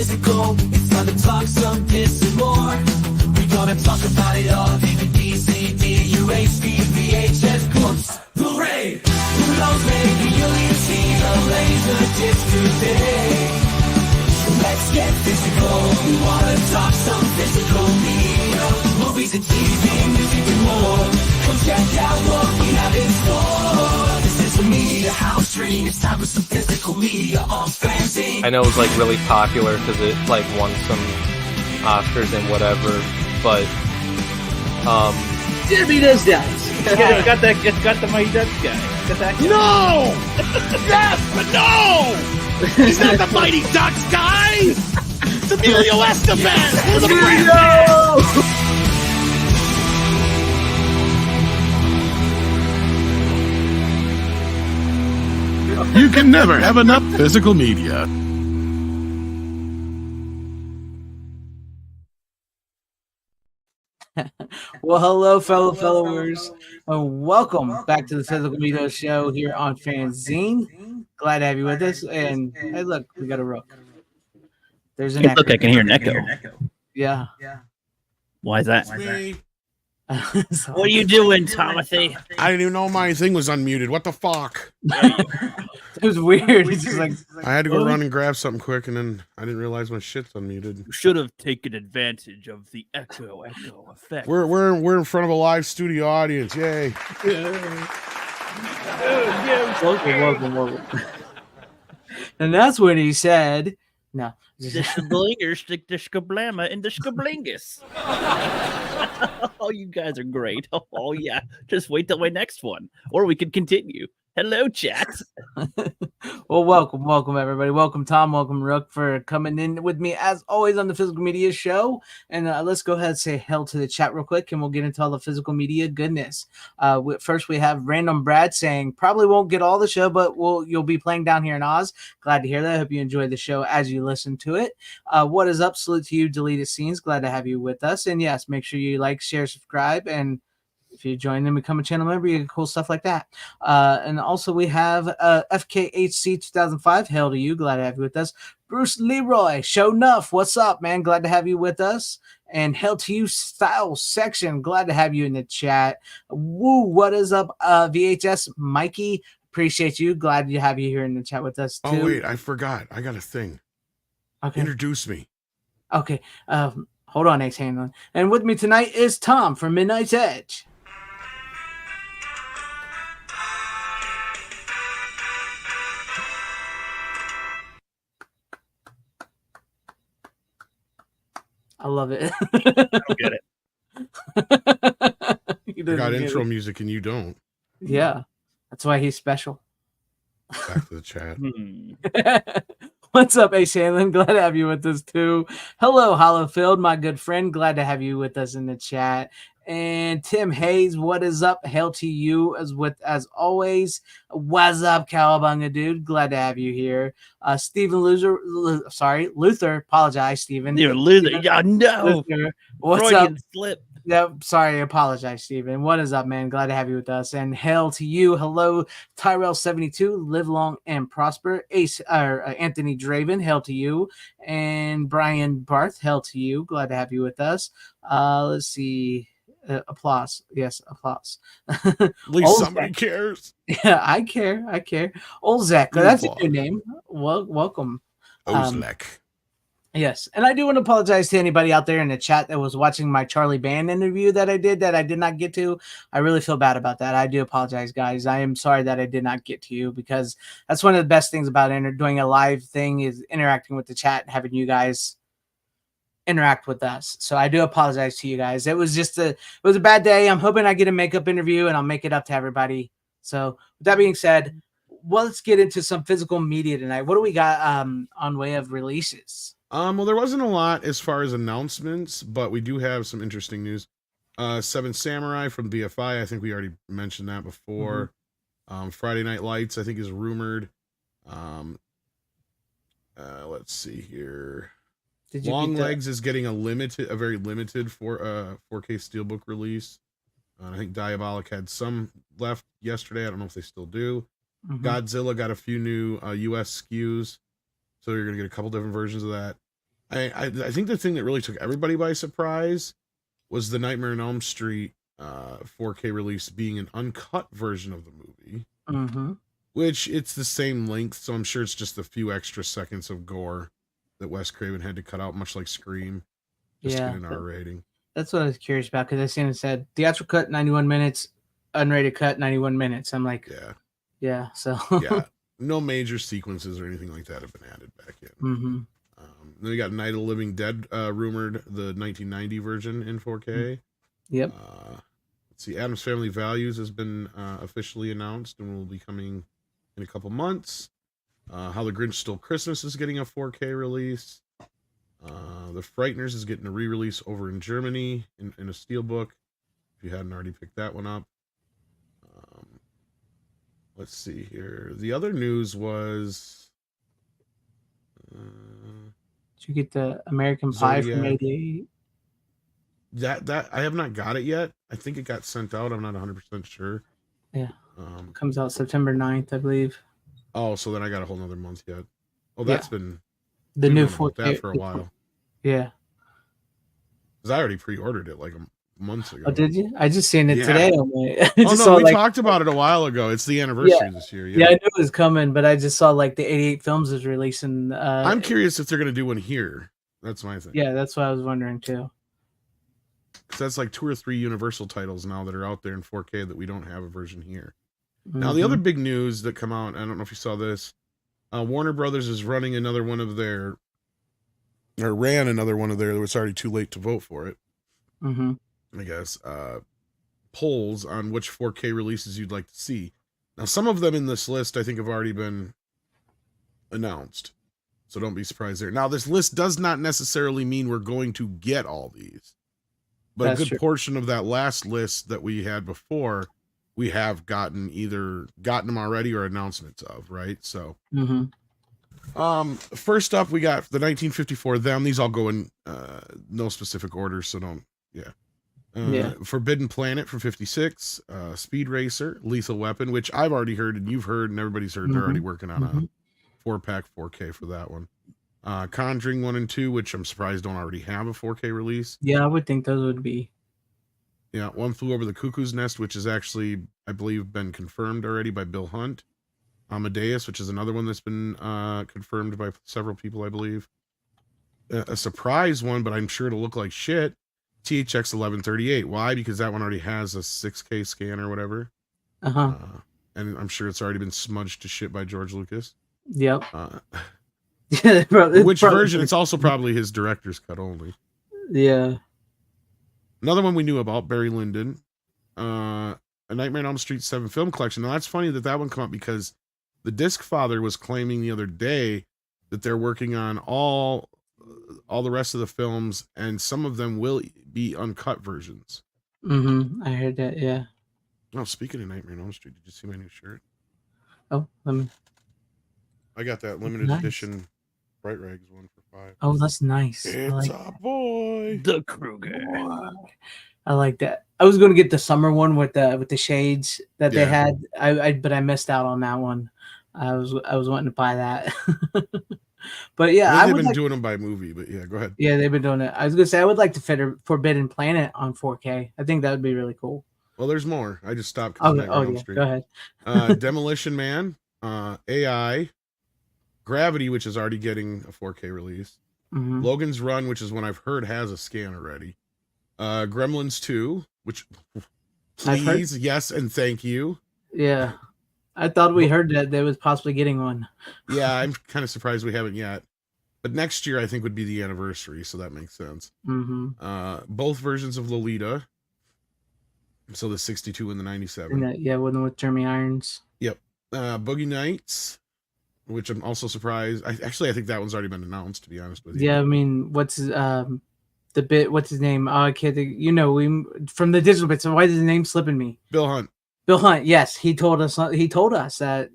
physical. It's time to talk some piss and more. We're gonna talk about it all. DVD, CD, UHD, VHS, clips, Blu-ray. Who knows, maybe you'll even see the laser disc today. Let's get physical. We wanna talk some physical media. Movies and TV, music and more. Come check out what we have in store. This is a media house dream. It's time for some physical media on FanZcene. I know it was like really popular because it like won some Oscars and whatever, but Jimmy does that. Yeah, got the Mighty Ducks guy. Got that guy. No! Yes, but no! He's not the Mighty Ducks guy! It's Emilio Estevez! For the brand! You can never have enough physical media. Well, hello, fellow followers, and welcome back to the Physical Media Show here on FanZcene. Glad to have you with us. And hey, look, we got a rook. There's an Hey, echo. look, I can hear an echo. Yeah. Why is that? Me. So- What are you doing, Timothy? I didn't even know my thing was unmuted. What the fuck? It was weird. It's just like, I had to go run and grab something quick, and then I didn't realize my shit's unmuted. You should have taken advantage of the echo effect. We're in front of a live studio audience. Yay! welcome. And that's when he said, no. The shablinger stick the skablama in the skablingus. Oh, you guys are great. Oh, yeah. Just wait till my next one. Or we could continue. Hello, chat. Well, welcome, everybody. Welcome, Tom. Welcome, Rook, for coming in with me, as always, on the Physical Media Show. And let's go ahead and say hell to the chat real quick, and we'll get into all the physical media goodness. First, we have Random Brad saying, probably won't get all the show, but you'll be playing down here in Oz. Glad to hear that. I hope you enjoy the show as you listen to it. What is up? Salute to you, Deleted Scenes. Glad to have you with us. And yes, make sure you like, share, subscribe, and if you join and become a channel member, you get cool stuff like that. And also we have FKHC 2005. Hail to you. Glad to have you with us. Bruce Leroy. Show enough. What's up, man? Glad to have you with us. And hail to you, Style Section. Glad to have you in the chat. Woo. What is up, VHS Mikey? Appreciate you. Glad to have you here in the chat with us, too. Oh wait, I forgot. I got a thing. Okay. Introduce me. Okay. Hold on, Ace Hanlon. And with me tonight is Tom from Midnight's Edge. I love it. I don't get it. He I doesn't got get intro it. music, and you don't. Yeah, that's why he's special. Back to the chat. What's up, Ace Hanlon? Glad to have you with us too. Hello, Hollowfield, my good friend. Glad to have you with us in the chat. And Tim Hayes, what is up? Hail to you as always. What's up, Cowabunga dude? Glad to have you here. Stephen Luther. Apologize, Stephen. You're Luther. Yeah, no. Luther. What's Freudian up? slip. Yeah, sorry, apologize, Stephen. What is up, man? Glad to have you with us. And hail to you. Hello, Tyrell72. Live long and prosper. Anthony Draven, hail to you. And Brian Barth, hail to you. Glad to have you with us. Let's see. Applause. Yes, applause. At least somebody cares. Yeah, I care. Old Zach. That's a good name. Well, welcome. Ozlek. Yes, and I do want to apologize to anybody out there in the chat that was watching my Charlie Band interview that I did not get to. I really feel bad about that. I do apologize, guys. I am sorry that I did not get to you, because that's one of the best things about doing a live thing is interacting with the chat and having you guys interact with us. So I do apologize to you guys. It was a bad day. I'm hoping I get a makeup interview and I'll make it up to everybody. So with that being said, well, let's get into some physical media tonight. What do we got on way of releases? Well, there wasn't a lot as far as announcements, but we do have some interesting news. Seven Samurai from BFI. I think we already mentioned that before. Friday Night Lights, I think, is rumored. Let's see here. Long Legs is getting a very limited 4K Steelbook release. I think Diabolic had some left yesterday. I don't know if they still do. Godzilla got a few new US SKUs, so you're gonna get a couple different versions of that. I think the thing that really took everybody by surprise was the Nightmare on Elm Street 4K release being an uncut version of the movie. Mm-hmm. Which it's the same length, so I'm sure it's just a few extra seconds of gore that Wes Craven had to cut out, much like Scream, just to get an R rating. That's what I was curious about, because I seen it said theatrical cut 91 minutes, unrated cut 91 minutes. I'm like, yeah. So no major sequences or anything like that have been added back in. Mm-hmm. Then we got Night of the Living Dead, rumored the 1990 version in 4K. Yep. Let's see, Addams Family Values has been officially announced and will be coming in a couple months. How the Grinch Stole Christmas is getting a 4K release. The Frighteners is getting a re-release over in Germany in a steelbook, if you hadn't already picked that one up. Let's see here. The other news was... did you get the American Pie from 88? That I have not got it yet. I think it got sent out. I'm not 100% sure. Yeah. Comes out September 9th, I believe. Oh, so then I got a whole nother month yet. Oh, that's been the new 4K that for a while. Yeah. Because I already pre-ordered it like months ago. Oh, did you? I just seen it today. We talked about it a while ago. It's the anniversary this year. Yeah, I knew it was coming, but I just saw like the 88 Films is releasing. I'm curious if they're going to do one here. That's my thing. Yeah, that's what I was wondering too. Because that's like 2 or 3 Universal titles now that are out there in 4K that we don't have a version here. Now, the other big news that come out, I don't know if you saw this, Warner Brothers is running another one of their, or ran another one of their, it's already too late to vote for it, I guess, polls on which 4K releases you'd like to see. Now, some of them in this list, I think, have already been announced, so don't be surprised there. Now, this list does not necessarily mean we're going to get all these, but that's a good portion of that last list that we had before, we have either gotten them already or announcements of, right? So, first up, we got the 1954 Them. These all go in no specific order, so don't, Forbidden Planet from 56, Speed Racer, Lethal Weapon, which I've already heard and you've heard and everybody's heard. They're already working on a 4-pack 4K for that one. Conjuring 1 and 2, which I'm surprised don't already have a 4K release. Yeah, I would think those would be. Yeah, One Flew Over the Cuckoo's Nest, which is actually, I believe, been confirmed already by Bill Hunt. Amadeus, which is another one that's been confirmed by several people, I believe. A surprise one, but I'm sure it'll look like shit. THX 1138. Why? Because that one already has a 6K scan or whatever. And I'm sure it's already been smudged to shit by George Lucas. Yep. Which version? It's also probably his director's cut only. Yeah. Another one we knew about, Barry Lyndon. A Nightmare on Elm Street 7 film collection. Now, that's funny that one come up because the Disc Father was claiming the other day that they're working on all the rest of the films, and some of them will be uncut versions. I heard that, yeah. Oh, speaking of Nightmare on Elm Street, did you see my new shirt? Oh, I got that limited edition Bright Rags one for $5. Oh, that's nice. It's a boy. The Kruger. I like that. I was going to get the summer one with the shades that they had. But I missed out on that one. I was wanting to buy that. But yeah, they've been doing them by movie. But yeah, go ahead. Yeah, they've been doing it. I was going to say I would like to fit a Forbidden Planet on 4K. I think that would be really cool. Well, there's more. I just stopped. Oh yeah, go ahead. Demolition Man, AI, Gravity, which is already getting a 4K release. Logan's Run, which is one I've heard has a scan already. Gremlins 2, which please, yes, and thank you. Yeah. I thought we heard that they was possibly getting one. Yeah, I'm kind of surprised we haven't yet. But next year, I think, would be the anniversary, so that makes sense. Both versions of Lolita. So the 62 and the 97. Yeah, with Jeremy Irons. Yep. Boogie Nights, which I'm also surprised. I think that one's already been announced, to be honest with you. Yeah, I mean, what's his name? Oh, I can't think. From the digital bits. So why is his name slipping me? Bill Hunt. Bill Hunt. Yes, he told us that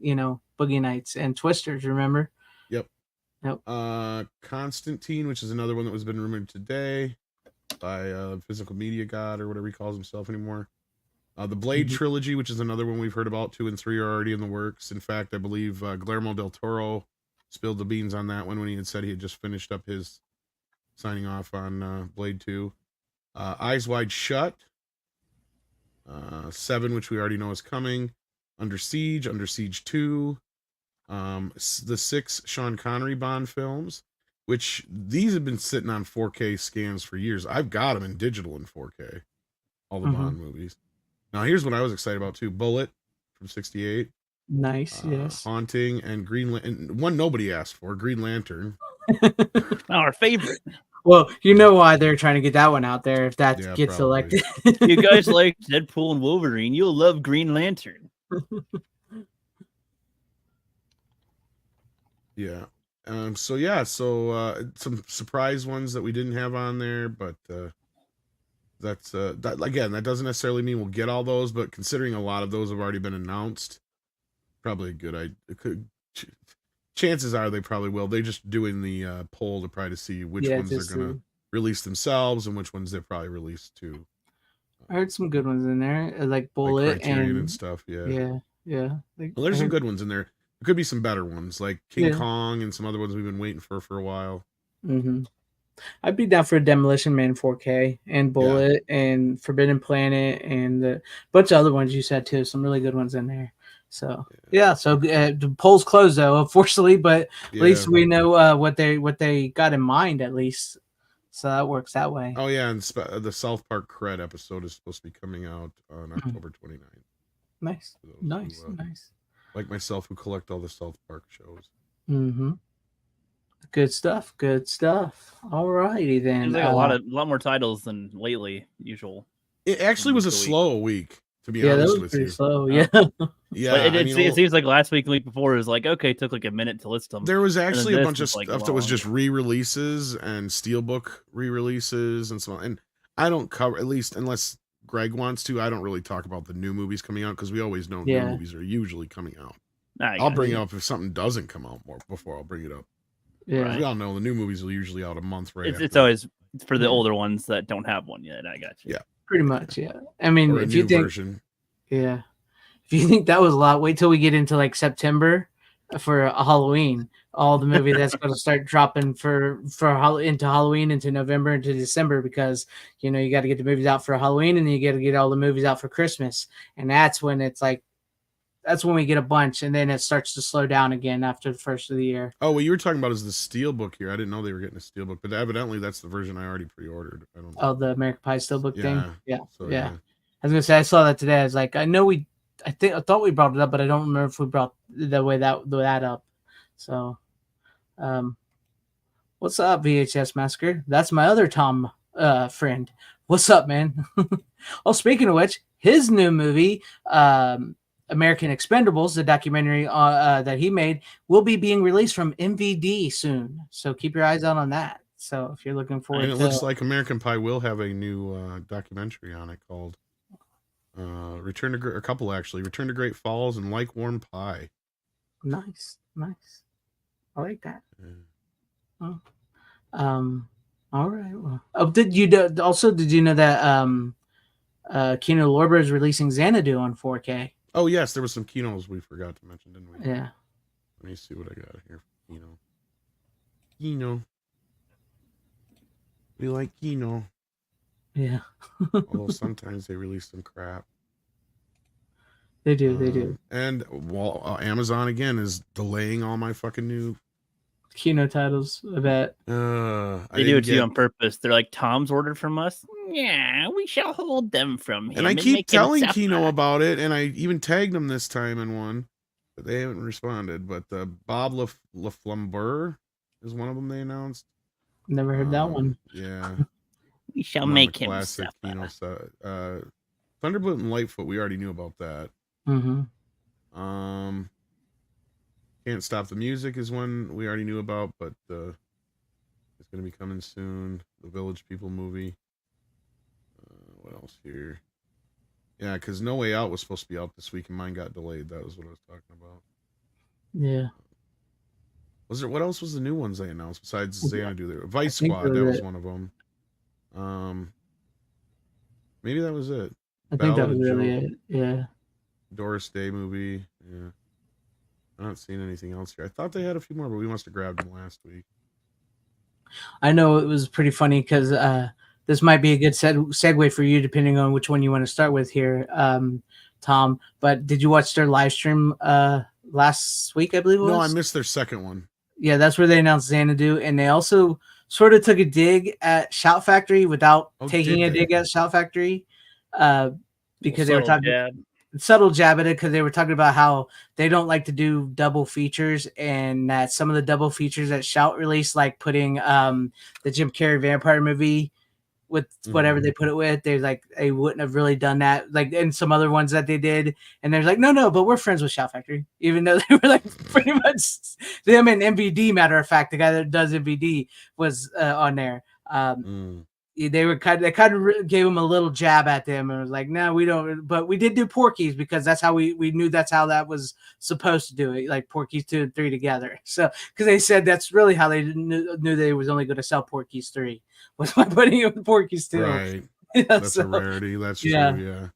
Boogie Nights and Twisters. Remember? Yep. Yep. Constantine, which is another one that was been rumored today by Physical Media God or whatever he calls himself anymore. The Blade trilogy, which is another one we've heard about. 2 and 3 are already in the works. In fact, I believe Guillermo del Toro spilled the beans on that one when he had said he had just finished up his signing off on Blade 2. Eyes Wide Shut. 7, which we already know is coming. Under Siege 2. The 6 Sean Connery Bond films, which these have been sitting on 4K scans for years. I've got them in digital in 4K. All the Bond movies. Now, here's what I was excited about too. Bullet from 68. Nice, yes. Haunting and and one nobody asked for, Green Lantern. Our favorite. Well, you know why they're trying to get that one out there if that gets probably. selected. You guys like Deadpool and Wolverine, you'll love Green Lantern. Yeah. So some surprise ones that we didn't have on there, but that's that again, that doesn't necessarily mean we'll get all those, but considering a lot of those have already been announced, probably a good idea. Chances are they probably will. They're just doing the poll to try to see which ones they're gonna release themselves and which ones they're probably released to. I heard some good ones in there, like Bullet like Criterion and stuff. Yeah. Well, there's some good ones in there. There could be some better ones, like King Kong and some other ones we've been waiting for a while. I'd be down for Demolition Man 4K and Bullet and Forbidden Planet and a bunch of other ones you said too. Some really good ones in there. So so the poll's closed though, unfortunately, but at least we know what they got in mind at least. So that works that way. Oh yeah, and the South Park Cred episode is supposed to be coming out on October 29th. Nice. Nice. Like myself, who collect all the South Park shows. Good stuff. All righty then. There's like a lot more titles than lately usual. It actually was a slow week, to be honest with you. Slow, yeah. But it seems like last week, the week before, it was like, okay, it took like a minute to list them. There was actually a bunch of stuff that was just re-releases and Steelbook re-releases and so on. And I don't cover, at least unless Greg wants to, I don't really talk about the new movies coming out because we always know new movies are usually coming out. I'll bring it up if something doesn't come out more before I'll bring it up. Yeah, we all know the new movies are usually out a month It's always for the older ones that don't have one yet. I got you. Yeah, pretty much. Yeah, I mean, if you think, if you think that was a lot, wait till we get into like September for a Halloween. All the movie that's going to start dropping for into Halloween, into November, into December, because you got to get the movies out for Halloween, and then you got to get all the movies out for Christmas, and that's when it's like. That's when we get a bunch, and then it starts to slow down again after the first of the year. Oh, what you were talking about is the Steelbook here. I didn't know they were getting a Steelbook, but evidently that's the version I already pre-ordered. I don't know. Oh, the American Pie Steelbook thing? Yeah. So, I was going to say, I saw that today. I was like, I thought we brought it up, but I don't remember if we brought that up. So, what's up, VHS Massacre? That's my other Tom friend. What's up, man? Oh, speaking of which, his new movie, American Expendables, the documentary that he made, will be being released from MVD soon. So keep your eyes out on that. So if you're looking forward to it, looks like American Pie will have a new documentary on it called Return to Great Falls and Like Warm Pie. Nice. I like that. Yeah. All right. Well, did you know that Kino Lorber is releasing Xanadu on 4K? Oh, yes, there were some Kinos we forgot to mention, didn't we? Yeah. Let me see what I got here for Kino. We like Kino. Yeah. Although sometimes they release some crap. They do. And Amazon, again, is delaying all my fucking new Kino titles, I bet. They do it to you on purpose. They're like, Tom's ordered from us. Yeah, we shall hold them from him. And I keep telling Kino about it, and I even tagged them this time in one, but they haven't responded. But Bob LaFlambeur is one of them they announced. Never heard that one. Yeah. We shall make him classic Kino Thunderbolt and Lightfoot, we already knew about that. Can't Stop the Music is one we already knew about, but it's going to be coming soon. The Village People movie. What else here? Yeah, because No Way Out was supposed to be out this week, and mine got delayed. That was what I was talking about. Yeah. What else was the new ones they announced besides Xanadu? There, Vice Squad, that was one of them. Maybe that was it. I think that was really it. Yeah. Doris Day movie. Yeah. I'm not seeing anything else here. I thought they had a few more, but we must have grabbed them last week. I know it was pretty funny because this might be a good segue for you, depending on which one you want to start with here, Tom. But did you watch their live stream last week? I believe it was. No, I missed their second one. Yeah, that's where they announced Xanadu, and they also sort of took a dig at Shout Factory without taking a dig at Shout Factory, because they were talking subtle jab at it because they were talking about how they don't like to do double features, and that some of the double features that Shout released, like putting the Jim Carrey vampire movie with whatever they put it with, they're like they wouldn't have really done that, like in some other ones that they did, and they're like no, but we're friends with Shout Factory, even though they were like pretty much them and MVD. Matter of fact, the guy that does MVD was on there. They kind of gave him a little jab at them and was like, no, we don't, but we did do Porky's because that's how we knew that's how that was supposed to do it, like Porky's 2 and 3 together. So because they said that's really how they knew they was only going to sell Porky's 3 was by putting it with Porky's 2. Right. Yeah, that's a rarity. That's true.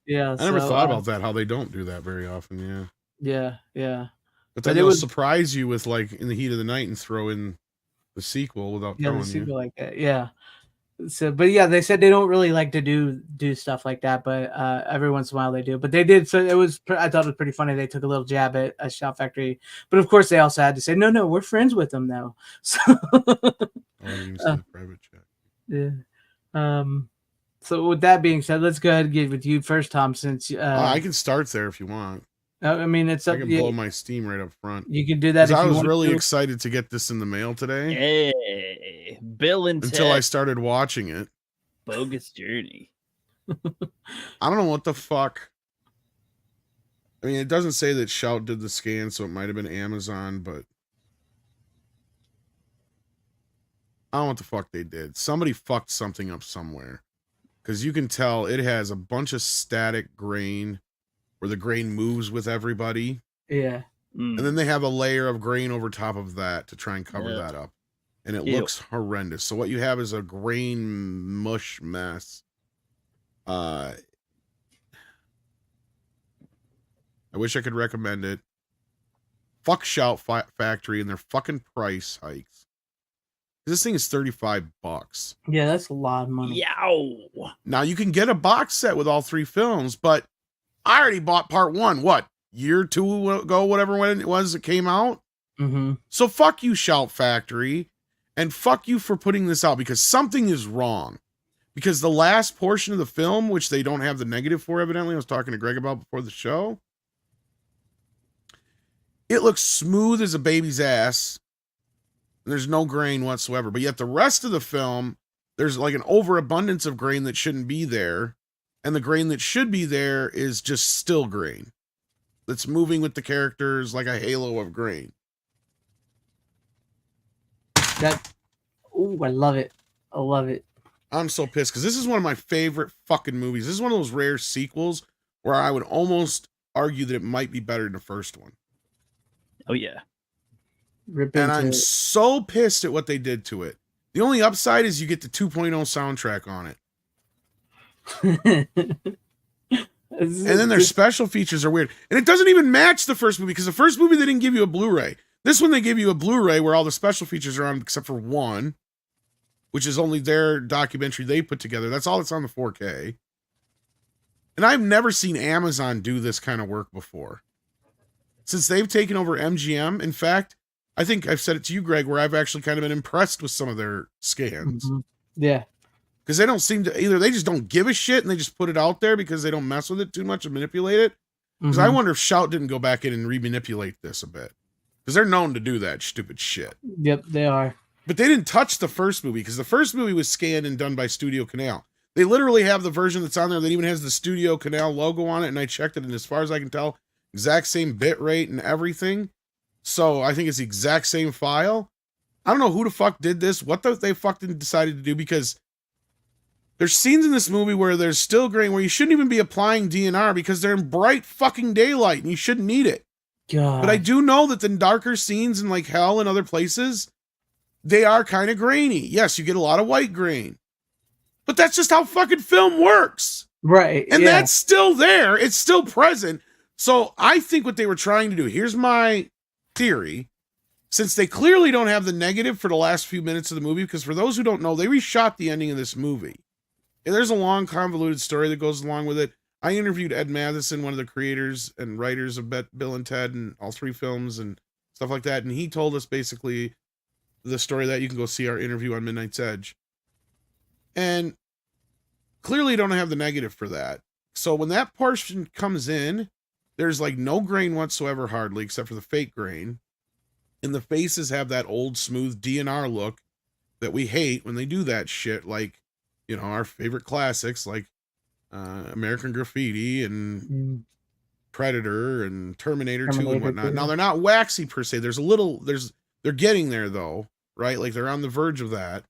Yeah. I never thought about that, how they don't do that very often. Yeah. But then they'll surprise you with, like, in the heat of the night and throw in the sequel without telling the sequel you. like that. Yeah. So, but yeah, they said they don't really like to do stuff like that, but every once in a while they do. But they did, so it was. I thought it was pretty funny. They took a little jab at a Shout Factory, but of course they also had to say, no, we're friends with them now. So, private chat. Yeah. So with that being said, let's go ahead and get with you first, Tom. Since I can start there if you want. I mean, it's I can blow my steam right up front. You can do that. I was really excited to get this in the mail today. Hey, Bill and until I started watching it. Bogus Journey. I don't know what the fuck. I mean, it doesn't say that Shout did the scan, so it might have been Amazon, but I don't know what the fuck they did. Somebody fucked something up somewhere, because you can tell it has a bunch of static grain where the grain moves with everybody. Yeah. And then they have a layer of grain over top of that to try and cover that up. And it looks horrendous. So what you have is a grain mush mess. I wish I could recommend it. Fuck Shout Factory and their fucking price hikes. This thing is $35. Yeah, that's a lot of money. Yow. Now you can get a box set with all 3 films, but I already bought part 1, year 2 ago, whatever when it was that came out. So fuck you, Shout Factory, and fuck you for putting this out, because something is wrong. Because the last portion of the film, which they don't have the negative for, evidently, I was talking to Greg about before the show, it looks smooth as a baby's ass. And there's no grain whatsoever. But yet the rest of the film, there's like an overabundance of grain that shouldn't be there. And the grain that should be there is just still grain that's moving with the characters like a halo of grain. I love it. I love it. I'm so pissed because this is one of my favorite fucking movies. This is one of those rare sequels where I would almost argue that it might be better than the first one. Oh, yeah. And I'm so pissed at what they did to it. The only upside is you get the 2.0 soundtrack on it. And then their special features are weird. And it doesn't even match the first movie, because the first movie they didn't give you a Blu-ray. This one they give you a Blu-ray where all the special features are on except for one, which is only their documentary they put together. That's all that's on the 4K. And I've never seen Amazon do this kind of work before. Since they've taken over MGM, in fact, I think I've said it to you, Greg, where I've actually kind of been impressed with some of their scans. Yeah. Because they don't seem to, either they just don't give a shit and they just put it out there because they don't mess with it too much and manipulate it. Because I wonder if Shout didn't go back in and remanipulate this a bit. Because they're known to do that stupid shit. Yep, they are. But they didn't touch the first movie, because the first movie was scanned and done by Studio Canal. They literally have the version that's on there that even has the Studio Canal logo on it, and I checked it, and as far as I can tell, exact same bit rate and everything. So I think it's the exact same file. I don't know who the fuck did this, what they fucking decided to do, because there's scenes in this movie where there's still grain where you shouldn't even be applying DNR because they're in bright fucking daylight and you shouldn't need it. God. But I do know that the darker scenes in like hell and other places, they are kind of grainy. Yes, you get a lot of white grain. But that's just how fucking film works. Right. And that's still there. It's still present. So I think what they were trying to do, here's my theory. since they clearly don't have the negative for the last few minutes of the movie, because for those who don't know, they reshot the ending of this movie. And there's a long, convoluted story that goes along with it. I interviewed Ed Matheson, one of the creators and writers of Bill and Ted and all 3 films and stuff like that. And he told us basically the story that you can go see our interview on Midnight's Edge. And clearly don't have the negative for that. So when that portion comes in, there's like no grain whatsoever hardly, except for the fake grain. And the faces have that old smooth DNR look that we hate when they do that shit. Like, you know, our favorite classics like American Graffiti and Predator and Terminator 2 and whatnot. 2. Now they're not waxy per se. They're getting there though, right? Like they're on the verge of that,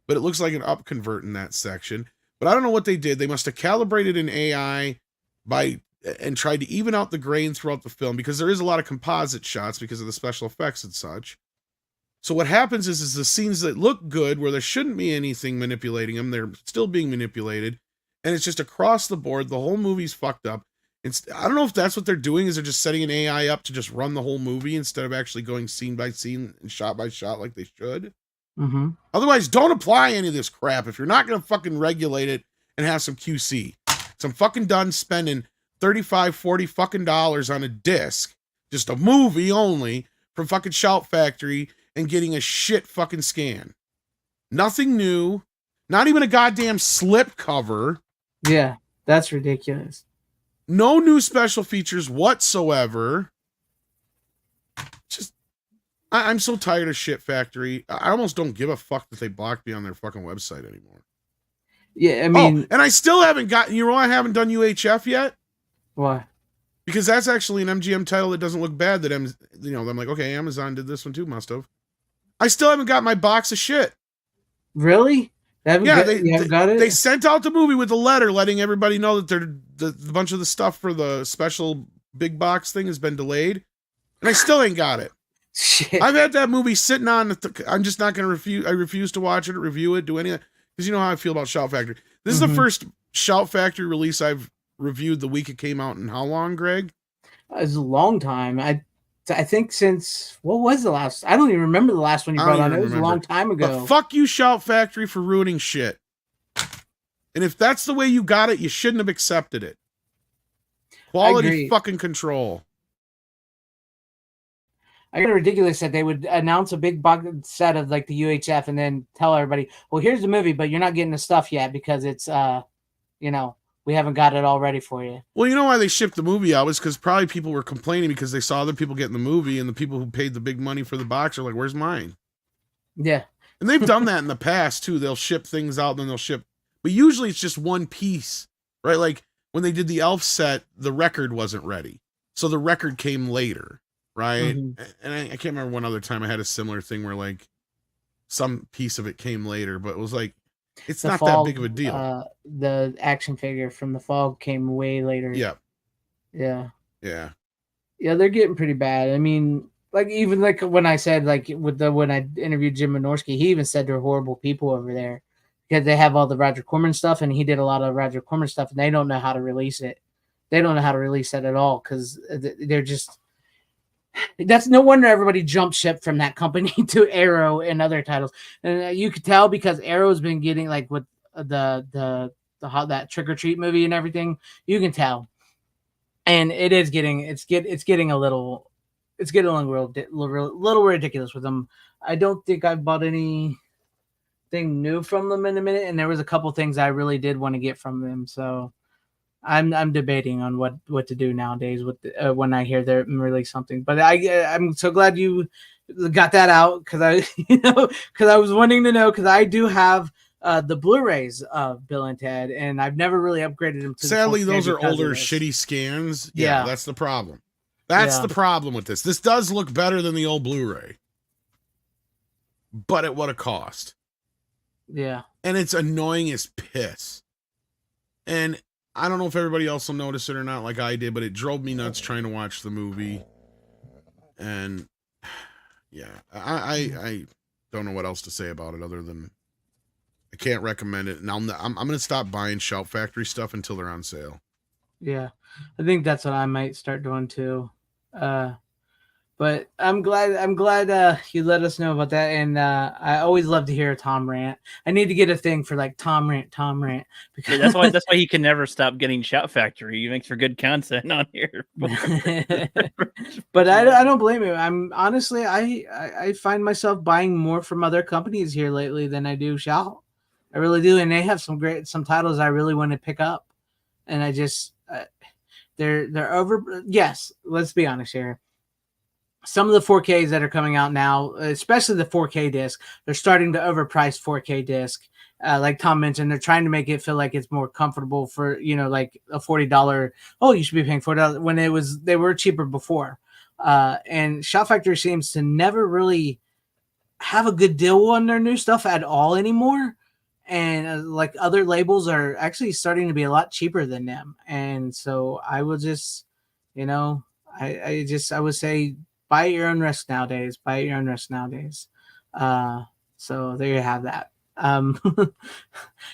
but it looks like an up convert in that section. But I don't know what they did. They must have calibrated an AI and tried to even out the grain throughout the film, because there is a lot of composite shots because of the special effects and such. So what happens is the scenes that look good, where there shouldn't be anything manipulating them, they're still being manipulated. And it's just across the board. The whole movie's fucked up. I don't know if that's what they're doing, is they're just setting an AI up to just run the whole movie instead of actually going scene by scene and shot by shot like they should. Mm-hmm. Otherwise, don't apply any of this crap. If you're not going to fucking regulate it and have some QC. So I'm fucking done spending $35, $40 fucking dollars on a disc, just a movie only, from fucking Shout Factory, and getting a shit fucking scan. Nothing new. Not even a goddamn slip cover. Yeah, that's ridiculous. No new special features whatsoever. Just, I'm so tired of Shit Factory. I almost don't give a fuck that they blocked me on their fucking website anymore. Yeah, I mean... and I still haven't gotten... You know why I haven't done UHF yet? Why? Because that's actually an MGM title that doesn't look bad. I'm like, okay, Amazon did this one too, must have. I still haven't got my box of shit. Really? They got it? They sent out the movie with a letter letting everybody know that the bunch of the stuff for the special big box thing has been delayed, and I still ain't got it. Shit. I've had that movie sitting on. I'm just not going to refuse. I refuse to watch it, review it, do any of that, because you know how I feel about Shout Factory. This is the first Shout Factory release I've reviewed the week it came out. In how long, Greg? It was a long time. I think since, what was the last? I don't even remember the last one you brought on. It was a long time ago. But fuck you, Shout Factory, for ruining shit. And if that's the way you got it, you shouldn't have accepted it. Quality fucking control. I got ridiculous that they would announce a big box set of like the UHF and then tell everybody, well, here's the movie, but you're not getting the stuff yet because it's, we haven't got it all ready for you. Well, you know why they shipped the movie out was because probably people were complaining because they saw other people getting the movie, and the people who paid the big money for the box are like, where's mine? Yeah. And they've done that in the past too. They'll ship things out and then they'll ship, but usually it's just one piece, right? Like when they did the Elf set, the record wasn't ready. So the record came later, right? Mm-hmm. And I can't remember one other time I had a similar thing where like some piece of it came later, but it was like, it's not that big of a deal. The action figure from The Fog came way later. Yeah. Yeah. Yeah. Yeah, they're getting pretty bad. I mean, like even like when I said like when I interviewed Jim Wynorski, he even said they're horrible people over there because they have all the Roger Corman stuff, and he did a lot of Roger Corman stuff, and they don't know how to release it. They don't know how to release that at all because they're just. That's no wonder everybody jumped ship from that company to Arrow and other titles, and you could tell because Arrow's been getting like with the that Trick or Treat movie and everything. You can tell, and it is getting it's getting a little ridiculous with them. I don't think I've bought anything new from them in a minute, and there was a couple things I really did want to get from them, so. I'm debating on what to do nowadays with when I hear they release something, but I'm so glad you got that out because I was wanting to know because I do have the Blu-rays of Bill and Ted, and I've never really upgraded them. Sadly, those are older, shitty scans. Yeah, that's the problem. That's the problem with this. This does look better than the old Blu-ray, but at what a cost. Yeah, and it's annoying as piss, and. I don't know if everybody else will notice it or not like I did, but it drove me nuts trying to watch the movie. And yeah, I don't know what else to say about it other than I can't recommend it. And I'm going to stop buying Shout Factory stuff until they're on sale. Yeah, I think that's what I might start doing too. But I'm glad you let us know about that, and I always love to hear a Tom rant. I need to get a thing for like Tom rant, because Yeah, that's why he can never stop getting Shout Factory. He makes for good content on here. But I don't blame him. I'm honestly I find myself buying more from other companies here lately than I do Shout. I really do, and they have some titles I really want to pick up, and I just they're over. Yes, let's be honest here. Some of the 4Ks that are coming out now, especially the 4K disc, they're starting to overprice 4K disc. Like Tom mentioned, they're trying to make it feel like it's more comfortable for, like a $40. Oh, you should be paying $40 when they were cheaper before. And Shout Factory seems to never really have a good deal on their new stuff at all anymore. And like other labels are actually starting to be a lot cheaper than them. And so I will just, I would say, buy at your own risk nowadays. So there you have that.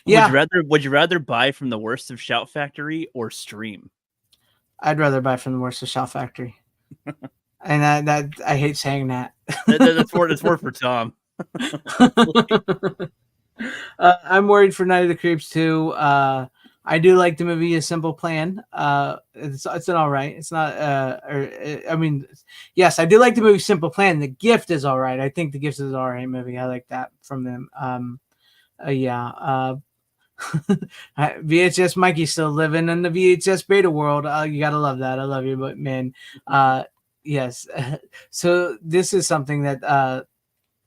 Yeah. Would you rather buy from the worst of Shout Factory or stream? I'd rather buy from the worst of Shout Factory. And I hate saying that. That's more for Tom. I'm worried for Night of the Creeps too. I do like the movie A Simple Plan. It's an all right. It's not. Yes, I do like the movie Simple Plan. The Gift is all right. I think The Gift is an all right movie. I like that from them. VHS Mikey's still living in the VHS beta world. You gotta love that. I love you, but man, yes. So this is something that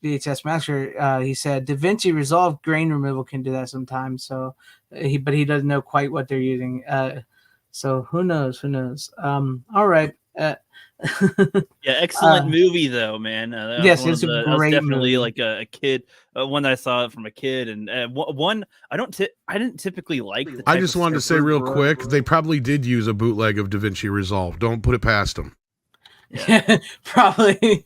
VHS Master, he said DaVinci Resolve grain removal can do that sometimes. So he doesn't know quite what they're using. So who knows? All right. Yeah, excellent movie though, man. Yes, it's a great definitely movie. like a kid. One that I saw from a kid, and one I didn't typically like. I just wanted to say real quick, they probably did use a bootleg of DaVinci Resolve. Don't put it past them. Yeah. Probably.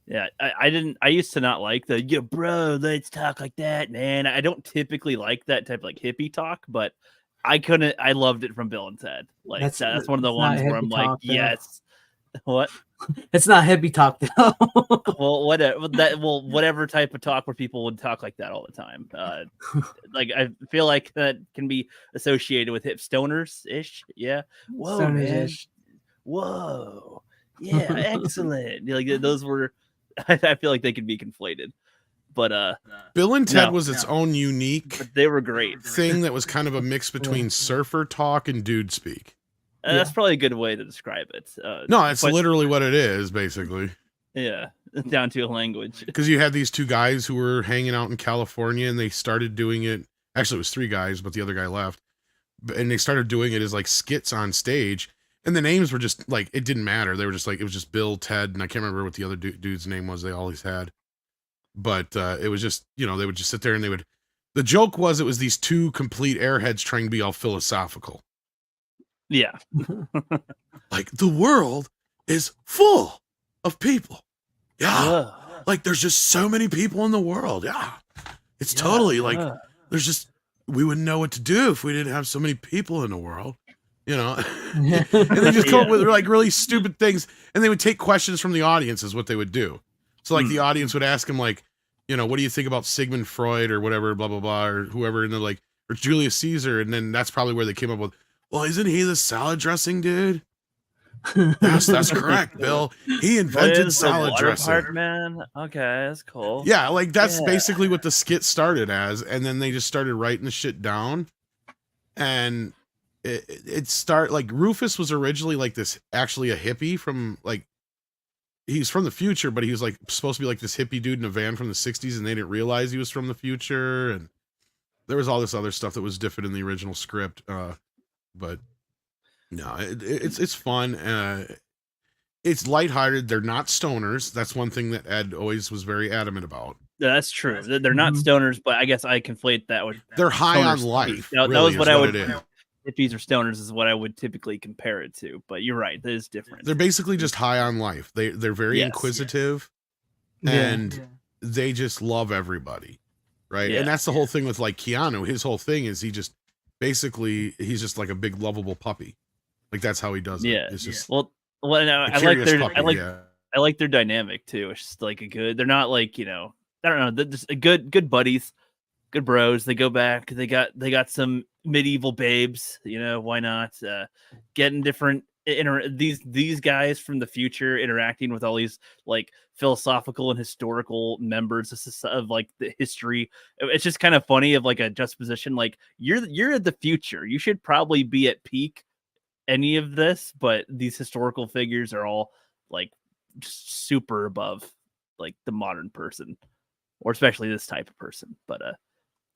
Yeah, I didn't. I used to not like bro, let's talk like that, man. I don't typically like that type of like hippie talk, but I couldn't. I loved it from Bill and Ted. Like that's one of the ones where I'm like, yes. What? It's not hippie talk though. Well, whatever type of talk where people would talk like that all the time. Like I feel like that can be associated with hip stoners ish. Yeah. Whoa, Stoners-ish. man. Whoa. Yeah. Excellent. Like those were. I feel like they could be conflated, but Bill and Ted was its own unique. But they were great thing that was kind of a mix between surfer talk and dude speak. That's probably a good way to describe it. No, it's literally what it is, basically. Yeah, down to a language. Because you had these two guys who were hanging out in California, and they started doing it. Actually, it was three guys, but the other guy left. And they started doing it as like skits on stage. And the names were just like, it didn't matter. They were just like, it was just Bill, Ted, and I can't remember what the other dude's name was. They always had. But it was just, they would just sit there and the joke was it was these two complete airheads trying to be all philosophical. Yeah. Like the world is full of people. Yeah. Like there's just so many people in the world. Yeah. It's totally like, there's just, we wouldn't know what to do if we didn't have so many people in the world. And they just come up with like really stupid things, and they would take questions from the audience is what they would do. So like the audience would ask him like, what do you think about Sigmund Freud or whatever, blah, blah, blah, or whoever, and they're like, or Julius Caesar. And then that's probably where they came up with, well, isn't he the salad dressing dude? Yes, that's correct, Bill. He invented salad dressing. Part, man. Okay, that's cool. Yeah, like that's basically what the skit started as, and then they just started writing the shit down. And like Rufus was originally like this, actually a hippie from like, he's from the future, but he was like supposed to be like this hippie dude in a van from the 60s, and they didn't realize he was from the future. And there was all this other stuff that was different in the original script. But no, it's fun. It's lighthearted. They're not stoners. That's one thing that Ed always was very adamant about. Yeah, that's true. They're not stoners, but I guess I conflate that with they're high on life. That was what I would. Hippies or stoners is what I would typically compare it to, but you're right, that is different. They're basically just high on life. They're very inquisitive, and they just love everybody, right? And that's the whole thing with like Keanu. His whole thing is he's just like a big lovable puppy. Like that's how he does it. Yeah, it's just I I like their dynamic too. It's just like they're not like, I don't know, they're just good buddies, good bros. They go back, they got some medieval babes, why not? Getting different these guys from the future interacting with all these like philosophical and historical members of like the history. It's just kind of funny of like a juxtaposition. Like you're in the future. You should probably be at peak any of this, but these historical figures are all like just super above like the modern person, or especially this type of person. But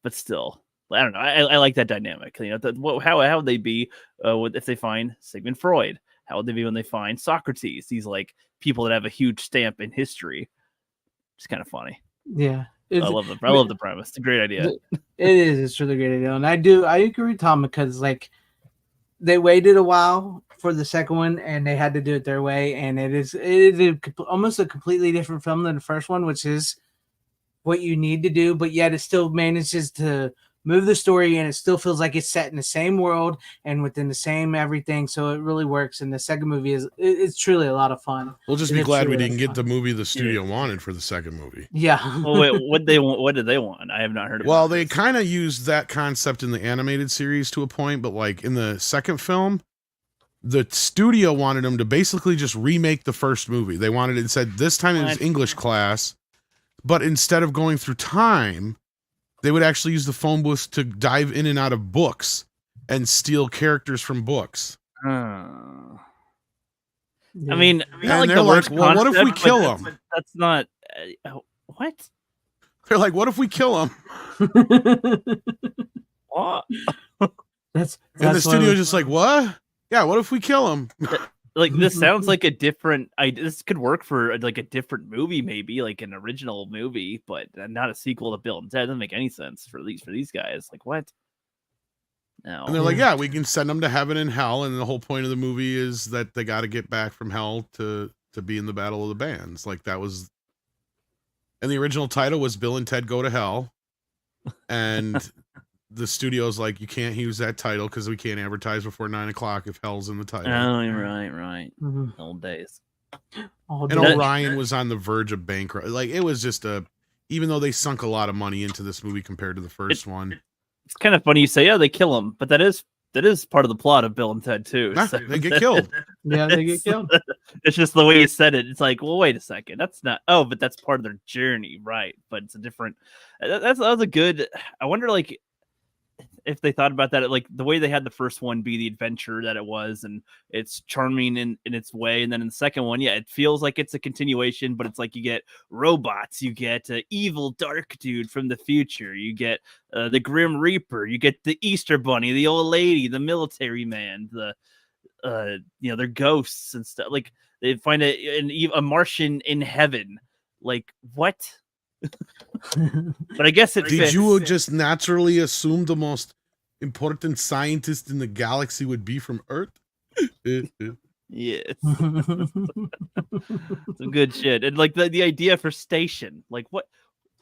still, I don't know. I like that dynamic. How would they be if they find Sigmund Freud? How would they be when they find Socrates? These like people that have a huge stamp in history. It's kind of funny. Yeah, I love the premise. It's a great idea. It is. It's really great idea, and I agree with Tom, because like they waited a while for the second one, and they had to do it their way, and it is almost a completely different film than the first one, which is what you need to do, but yet it still manages to move the story, and it still feels like it's set in the same world and within the same everything, so it really works. And the second movie it's truly a lot of fun. We'll just be glad we didn't get the movie the studio wanted for the second movie. Yeah. Well, wait, what did they want? I have not heard about Well, they kind of used that concept in the animated series to a point, but like in the second film, the studio wanted them to basically just remake the first movie. They wanted it said this time it was English class, but instead of going through time, they would actually use the phone booth to dive in and out of books and steal characters from books. I mean, not like they're the like, worst well, what if we concept, kill but him? That's not what? They're like, what if we kill him? What? That's And the studio's just like, what? Yeah, what if we kill him? Like this sounds like a different. This could work for like a different movie, maybe like an original movie, but not a sequel to Bill and Ted. Doesn't make any sense for these guys. Like what? No. And they're like, yeah, we can send them to heaven and hell, and the whole point of the movie is that they got to get back from hell to be in the Battle of the Bands. Like that was, and the original title was Bill and Ted Go to Hell, and the studio's like, you can't use that title because we can't advertise before 9:00 if hell's in the title. Oh, right. Mhm. Old days. And Orion was on the verge of bankrupt. Like it was just even though they sunk a lot of money into this movie compared to the first one. It's kind of funny you say, they kill him, but that is part of the plot of Bill and Ted too. Nah, So they get killed. Yeah, they get killed. It's just the way you said it. It's like, well, wait a second. That's not. Oh, but that's part of their journey, right? But it's a different. That was a good. I wonder, like, if they thought about that, like the way they had the first one be the adventure that it was, and it's charming in its way, and then in the second one, yeah, it feels like it's a continuation, but it's like you get robots, you get evil dark dude from the future, you get the Grim Reaper, you get the Easter Bunny, the old lady, the military man, the they're ghosts and stuff. Like they find a Martian in heaven. Like what? But I guess it Did fits. you just naturally assume the most important scientist in the galaxy would be from Earth? Yes. Some good shit. And like the idea for Station, like what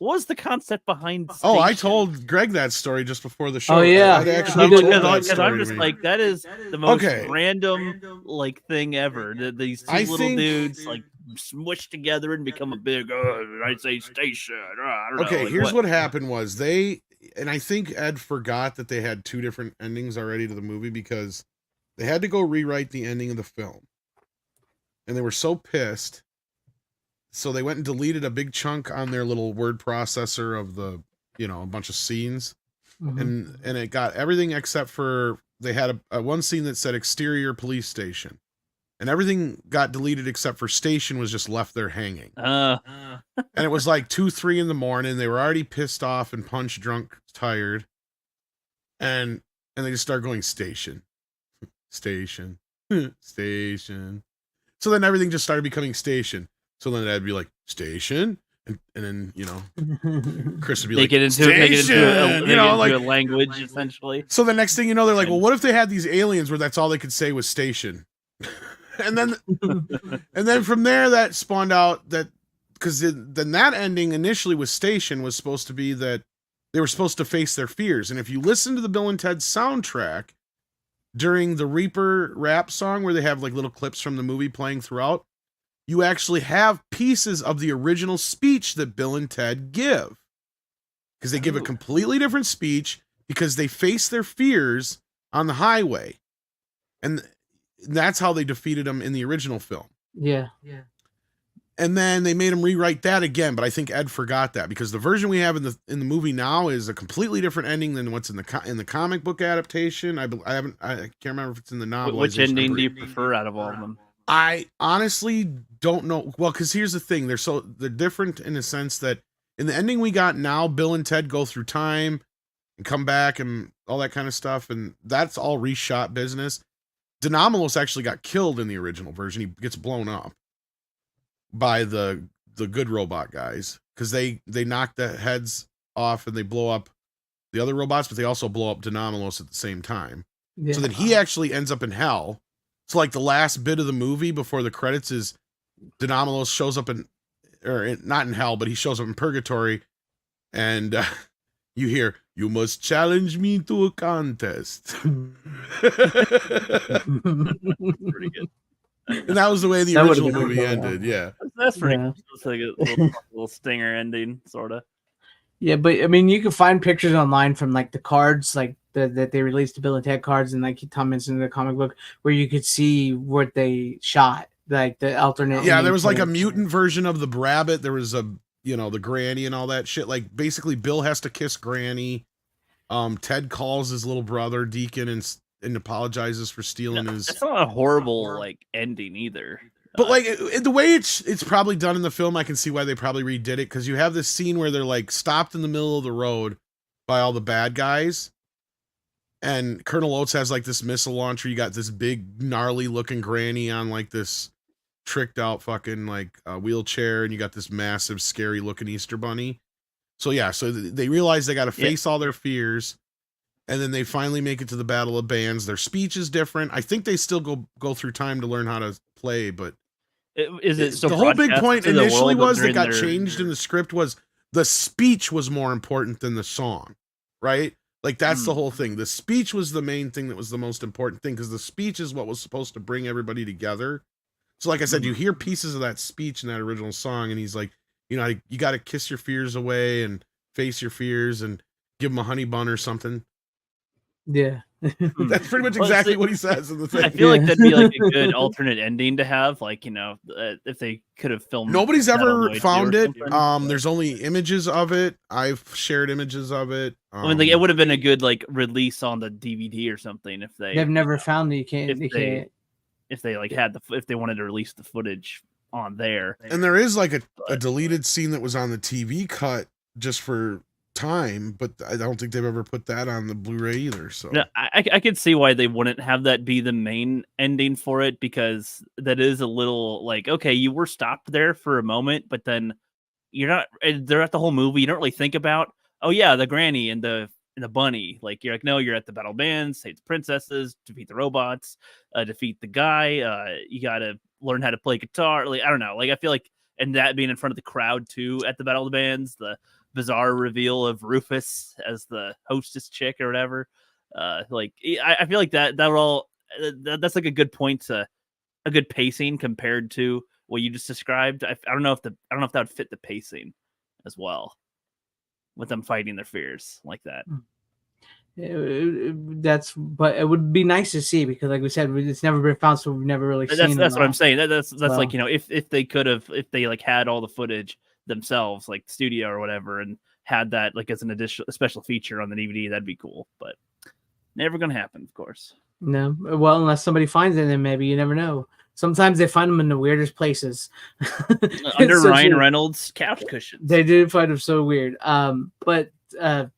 was the concept behind Station? Oh, I told Greg that story just before the show. Oh, yeah. I'd actually told that because story I'm to just me. like, that is the most random like thing ever. These two little dudes like smush together and become a big I'd say station. I don't know. Okay, like, here's what happened was and I think Ed forgot that they had two different endings already to the movie because they had to go rewrite the ending of the film. And they were so pissed. So they went and deleted a big chunk on their little word processor of the, a bunch of scenes. Mhm. And it got everything except for they had a one scene that said exterior police station. And everything got deleted except for station was just left there hanging. And it was like 2-3 in the morning. They were already pissed off and punch drunk, tired. And they just start going station, station, station. So then everything just started becoming station. So then that'd be like station. And then, Chris would be make like, it into station! A language essentially. So the next thing you know, they're like, well, what if they had these aliens where that's all they could say was station? And then from there that spawned out that because then that ending initially was station was supposed to be that they were supposed to face their fears. And if you listen to the Bill and Ted soundtrack during the Reaper rap song where they have like little clips from the movie playing throughout, you actually have pieces of the original speech that Bill and Ted give. Because they give a completely different speech because they face their fears on the highway. And that's how they defeated them in the original film. Yeah. And then they made him rewrite that again, but I think Ed forgot that because the version we have in the movie now is a completely different ending than what's in the comic book adaptation. I can't remember if it's in the novel. Which ending do you prefer out of all of them? I honestly don't know. Well, because here's the thing: they're different in the sense that in the ending we got now, Bill and Ted go through time and come back and all that kind of stuff, and that's all reshot business. Denomalos actually got killed in the original version. He gets blown up by the good robot guys because they knock the heads off and they blow up the other robots, but they also blow up Denomalos at the same time. Yeah. So then he actually ends up in hell. So like the last bit of the movie before the credits is Denomalos shows up not in hell, but he shows up in purgatory, and you hear, "You must challenge me to a contest." Pretty good. And that was the way the original movie ended. Yeah, that's pretty. Yeah. It's like a little stinger ending, sort of. Yeah, but I mean, you can find pictures online from like the cards, like that they released the Bill and Ted cards, and like Tom mentioned in the comic book, where you could see what they shot, like the alternate. Yeah, there was like a mutant version of the Rabbit. There was the Granny and all that shit. Like basically, Bill has to kiss Granny. Ted calls his little brother Deacon and apologizes for stealing his. It's not a horrible like ending either. But like the way it's probably done in the film, I can see why they probably redid it, because you have this scene where they're like stopped in the middle of the road by all the bad guys, and Colonel Oates has like this missile launcher. You got this big gnarly looking granny on like this tricked out fucking like wheelchair, and you got this massive scary looking Easter bunny. So yeah, so they realize they got to face all their fears. And then they finally make it to the Battle of Bands. Their speech is different. I think they still go through time to learn how to play, but the whole big point initially was that got changed in the script was the speech was more important than the song, right? Like that's the whole thing. The speech was the main thing that was the most important thing, because the speech is what was supposed to bring everybody together. So like I said, you hear pieces of that speech in that original song, and he's like, you got to kiss your fears away and face your fears and give them a honey bun or something. Yeah. That's pretty much exactly what he says in the thing. I feel like that'd be like a good alternate ending to have, like, if they could have filmed. Nobody's ever found it. There's only images of it. I've shared images of it. I mean, like, it would have been a good like release on the DVD or something if they've never found it. If they like if they wanted to release the footage on there. And there is like a deleted scene that was on the TV cut just for time, but I don't think they've ever put that on the Blu-ray either. So no, I could see why they wouldn't have that be the main ending for it, because that is a little like, okay, you were stopped there for a moment, but then they're at the whole movie. You don't really think about, oh yeah, the granny and the bunny. Like you're like, no, you're at the battle bands, save the princesses, defeat the robots, defeat the guy. You gotta learn how to play guitar. Like I don't know. Like I feel like, and that being in front of the crowd too at the battle of the bands, the bizarre reveal of Rufus as the hostess chick or whatever. Like I feel like that's like a good point to a good pacing compared to what you just described. I don't know if that would fit the pacing as well with them fighting their fears like that. But it would be nice to see, because like we said, it's never been found, so we've never really seen. That's what I'm saying. That's like, if they could have, if they like had all the footage themselves, like the studio or whatever, and had that like as a special feature on the DVD, that'd be cool. But never gonna happen, of course. No, well, unless somebody finds it, then maybe, you never know. Sometimes they find them in the weirdest places. Under Ryan Reynolds' couch cushions. They did find them so weird. But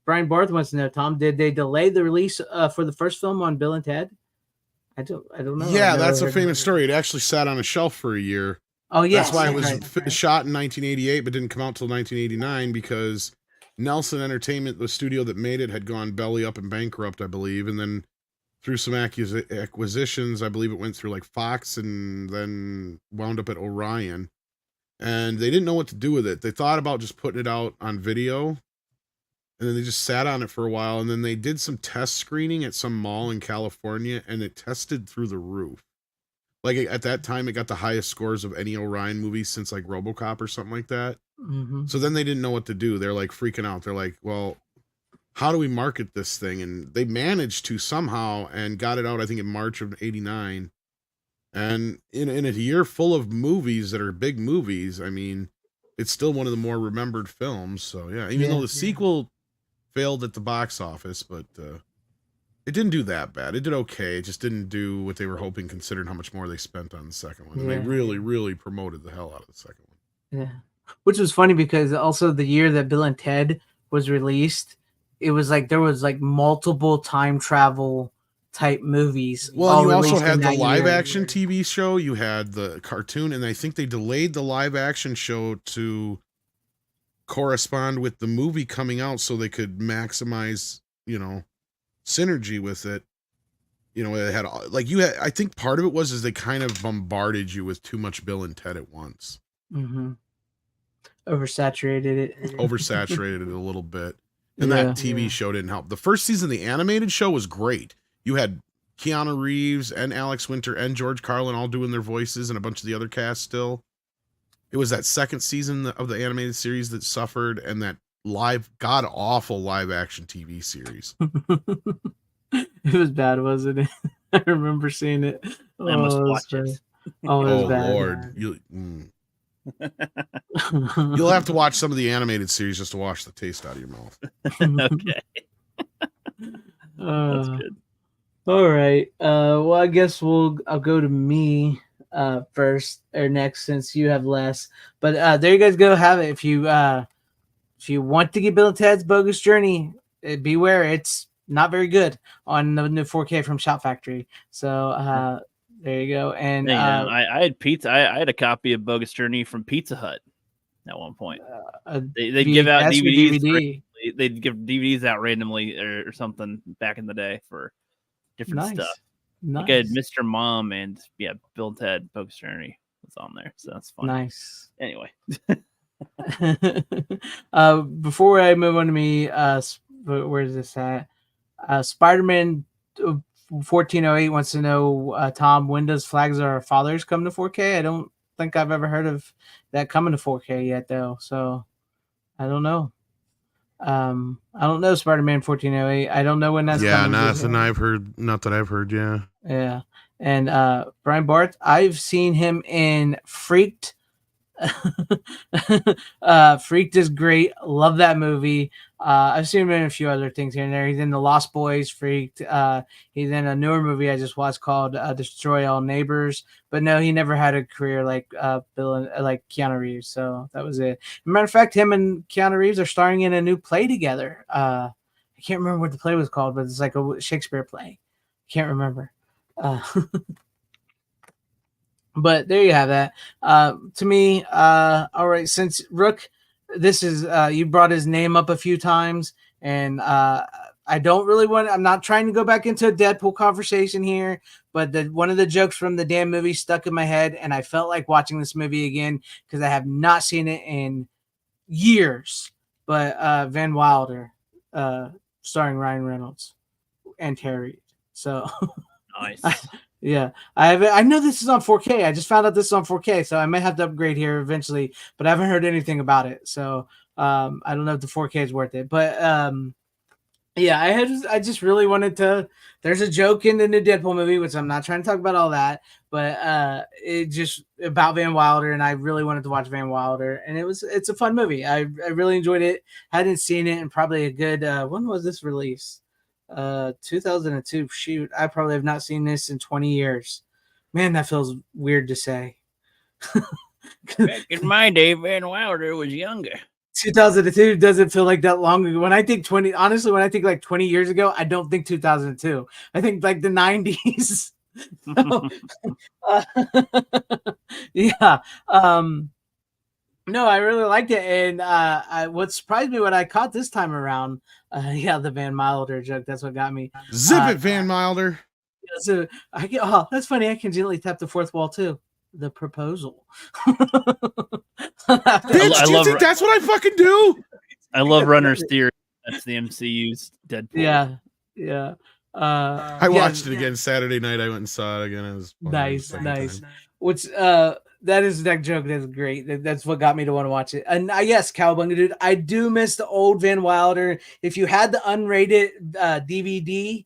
Brian Barth wants to know, Tom, did they delay the release for the first film on Bill and Ted? I don't know. Yeah, that's a famous story. It actually sat on a shelf for a year. Oh yeah, that's why it was shot in 1988, but didn't come out till 1989, because Nelson Entertainment, the studio that made it, had gone belly up and bankrupt, I believe, and then through some acquisitions, I believe it went through like Fox and then wound up at Orion, and they didn't know what to do with it. They thought about just putting it out on video, and then they just sat on it for a while, and then they did some test screening at some mall in California, and it tested through the roof. Like at that time, it got the highest scores of any Orion movie since like RoboCop or something like that. Mm-hmm. So then they didn't know what to do. They're like freaking out. They're like, well, how do we market this thing? And they managed to somehow and got it out, I think in March of 89. And in a year full of movies that are big movies, I mean, it's still one of the more remembered films. So yeah, even though the sequel failed at the box office, but it didn't do that bad. It did okay. It just didn't do what they were hoping, considering how much more they spent on the second one. And they really, really promoted the hell out of the second one. Yeah. Which was funny because also the year that Bill and Ted was released, it was like there was like multiple time travel type movies. Well, you also had the live action TV show, you had the cartoon, and I think they delayed the live action show to correspond with the movie coming out so they could maximize, synergy with it. It had I think part of it was they kind of bombarded you with too much Bill and Ted at once. Mm-hmm. Oversaturated it a little bit. And that TV show didn't help. The first season of the animated show was great. You had Keanu Reeves and Alex Winter and George Carlin all doing their voices and a bunch of the other cast still. It was that second season of the animated series that suffered, and that god-awful live-action TV series. It was bad, wasn't it? I remember seeing it. I must watch it. Oh, it was bad. Lord. You'll have to watch some of the animated series just to wash the taste out of your mouth. Okay. That's good. All right. Well, I guess I'll go to me first or next since you have less. But there you guys go. Have it. If you want to get Bill and Ted's Bogus Journey, beware. It's not very good on the new 4K from Shout Factory. So there you go. And I had pizza. I had a copy of Bogus Journey from Pizza Hut at one point. They'd give out DVDs. They'd give DVDs out randomly or something back in the day for different stuff. Nice. Like I had Mr. Mom and Bill and Ted Bogus Journey was on there, so that's fun. Nice. Anyway, before I move on to me, where's this at? Spider-Man 1408 wants to know, Tom, when does Flags of Our Fathers come to 4K? I don't think I've ever heard of that coming to 4K yet, though. So I don't know. I don't know Spider-Man 1408. I don't know when that's coming. Not that I've heard. Yeah. Yeah. And Brian Barth, I've seen him in Freaked. Freaked is great. Love that movie. I've seen him in a few other things here and there. He's in The Lost Boys, Freaked. He's in a newer movie I just watched called Destroy All Neighbors. But no, he never had a career like Bill and like Keanu Reeves. So that was it. As a matter of fact, him and Keanu Reeves are starring in a new play together. I can't remember what the play was called, but it's like a Shakespeare play. Can't remember. But there you have that. To me, all right, since Rook, this is you brought his name up a few times, and I don't really I'm not trying to go back into a Deadpool conversation here, but one of the jokes from the damn movie stuck in my head, and I felt like watching this movie again because I have not seen it in years. But Van Wilder, starring Ryan Reynolds and Terry. So nice. Yeah, I know this is on 4K. I just found out this is on 4K, so I may have to upgrade here eventually. But I haven't heard anything about it, so I don't know if the 4K is worth it. But yeah, I just really wanted to. There's a joke in the new Deadpool movie, which I'm not trying to talk about all that, but it just about Van Wilder, and I really wanted to watch Van Wilder, and it's a fun movie. I really enjoyed it. Hadn't seen it in probably a good when was this released? 2002. Shoot, I probably have not seen this in 20 years. Man, that feels weird to say. Back in my day, Van Wilder was younger. 2002 doesn't feel like that long ago. When I think 20 like 20 years ago, I don't think 2002. I think like the 90s. Yeah. No, I really liked it, and what surprised me when I caught this time around, the Van Wilder joke. That's what got me. Zip it, Van Wilder. So that's funny. I can gently tap the fourth wall too. The proposal. Bitch, do you think that's what I fucking do? I love Runner's Theory. That's the MCU's Deadpool. Yeah. I watched it again Saturday night. I went and saw it again. It was fun. Nice. Which that is that joke. That's great. That's what got me to want to watch it. And yes, Cowabunga dude, I do miss the old Van Wilder. If you had the unrated DVD,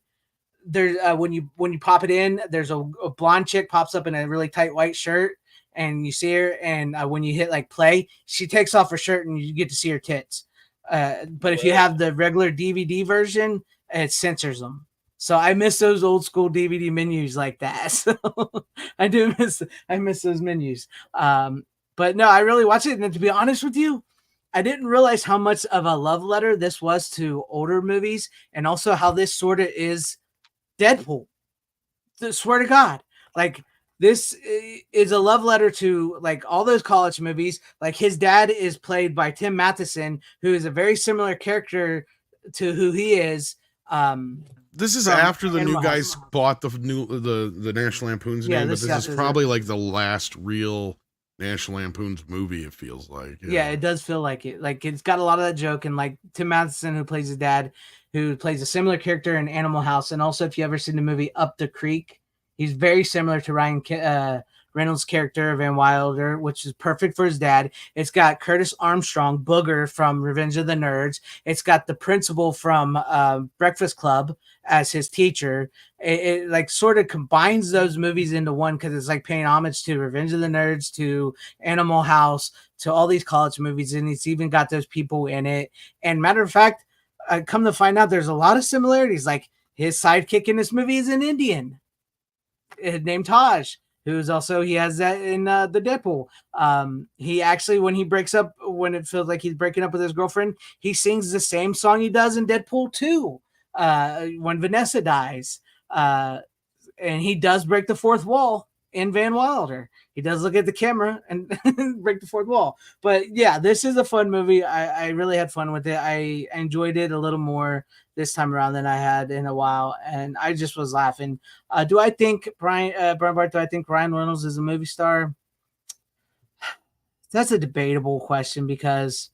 there's when you pop it in, there's a blonde chick pops up in a really tight white shirt, and you see her. And when you hit like play, she takes off her shirt, and you get to see her tits. But if you have the regular DVD version, it censors them. So I miss those old school DVD menus like that. So I miss those menus. But no, I really watched it. And to be honest with you, I didn't realize how much of a love letter this was to older movies, and also how this sort of is Deadpool. I swear to God, like this is a love letter to like all those college movies. Like his dad is played by Tim Matheson, who is a very similar character to who he is. This is after the new guys bought the National Lampoon's name, but this is probably like the last real National Lampoon's movie. It feels like. Yeah, it does feel like it. Like it's got a lot of that joke, and like Tim Matheson, who plays his dad, who plays a similar character in Animal House, and also if you ever seen the movie Up the Creek, he's very similar to Ryan Reynolds' character Van Wilder, which is perfect for his dad. It's got Curtis Armstrong, Booger from Revenge of the Nerds. It's got the principal from Breakfast Club as his teacher. It like sort of combines those movies into one, because it's like paying homage to Revenge of the Nerds, to Animal House, to all these college movies, and it's even got those people in it. And matter of fact, come to find out, there's a lot of similarities. Like his sidekick in this movie is an Indian named Taj, who's also, he has that in the Deadpool. He actually, when it feels like he's breaking up with his girlfriend, he sings the same song he does in Deadpool 2 when Vanessa dies. And he does break the fourth wall in Van Wilder. He does look at the camera and break the fourth wall. But yeah, this is a fun movie. I really had fun with it. I enjoyed it a little more this time around than I had in a while, and I just was laughing. Do I think Brian Bart, do I think Ryan Reynolds is a movie star? That's a debatable question, because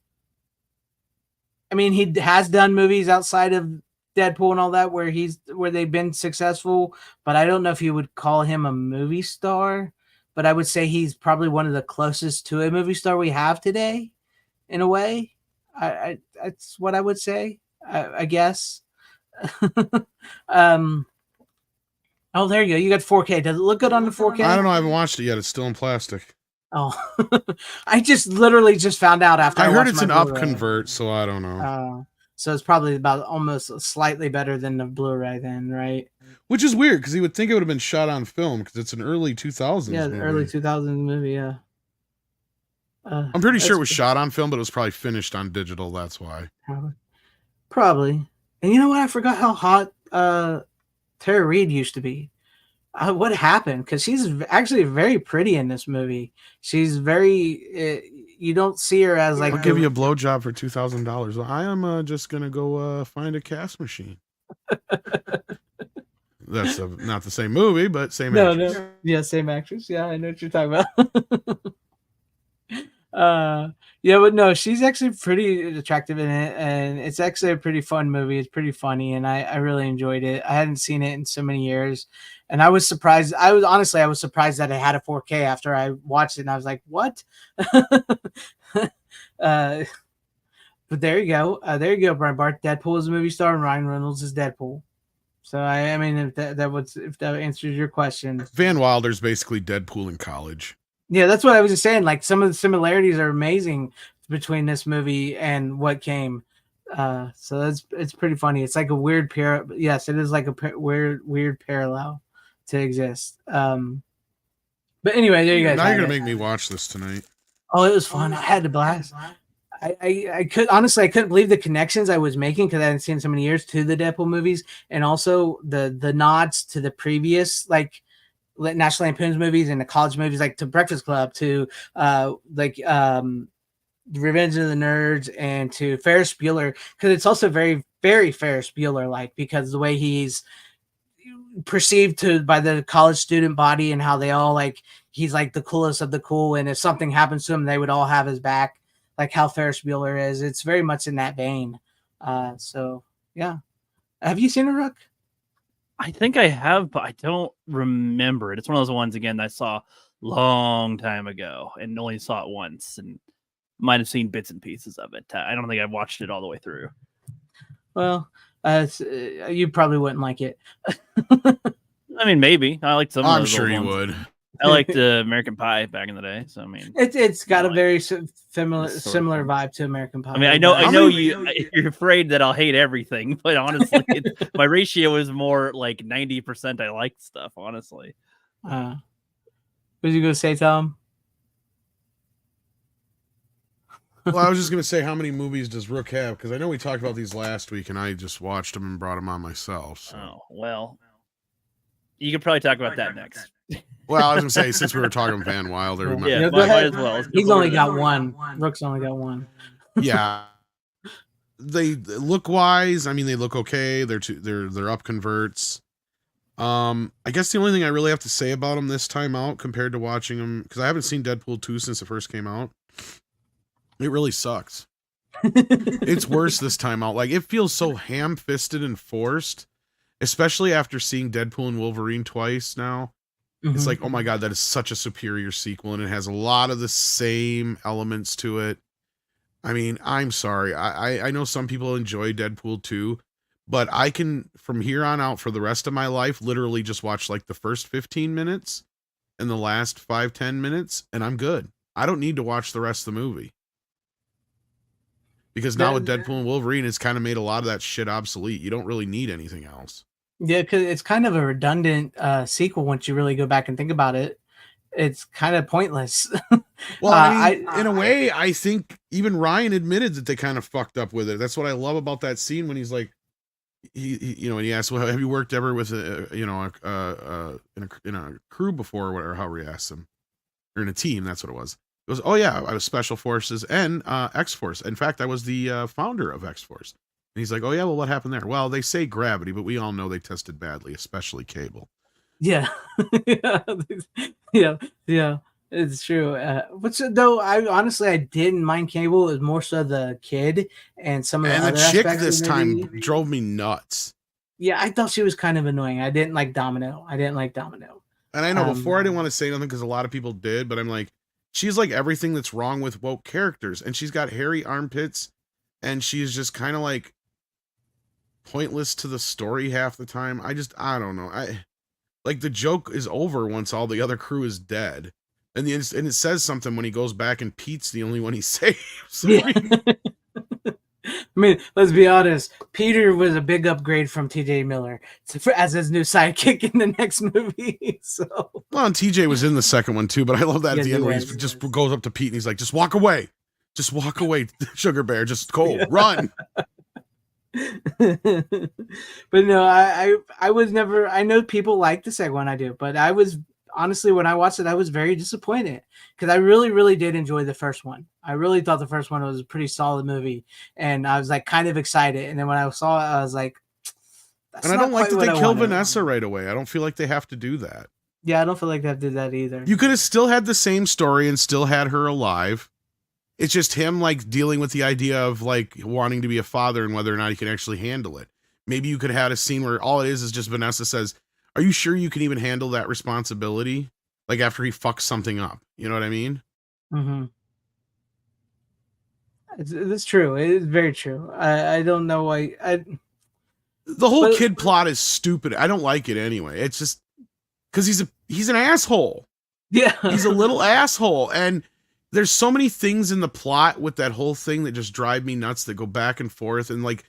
I mean, he has done movies outside of Deadpool and all that where they've been successful, but I don't know if you would call him a movie star. But I would say he's probably one of the closest to a movie star we have today, in a way. That's what I would say. I guess. Oh, there you go. You got 4K. Does it look good on the 4K? I don't know. I haven't watched it yet. It's still in plastic. Oh, I literally just found out after I heard it's an up convert, so I don't know. So it's probably about almost slightly better than the Blu-ray then, right? Which is weird, because you would think it would have been shot on film, because it's an early 2000s movie. Early 2000s movie, yeah. I'm pretty sure it was shot on film, but it was probably finished on digital. That's why. Probably. And you know what? I forgot how hot Tara Reid used to be. What happened? Because she's actually very pretty in this movie. She's very... you don't see her as like... I'll give you a blowjob for $2,000. I am just going to go find a cast machine. That's not the same movie, but same actress. No. Yeah, same actress. Yeah, I know what you're talking about. Yeah, but no, she's actually pretty attractive in it, and it's actually a pretty fun movie. It's pretty funny, and I really enjoyed it. I hadn't seen it in so many years, and I was surprised. I was surprised that it had a 4K after I watched it, and I was like, what? But there you go. There you go, Brian Bart. Deadpool is a movie star, and Ryan Reynolds is Deadpool. So I mean, if that answers your question, Van Wilder's basically Deadpool in college. Yeah, that's what I was just saying. Like, some of the similarities are amazing between this movie and what came. So it's pretty funny. It's like a weird yes, it is like a weird parallel to exist. But anyway, there you guys. Now you're gonna make me watch this tonight. Oh, it was fun. I had a blast. I couldn't believe the connections I was making, because I hadn't seen so many years, to the Deadpool movies, and also the nods to the previous like National Lampoon's movies and the college movies, like to Breakfast Club, to Revenge of the Nerds, and to Ferris Bueller, because it's also very, very Ferris Bueller like, because the way he's perceived by the college student body, and how they all like, he's like the coolest of the cool, and if something happens to him, they would all have his back, like how Ferris Bueller is. It's very much in that vein. So yeah. Have you seen it, Rook? I think I have, but I don't remember it. It's one of those ones again that I saw long time ago and only saw it once, and might have seen bits and pieces of it. I don't think I've watched it all the way through. Well, you probably wouldn't like it. I mean, maybe I liked some. I'm of those sure old you ones. would. I liked American Pie back in the day, so I mean, it's got a like very sort similar of vibe to American Pie. I mean, I know you're afraid that I'll hate everything, but honestly, my ratio is more like 90% I liked stuff. Honestly, what was you gonna say, Tom? Well, I was just gonna say, how many movies does Rook have? Because I know we talked about these last week, and I just watched them and brought them on myself. So. Oh well, you could probably talk about that next. Well, I was gonna say, since we were talking Van Wilder, we Yeah, might, might as well. He's only got one. Rook's only got one. yeah. They look wise. I mean, they look okay. They're up converts. I guess the only thing I really have to say about them this time out, compared to watching them, because I haven't seen Deadpool 2 since it first came out. It really sucks. It's worse this time out. Like, it feels so ham-fisted and forced, especially after seeing Deadpool and Wolverine twice now. It's like, oh my God, that is such a superior sequel, and it has a lot of the same elements to it. I mean, I'm sorry. I know some people enjoy Deadpool 2, but I can, from here on out, for the rest of my life, literally just watch like the first 15 minutes and the last 5-10 minutes, and I'm good. I don't need to watch the rest of the movie. Because now with Deadpool and Wolverine, it's kind of made a lot of that shit obsolete. You don't really need anything else. Yeah, because it's kind of a redundant sequel once you really go back and think about it. It's kind of pointless. Well, I mean, in a way, I think even Ryan admitted that they kind of fucked up with it. That's what I love about that scene when he's like, and he asks, "Well, have you worked ever with in a crew before, or whatever?" However he asked him, or in a team. That's what it was. It was, oh yeah, I was Special Forces and X-Force. In fact, I was the founder of X-Force. And he's like, oh yeah, well, what happened there? Well, they say gravity, but we all know they tested badly, especially Cable. Yeah, yeah, it's true. Which though, I didn't mind Cable. It was more so the kid and some of the other chick aspects this of the time movie. drove me nuts. Yeah, I thought she was kind of annoying. I didn't like Domino. And I know before I didn't want to say nothing because a lot of people did, but I'm like, she's like everything that's wrong with woke characters, and she's got hairy armpits, and she's just kind of like pointless to the story half the time. I don't know. Like the joke is over once all the other crew is dead, and it says something when he goes back and Pete's the only one he saves. Yeah. I mean, let's be honest. Peter was a big upgrade from TJ Miller as his new sidekick in the next movie. So, well, and TJ was in the second one too, but I love that at the end where he just goes up to Pete and he's like, "Just walk away, Sugar Bear, just go, run." But no, I was never. I know people like the second one, I do, but I was honestly, when I watched it, I was very disappointed because I really did enjoy the first one. I really thought the first one was a pretty solid movie, and I was like kind of excited. And then when I saw it, I was like, and I don't like that they kill Vanessa right away. I don't feel like they have to do that. Yeah, I don't feel like they did that either. You could have still had the same story and still had her alive. It's just him like dealing with the idea of like wanting to be a father and whether or not he can actually handle it. Maybe you could have had a scene where all it is just Vanessa says, "Are you sure you can even handle that responsibility?" Like after he fucks something up. You know what I mean? Mm-hmm. It's true. It is very true. I don't know why. The whole kid plot is stupid. I don't like it anyway. It's just because he's an asshole. Yeah, he's a little asshole, and there's so many things in the plot with that whole thing that just drive me nuts. That go back and forth, and like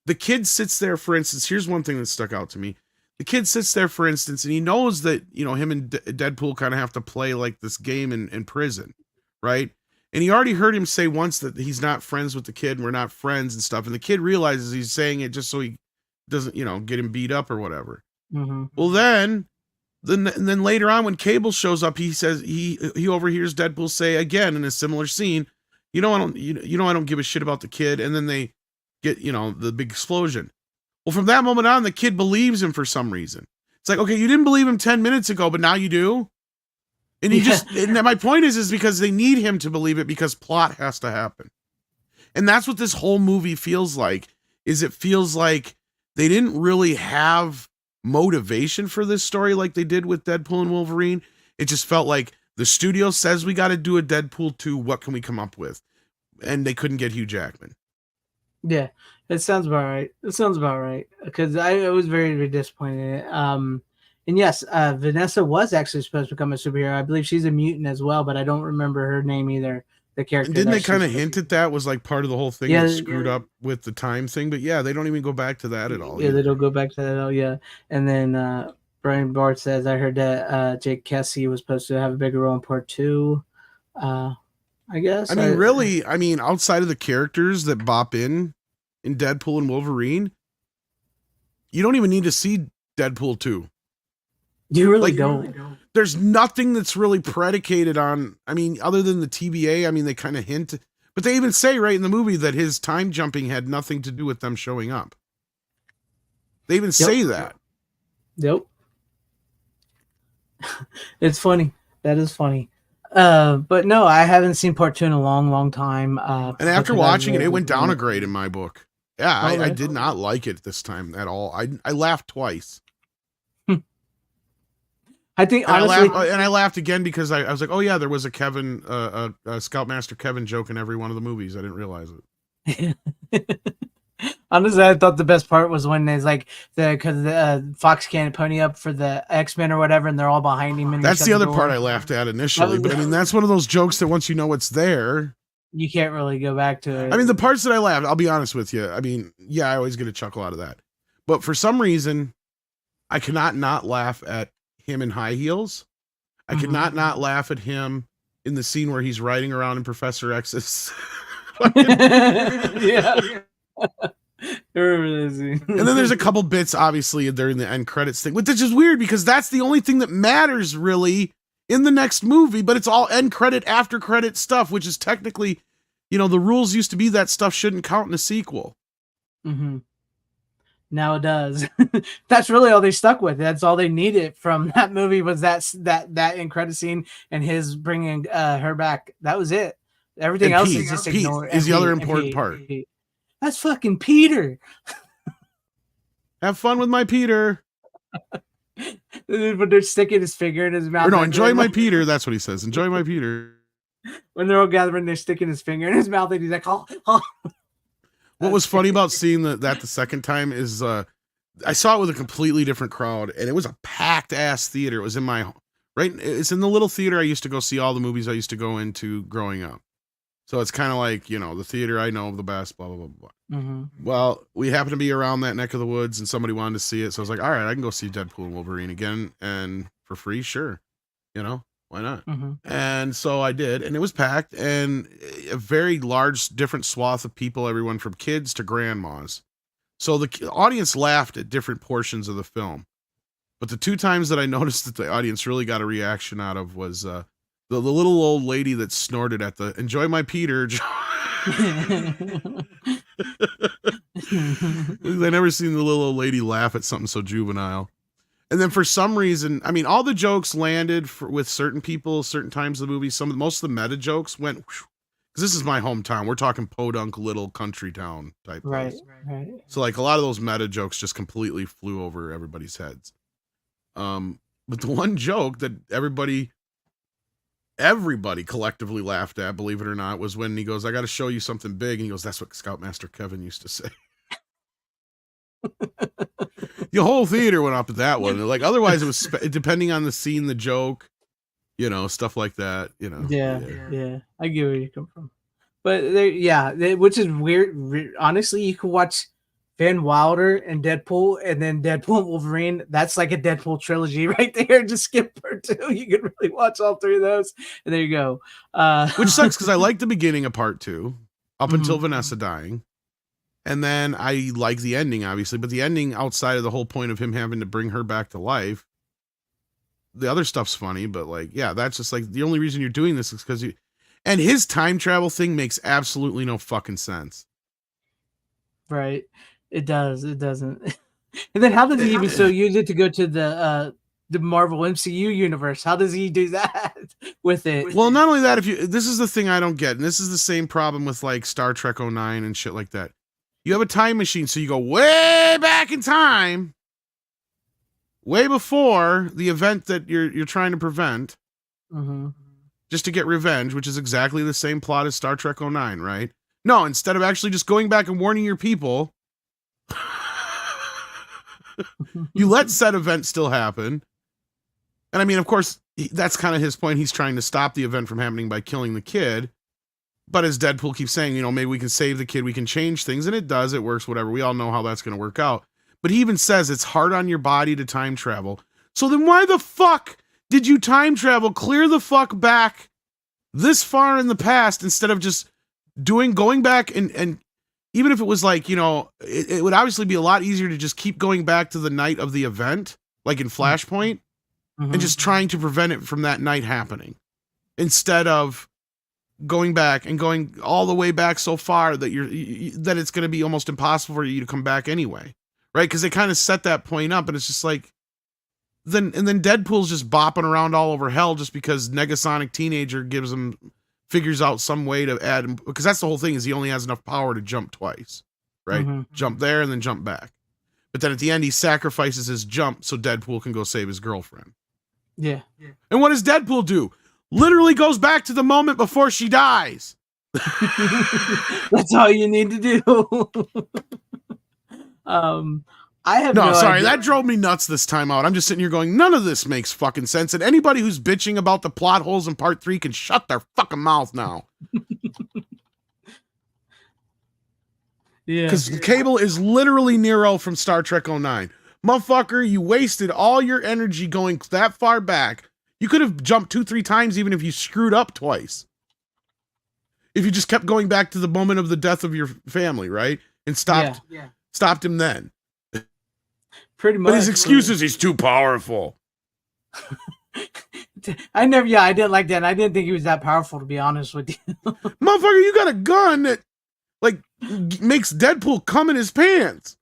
the kid sits there. For instance, here's one thing that stuck out to me. The kid sits there, for instance, and he knows that him and Deadpool kind of have to play like this game in prison, right? And he already heard him say once that he's not friends with the kid, and we're not friends and stuff. And the kid realizes he's saying it just so he doesn't, get him beat up or whatever. Mm-hmm. Well, then later on when Cable shows up, he says he overhears Deadpool say again in a similar scene, I don't give a shit about the kid. And then they get, the big explosion. Well, from that moment on, the kid believes him for some reason. It's like, okay, you didn't believe him 10 minutes ago, but now you do. And and my point is because they need him to believe it because plot has to happen. And that's what this whole movie feels like, is it feels like they didn't really have motivation for this story like they did with Deadpool and Wolverine. It just felt like the studio says we got to do a Deadpool 2. What can we come up with? And they couldn't get Hugh Jackman. Yeah, it sounds about right. It sounds about right because I was very, very disappointed. And yes, Vanessa was actually supposed to become a superhero. I believe she's a mutant as well, but I don't remember her name either. The character. And didn't they kind of hint at that was like part of the whole thing that screwed up with the time thing? But yeah, they don't even go back to that at all. Yeah, they don't go back to that at all. Yeah, and then Brian Bart says, "I heard that Jake Kessie was supposed to have a bigger role in part 2." I guess. I mean, really, outside of the characters that bop in Deadpool and Wolverine, you don't even need to see Deadpool 2. You really don't. There's nothing that's really predicated on, other than the TBA. They kind of hint, but they even say right in the movie that his time jumping had nothing to do with them showing up. They even say that. Yep. It's funny. That is funny. But no, I haven't seen part 2 in a long, long time. And after watching it went down a grade in my book. Yeah, I did not like it this time at all. I laughed twice. I think honestly, I laughed again because I was like, oh yeah, there was a Scoutmaster Kevin joke in every one of the movies. I didn't realize it. Honestly, I thought the best part was when there's like because Fox can't pony up for the X-Men or whatever, and they're all behind him. And that's the other part I laughed at initially, but that's one of those jokes that once you know it's there, you can't really go back to it. The parts that I laughed, I'll be honest with you. I always get a chuckle out of that, but for some reason, I cannot not laugh at him in high heels. I could not laugh at him in the scene where he's riding around in Professor X's. Yeah. And then there's a couple bits, obviously, during the end credits thing, which is just weird because that's the only thing that matters really in the next movie, but it's all end credit, after credit stuff, which is technically, the rules used to be that stuff shouldn't count in a sequel. Mm-hmm. Now it does. That's really all they stuck with. That's all they needed from that movie was that end credit scene and his bringing her back. That was it. Everything else is just ignored. Is the other important part. That's fucking Peter. Have fun with my Peter. When they're sticking his finger in his mouth. Or no, enjoy my Peter. That's what he says. Enjoy my Peter. When they're all gathering, they're sticking his finger in his mouth, and he's like, "Oh." What was funny about seeing that the second time is I saw it with a completely different crowd, and it was a packed ass theater. It was it's in the little theater I used to go see all the movies I used to go into growing up. So it's kind of like, the theater I know the best, blah, blah, blah, blah. Mm-hmm. Well, we happened to be around that neck of the woods, and somebody wanted to see it. So I was like, all right, I can go see Deadpool and Wolverine again, and for free, sure. Why not? Mm-hmm. And so I did, and it was packed, and a very large, different swath of people, everyone from kids to grandmas. So the audience laughed at different portions of the film. But the 2 times that I noticed that the audience really got a reaction out of was the little old lady that snorted at the "Enjoy my Peter." I never seen the little old lady laugh at something so juvenile. And then for some reason, all the jokes landed with certain people, certain times of the movie. Most of the meta jokes went, because this is my hometown. We're talking podunk little country town type. Right. So like a lot of those meta jokes just completely flew over everybody's heads. But the one joke that everybody collectively laughed at, believe it or not, was when he goes, "I got to show you something big." And he goes, "That's what Scoutmaster Kevin used to say." The whole theater went up at that one. Like, otherwise it was depending on the scene, the joke, stuff like that, Yeah. I get where you come from. But which is weird. Honestly, you could watch Van Wilder and Deadpool and then Deadpool and Wolverine. That's like a Deadpool trilogy right there. Just skip part 2. You could really watch all 3 of those. And there you go. Which sucks because I like the beginning of part 2 up until Vanessa dying. And then I like the ending, obviously, but the ending outside of the whole point of him having to bring her back to life, the other stuff's funny, but that's just like the only reason you're doing this is because and his time travel thing makes absolutely no fucking sense. Right. It does. It doesn't. And then how does he even use it to go to the Marvel MCU universe? How does he do that with it? Well, not only that, this is the thing I don't get, and this is the same problem with like Star Trek 09 and shit like that. You have a time machine, so you go way back in time, way before the event that you're trying to prevent, just to get revenge, which is exactly the same plot as Star Trek 09, right? No, instead of actually just going back and warning your people, you let said event still happen. And I mean, of course, that's kind of his point. He's trying to stop the event from happening by killing the kid. But as Deadpool keeps saying, maybe we can save the kid, we can change things, and it does, it works, whatever. We all know how that's going to work out. But he even says it's hard on your body to time travel. So then why the fuck did you time travel, clear the fuck back this far in the past instead of just going back and even if it was like, it would obviously be a lot easier to just keep going back to the night of the event, like in Flashpoint, and just trying to prevent it from that night happening instead of going back and going all the way back so far that that it's going to be almost impossible for you to come back anyway, right? Because they kind of set that point up, and it's just like then Deadpool's just bopping around all over hell just because Negasonic Teenager figures out some way to add him, because that's the whole thing, is he only has enough power to jump twice, right? Jump there and then jump back, but then at the end he sacrifices his jump so Deadpool can go save his girlfriend. Yeah. And what does Deadpool do? Literally goes back to the moment before she dies. That's all you need to do. I have no sorry, idea. that drove me nuts this time out. I'm just sitting here going, none of this makes fucking sense. And anybody who's bitching about the plot holes in part 3 can shut their fucking mouth now. Yeah. Because Cable is literally Nero from Star Trek 09. Motherfucker, you wasted all your energy going that far back. You could have jumped 2-3 times even if you screwed up twice. If you just kept going back to the moment of the death of your family, right? And stopped him then. Pretty much. But his excuse is he's too powerful. I didn't like that. And I didn't think he was that powerful, to be honest with you. Motherfucker, you got a gun that like makes Deadpool come in his pants.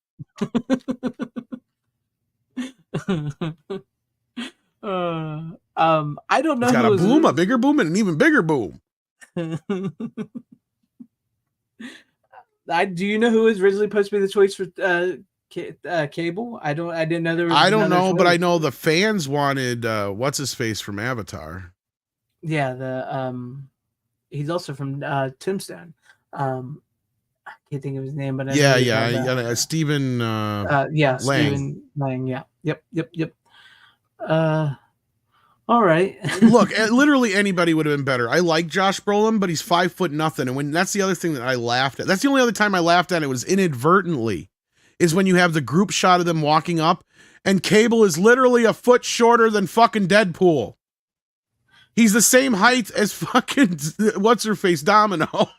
I don't know. He's got a boom, a bigger boom, and an even bigger boom. Do you know who was originally supposed to be the choice for Cable? I didn't know there was. I don't know, choice. but I know the fans wanted what's his face from Avatar. Yeah, he's also from Tombstone. I can't think of his name, but Stephen. Lang. Stephen Lang. Yeah. Yep. All right. Look, literally anybody would have been better. I like Josh Brolin, but he's 5'0", and when that's the other thing that I laughed at. That's the only other time I laughed at it was inadvertently. Is when you have the group shot of them walking up, and Cable is literally a foot shorter than fucking Deadpool. He's the same height as fucking what's her face Domino.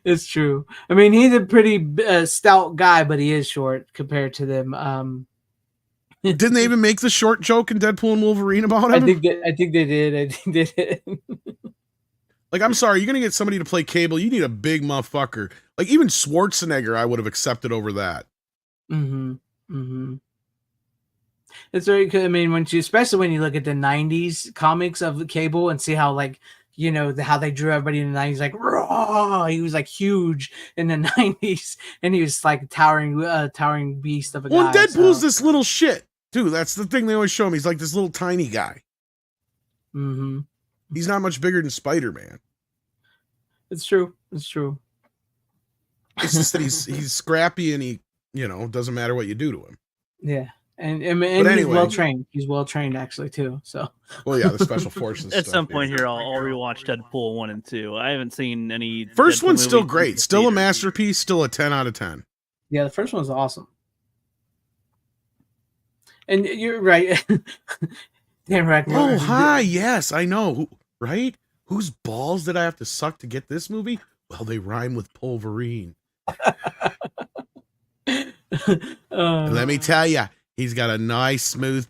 It's true. I mean, he's a pretty stout guy, but he is short compared to them. Didn't they even make the short joke in Deadpool and Wolverine about him? I think they did. Like, I'm sorry, you're gonna get somebody to play Cable. You need a big motherfucker. Like even Schwarzenegger, I would have accepted over that. It's very good. I mean, especially when you look at the '90s comics of Cable and see how, like, how they drew everybody in the '90s, like raw. He was like huge in the '90s, and he was like towering beast of a guy. Well, Deadpool's this little shit too. That's the thing they always show him. He's like this little tiny guy. He's not much bigger than Spider-Man. It's true. It's just that he's scrappy and he, doesn't matter what you do to him. Yeah. And anyway, he's well trained. He's well trained actually too. So. Well, yeah, the special forces. At some point here, I'll rewatch Deadpool 1 and 2. I haven't seen any. First Deadpool one's still movies great. Still a masterpiece. Still a 10 out of 10. Yeah, the first one's awesome. And you're right. Damn right. Oh, hi. Yes, I know. Right? Whose balls did I have to suck to get this movie? Well, they rhyme with Wolverine. Let me tell you, he's got a nice, smooth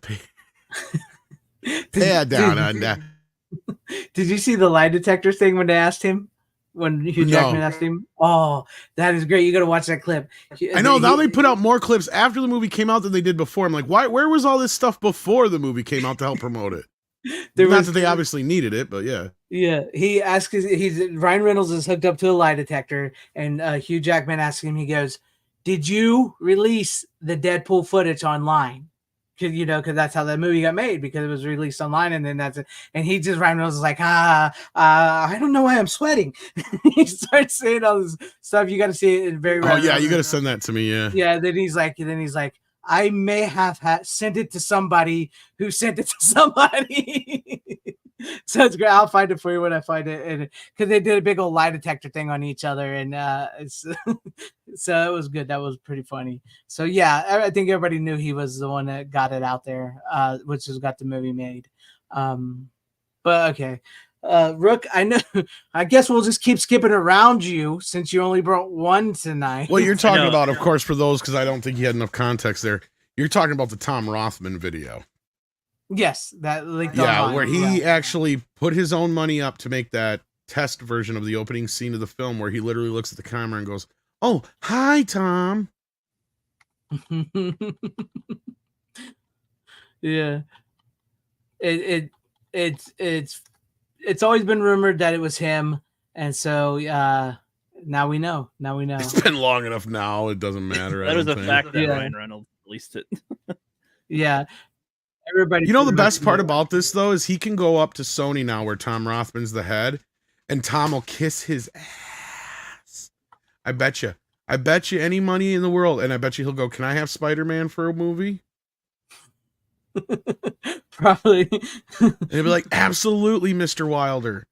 head down under. Did you see the lie detector thing when they asked him? When Hugh Jackman asked him? Oh, that is great. You got to watch that clip. I know. Now they put out more clips after the movie came out than they did before. I'm like, why? Where was all this stuff before the movie came out to help promote it? Not that they obviously needed it, but yeah. Yeah, he asks. Ryan Reynolds is hooked up to a lie detector, and Hugh Jackman asks him. He goes, did you release the Deadpool footage online? Because that's how that movie got made, because it was released online, and then that's it. And he just Ryan Reynolds was like, I don't know why I'm sweating. He starts saying all this stuff. You got to see it in very. Oh yeah, you got to send that to me. Yeah. Yeah. Then he's like, I may have sent it to somebody who sent it to somebody. So it's great. I'll find it for you when I find it, and because they did a big old lie detector thing on each other, and so it was good. That was pretty funny. So yeah, I think everybody knew he was the one that got it out there, which has got the movie made. But okay, Rook, I guess we'll just keep skipping around you since you only brought one tonight. Well, you're talking about, of course, for those, because I don't think you had enough context there. You're talking about the Tom Rothman video. Yes, that leaked online. Where he actually put his own money up to make that test version of the opening scene of the film, where he literally looks at the camera and goes, "Oh, hi, Tom." Yeah, it's always been rumored that it was him, and so now we know. It's been long enough now; it doesn't matter. That was a fact that Ryan Reynolds released it. Yeah. Everybody, you know, the best part about this though is he can go up to Sony now, where Tom Rothman's the head, and Tom will kiss his ass. I bet you any money in the world, and I bet you he'll go, "Can I have Spider-Man for a movie?" Probably. And he'll be like, "Absolutely, Mr. Wilder."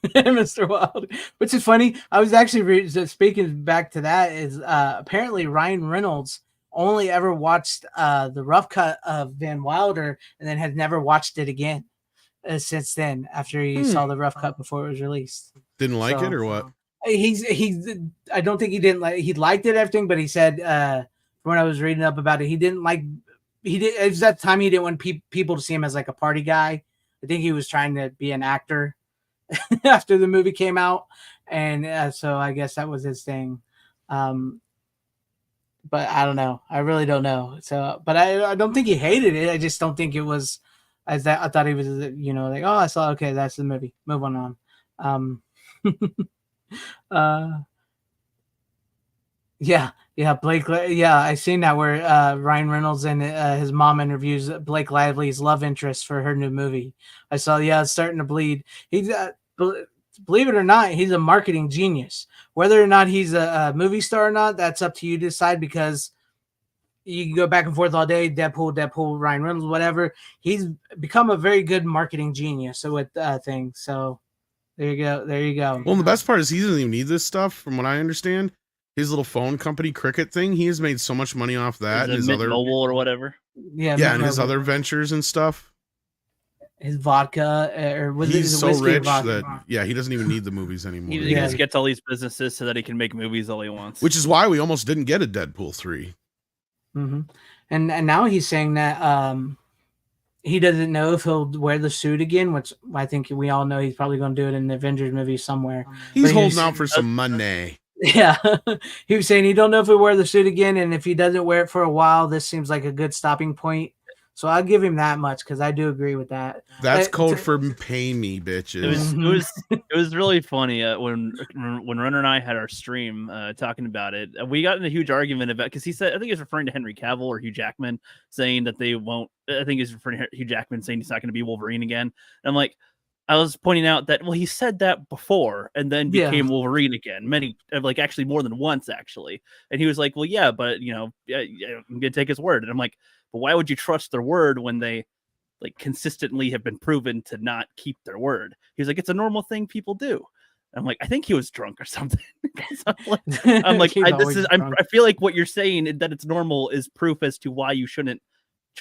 Mr. Wilder. Which is funny. I was actually speaking back to that is apparently Ryan Reynolds only ever watched the rough cut of Van Wilder, and then has never watched it again since then, after he saw the rough cut before it was released. Didn't like it, or what? I don't think he didn't like. He liked it, everything, but he said when I was reading up about it, he didn't like. It was that time he didn't want people to see him as like a party guy. I think he was trying to be an actor after the movie came out, and so I guess that was his thing. But I don't know. I really don't know. So, but I don't think he hated it. I just don't think it was as that. I thought he was, like, oh, I saw. Okay, that's the movie. Move on. Yeah, Blake. Yeah, I seen that where Ryan Reynolds and his mom interviews Blake Lively's love interest for her new movie. I saw. Yeah, it's starting to bleed. He's believe it or not, he's a marketing genius. Whether or not he's a movie star or not, that's up to you to decide, because you can go back and forth all day. Deadpool, Ryan Reynolds, whatever. He's become a very good marketing genius with things. So there you go. Well, the best part is he doesn't even need this stuff, from what I understand. His little phone company, Cricket thing, he has made so much money off that. His other mobile or whatever. Yeah, and his other ventures and stuff. His vodka, or he's so rich that he doesn't even need the movies anymore. He just gets all these businesses so that he can make movies all he wants. Which is why we almost didn't get a Deadpool 3. Mm-hmm. And now he's saying that he doesn't know if he'll wear the suit again, which I think we all know he's probably going to do it in the Avengers movie somewhere. He's holding out for some money. Yeah, he was saying he don't know if he'll wear the suit again, and if he doesn't wear it for a while, this seems like a good stopping point. So I'll give him that much, because I do agree with that. That's code for pay me, bitches. It was really funny when Runner and I had our stream talking about it. We got in a huge argument about, because he said, I think he was referring to Henry Cavill or Hugh Jackman, saying that they won't. I think he's referring to Hugh Jackman saying he's not going to be Wolverine again. And I'm like, I was pointing out that, well, he said that before and then became Wolverine again, actually more than once, actually. And he was like, well, yeah, but I'm going to take his word. And I'm like, but why would you trust their word when they consistently have been proven to not keep their word? He was like, it's a normal thing people do. And I'm like, I think he was drunk or something. I feel like what you're saying, that it's normal, is proof as to why you shouldn't.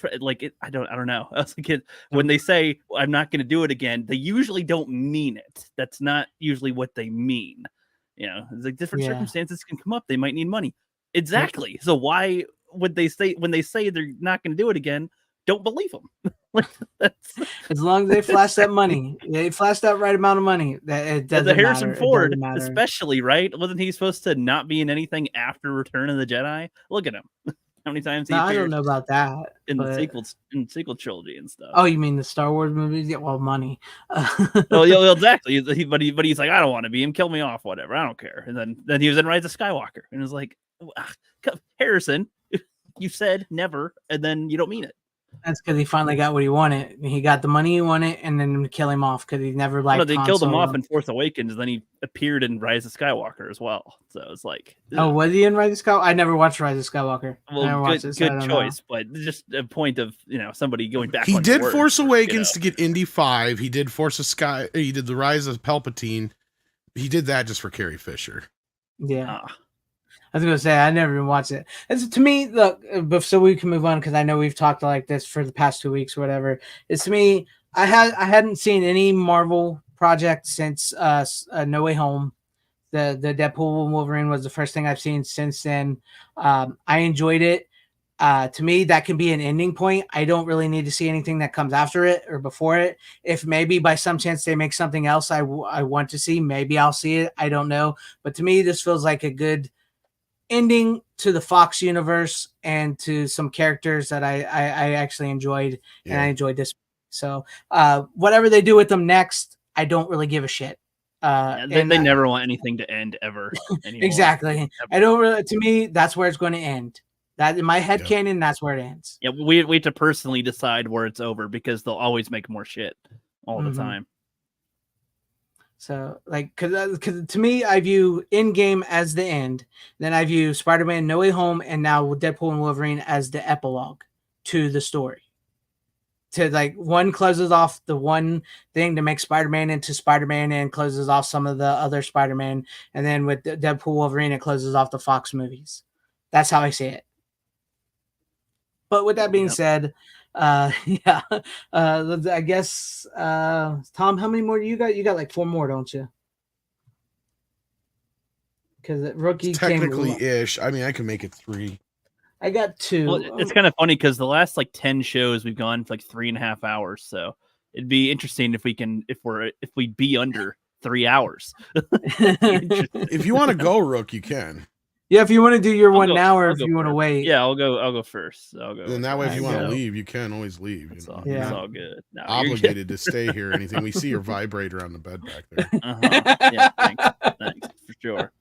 I don't know. I was like, when they say I'm not going to do it again, they usually don't mean it. That's not usually what they mean. It's like different circumstances can come up. They might need money. Exactly. So why would they say, when they say they're not going to do it again, don't believe them? As long as they flash that money, they flash that right amount of money. That it doesn't matter. Harrison Ford, especially, right? Wasn't he supposed to not be in anything after Return of the Jedi? Look at him. How many times he I don't know about that in the sequel trilogy and stuff. Oh, you mean the Star Wars movies? Yeah, well, money. Well, yeah, exactly. But he's like, I don't want to be him. Kill me off, whatever. I don't care. And then he was in Rise of Skywalker, and it was like, Harrison, you said never, and then you don't mean it. That's because he finally got what he wanted. He got the money he wanted, and then kill him off because he never liked. No, they killed him off in Force Awakens, and then he appeared in Rise of Skywalker as well. So it's like, oh, was he in Rise of Skywalker? I never watched Rise of Skywalker. Well, good choice, but just a point of somebody going back. He on did word, Force Awakens to get Indy 5. He did He did the Rise of Palpatine. He did that just for Carrie Fisher. Yeah. I was going to say, I never even watched it. It's, to me, look, so we can move on because I know we've talked like this for the past 2 weeks or whatever. It's to me, I hadn't seen any Marvel project since No Way Home. The Deadpool and Wolverine was the first thing I've seen since then. I enjoyed it. To me, that can be an ending point. I don't really need to see anything that comes after it or before it. If maybe by some chance they make something else I want to see, maybe I'll see it. I don't know. But to me, this feels like a good ending to the Fox universe and to some characters that I actually enjoyed, and I enjoyed this. So whatever they do with them next, I don't really give a shit. They never want anything to end ever. Exactly. Ever. I don't really. To me, that's where it's going to end. That in my head canon, that's where it ends. Yeah, we have to personally decide where it's over because they'll always make more shit all the time. So, like, because to me, I view Endgame as the end. Then I view Spider-Man No Way Home and now Deadpool and Wolverine as the epilogue to the story. To like, one closes off the one thing to make Spider-Man into Spider-Man and closes off some of the other Spider-Man. And then with Deadpool Wolverine, it closes off the Fox movies. That's how I see it. But with that being said, I guess Tom, how many more do you got? You got like 4 more, don't you? Because rookie technically ish. I mean, I can make it 3. I got 2. Well, it's kind of funny because the last like 10 shows we've gone for like 3.5 hours. So it'd be interesting if we'd be under 3 hours. If you want to go, Rook, you can. Yeah, if you want to do your one now, or if you want to wait. Yeah, I'll go first. I'll go. Then that way, if you want to leave, you can always leave. It's all good. No, obligated to stay here or anything. We see your vibrator on the bed back there. Yeah, thanks for sure.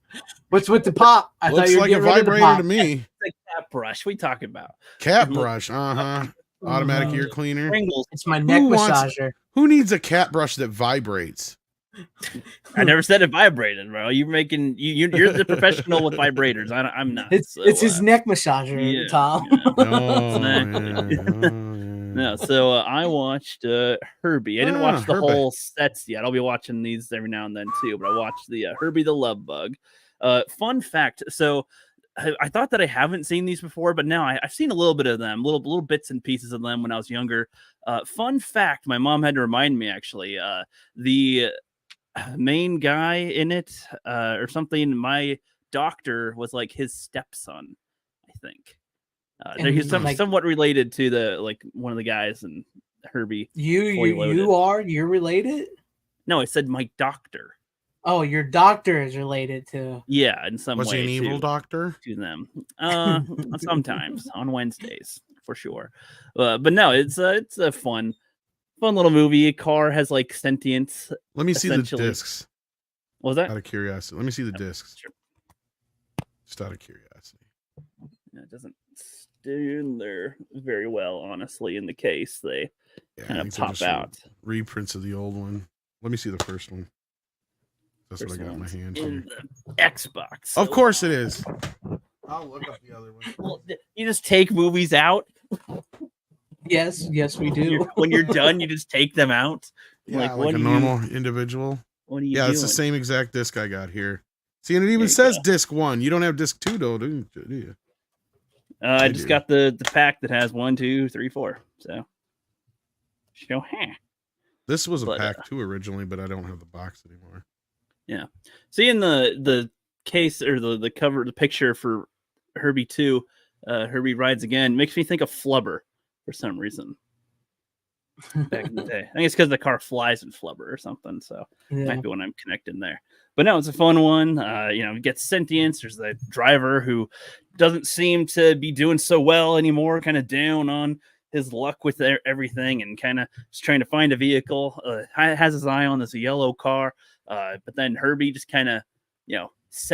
What's with the pop? I Looks like a vibrator to me. It's a cat brush. We talking about cat brush? Automatic ear cleaner. Pringles. It's my neck massager. Who needs a cat brush that vibrates? I never said it vibrated, bro. You're the professional with vibrators. I'm not. It's his neck massager, Tom. No, so I watched Herby. I didn't watch the whole sets yet. I'll be watching these every now and then too, but I watched the Herby the Love Bug. Fun fact. So I thought that I haven't seen these before, but now I've seen a little bit of them, little bits and pieces of them when I was younger. Fun fact. My mom had to remind me actually. The main guy in it or something, my doctor was like his stepson, I think. He's somewhat related to the one of the guys in Herby. You're related? No, I said my doctor. Oh, your doctor is related to. Yeah, in some way. Was he an evil doctor? To them. Sometimes on Wednesdays for sure. But no, it's a fun little movie. A car has like sentience. Let me see the discs. What was that? Out of curiosity. Let me see the discs. Sure. Just out of curiosity. It doesn't stay in there very well, honestly, in the case. They kind of pop out. Reprints of the old one. Let me see the first one. That's what I got in my hand. In the Xbox. So. Of course it is. I'll look up the other one. Well, you just take movies out? Yes, we do. When you're done, you just take them out. Yeah, like a normal individual. What are you doing? It's the same exact disc I got here. See, and it even says disc 1. You don't have disc 2 though, do you? I just got the pack that has 1, 2, 3, 4. So, this was a pack 2 originally, but I don't have the box anymore. Yeah, seeing the case or the cover, the picture for Herby 2, Herby Rides Again, makes me think of Flubber for some reason. Back in the day, I think it's because the car flies in Flubber or something. So it might be when I'm connecting there. But no, it's a fun one. It gets sentience. There's the driver who doesn't seem to be doing so well anymore, kind of down on his luck with everything and kind of just trying to find a vehicle. Has his eye on this yellow car. But then Herby just kind of,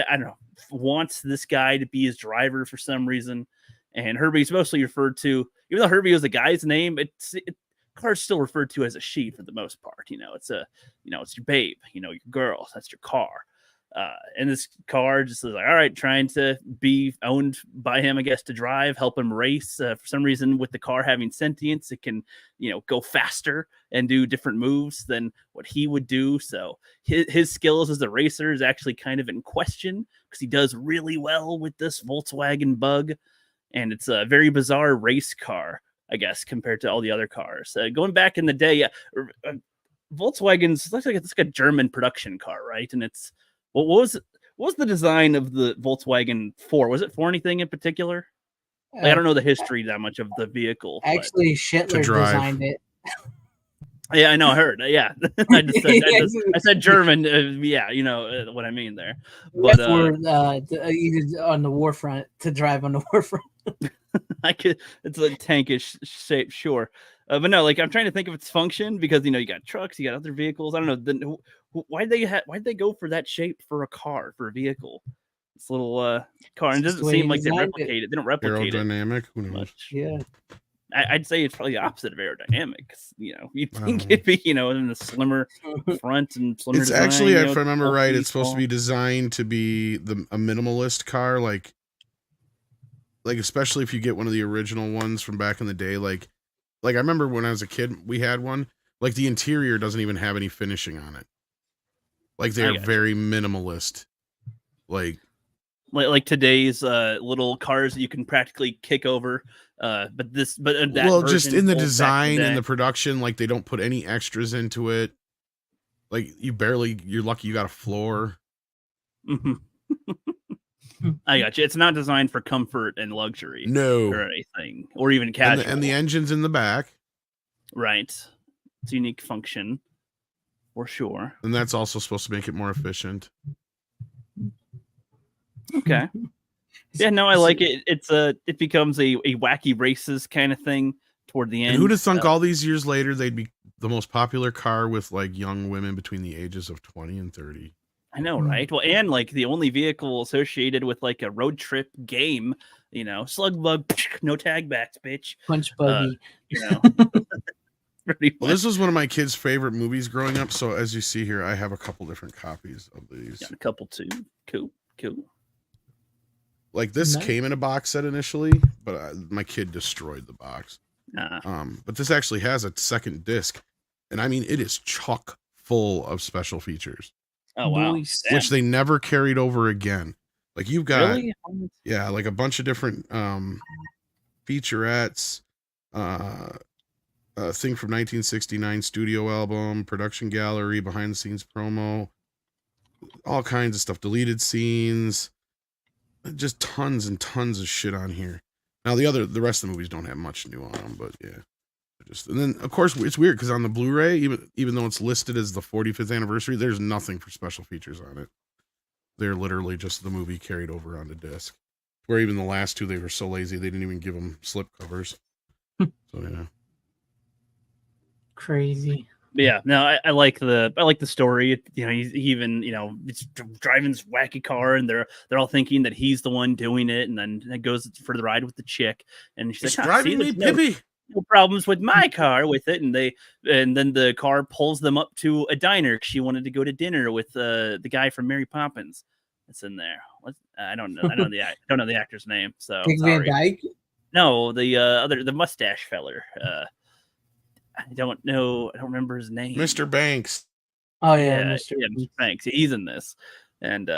I don't know, wants this guy to be his driver for some reason. And Herby's mostly referred to, even though Herby was the guy's name, car's still referred to as a she for the most part. It's it's your babe, your girl. That's your car. And this car just is like, all right, trying to be owned by him, I guess, to drive, help him race. For some reason, with the car having sentience, it can, go faster and do different moves than what he would do. So his skills as a racer is actually kind of in question because he does really well with this Volkswagen Bug. And it's a very bizarre race car, I guess, compared to all the other cars. Going back in the day, Volkswagen's looks like it's like a German production car, right? And it's what was the design of the Volkswagen for? Was it for anything in particular? I don't know the history that much of the vehicle. Actually, Schittler designed it. Yeah, I know. I heard. Yeah, I said German. Yeah, you know what I mean there. But either on the war front to drive on the war front. It's a tankish shape, sure. But no, like I'm trying to think of its function because you got trucks, you got other vehicles. I don't know. Then why'd they go for that shape for a car, for a vehicle? This little car, and it doesn't seem like they replicate it. They don't replicate aerodynamic. Who knows? Much. Yeah. I'd say it's probably the opposite of aerodynamic. You'd think it'd be, in the slimmer front and slimmer. It's design, actually, if I remember right, it's supposed to be designed to be a minimalist car, like especially if you get one of the original ones from back in the day. Like I remember when I was a kid, we had one. Like the interior doesn't even have any finishing on it. Like they're very minimalist. Like today's little cars that you can practically kick over. But that just in the design and the production, like they don't put any extras into it. Like you're lucky you got a floor. Mm-hmm. I got you. It's not designed for comfort and luxury, or anything, or even casual. And the engine's in the back, right? It's a unique function, for sure. And that's also supposed to make it more efficient. Okay. Yeah, no, I like it. It becomes a wacky races kind of thing toward the end. And who'd have thunk all these years later they'd be the most popular car with like young women between the ages of 20 and 30. I know, right? Well, and like the only vehicle associated with like a road trip game, slug bug, no tag backs, bitch. Punch buggy. Well, this was one of my kids' favorite movies growing up. So as you see here, I have a couple different copies of these. Got a couple too. Cool. Like this came in a box set initially, but my kid destroyed the box. But this actually has a second disc, and I mean it is chock full of special features. Oh wow! Which they never carried over again. Like you've got, like a bunch of different featurettes, a thing from 1969 studio album, production gallery, behind the scenes promo, all kinds of stuff, deleted scenes. Just tons and tons of shit on here. Now the rest of the movies don't have much new on them, but yeah. And then of course it's weird because on the Blu-ray, even though it's listed as the 45th anniversary, there's nothing for special features on it. They're literally just the movie carried over onto disc. Where even the last two, they were so lazy they didn't even give them slip covers. So yeah. Crazy. Yeah, no, I like the story. He's even it's driving this wacky car, and they're all thinking that he's the one doing it, and then it goes for the ride with the chick, and she's like, driving me, Pippi. No problems with my car with it, and then the car pulls them up to a diner. She wanted to go to dinner with the guy from Mary Poppins. It's in there. I don't know. I don't know the actor's name. So Van Dyke? No, the mustache feller. I don't know. I don't remember his name. Mr. Banks. Oh yeah, Mr. Banks. He's in this, and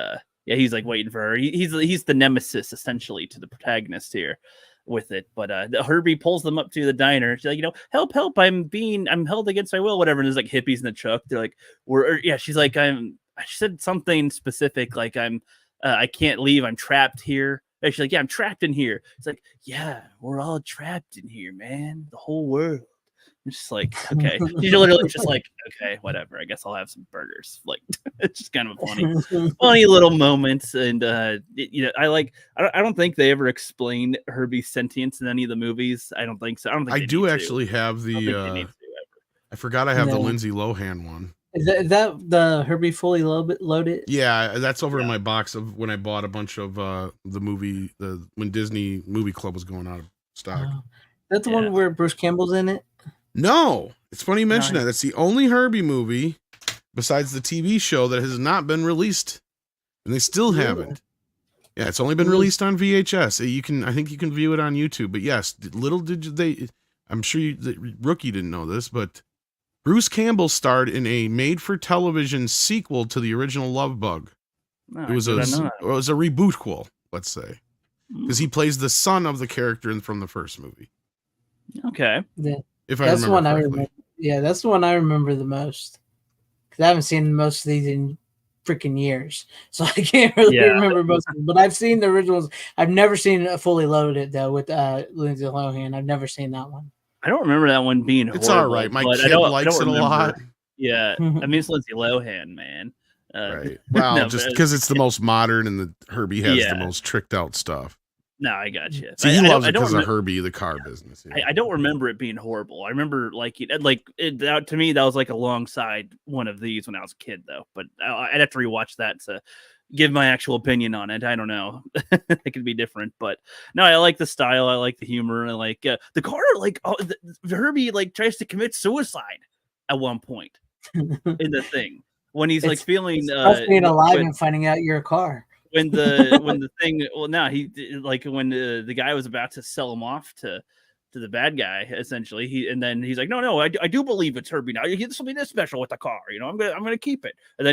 he's like waiting for her. He's the nemesis essentially to the protagonist here with it. But Herby pulls them up to the diner. She's like, help! I'm held against my will, whatever. And there's like hippies in the truck. They're like, she's like, she said something specific like I can't leave. I'm trapped here. And she's like, yeah, I'm trapped in here. It's like, yeah, we're all trapped in here, man. The whole world. It's just like, okay. She's literally just like, okay, whatever. I guess I'll have some burgers. Like, it's just kind of a funny little moments. And I don't think they ever explained Herby's sentience in any of the movies. I don't think so. I don't think I do actually have the. I forgot I have the Lindsay Lohan one. Is that the Herby fully loaded? Yeah, that's over in my box of when I bought a bunch of when Disney Movie Club was going out of stock. That's the one where Bruce Campbell's in it? No, it's funny you mention No. that. That's the only Herby movie besides the TV show that has not been released, and they still haven't. Yeah, it's only been released on VHS. I think you can view it on YouTube. But yes, little did they. I'm sure the rookie didn't know this, but Bruce Campbell starred in a made-for-television sequel to the original Love Bug. Oh, It was a rebootquel, let's say, because he plays the son of the character from the first movie. Okay, if I remember correctly. Yeah, that's the one I remember the most because I haven't seen most of these in freaking years, so I can't really remember most of them. But I've seen the originals. I've never seen a fully loaded though with Lindsay Lohan. I've never seen that one. I don't remember that one being It's horrible, all right. My but kid likes it a lot. Yeah, I mean it's Lindsay Lohan, man. Right. Well, no, just because it's the most modern and the Herbie has the most tricked out stuff. No, I got you. See, he loves it because of Herbie, the car business. Yeah. I don't remember it being horrible. I remember to me that was like alongside one of these when I was a kid, though. But I'd have to rewatch that to give my actual opinion on it. I don't know. It could be different, but no, I like the style. I like the humor. I like the car. Herbie tries to commit suicide at one point in the thing when he's feeling being alive and finding out you're a car. When the thing, well, no, he when the guy was about to sell him off to the bad guy, essentially, and then he's like, no, I do believe it's Herbie now. There's something this special with the car, I'm gonna keep it. And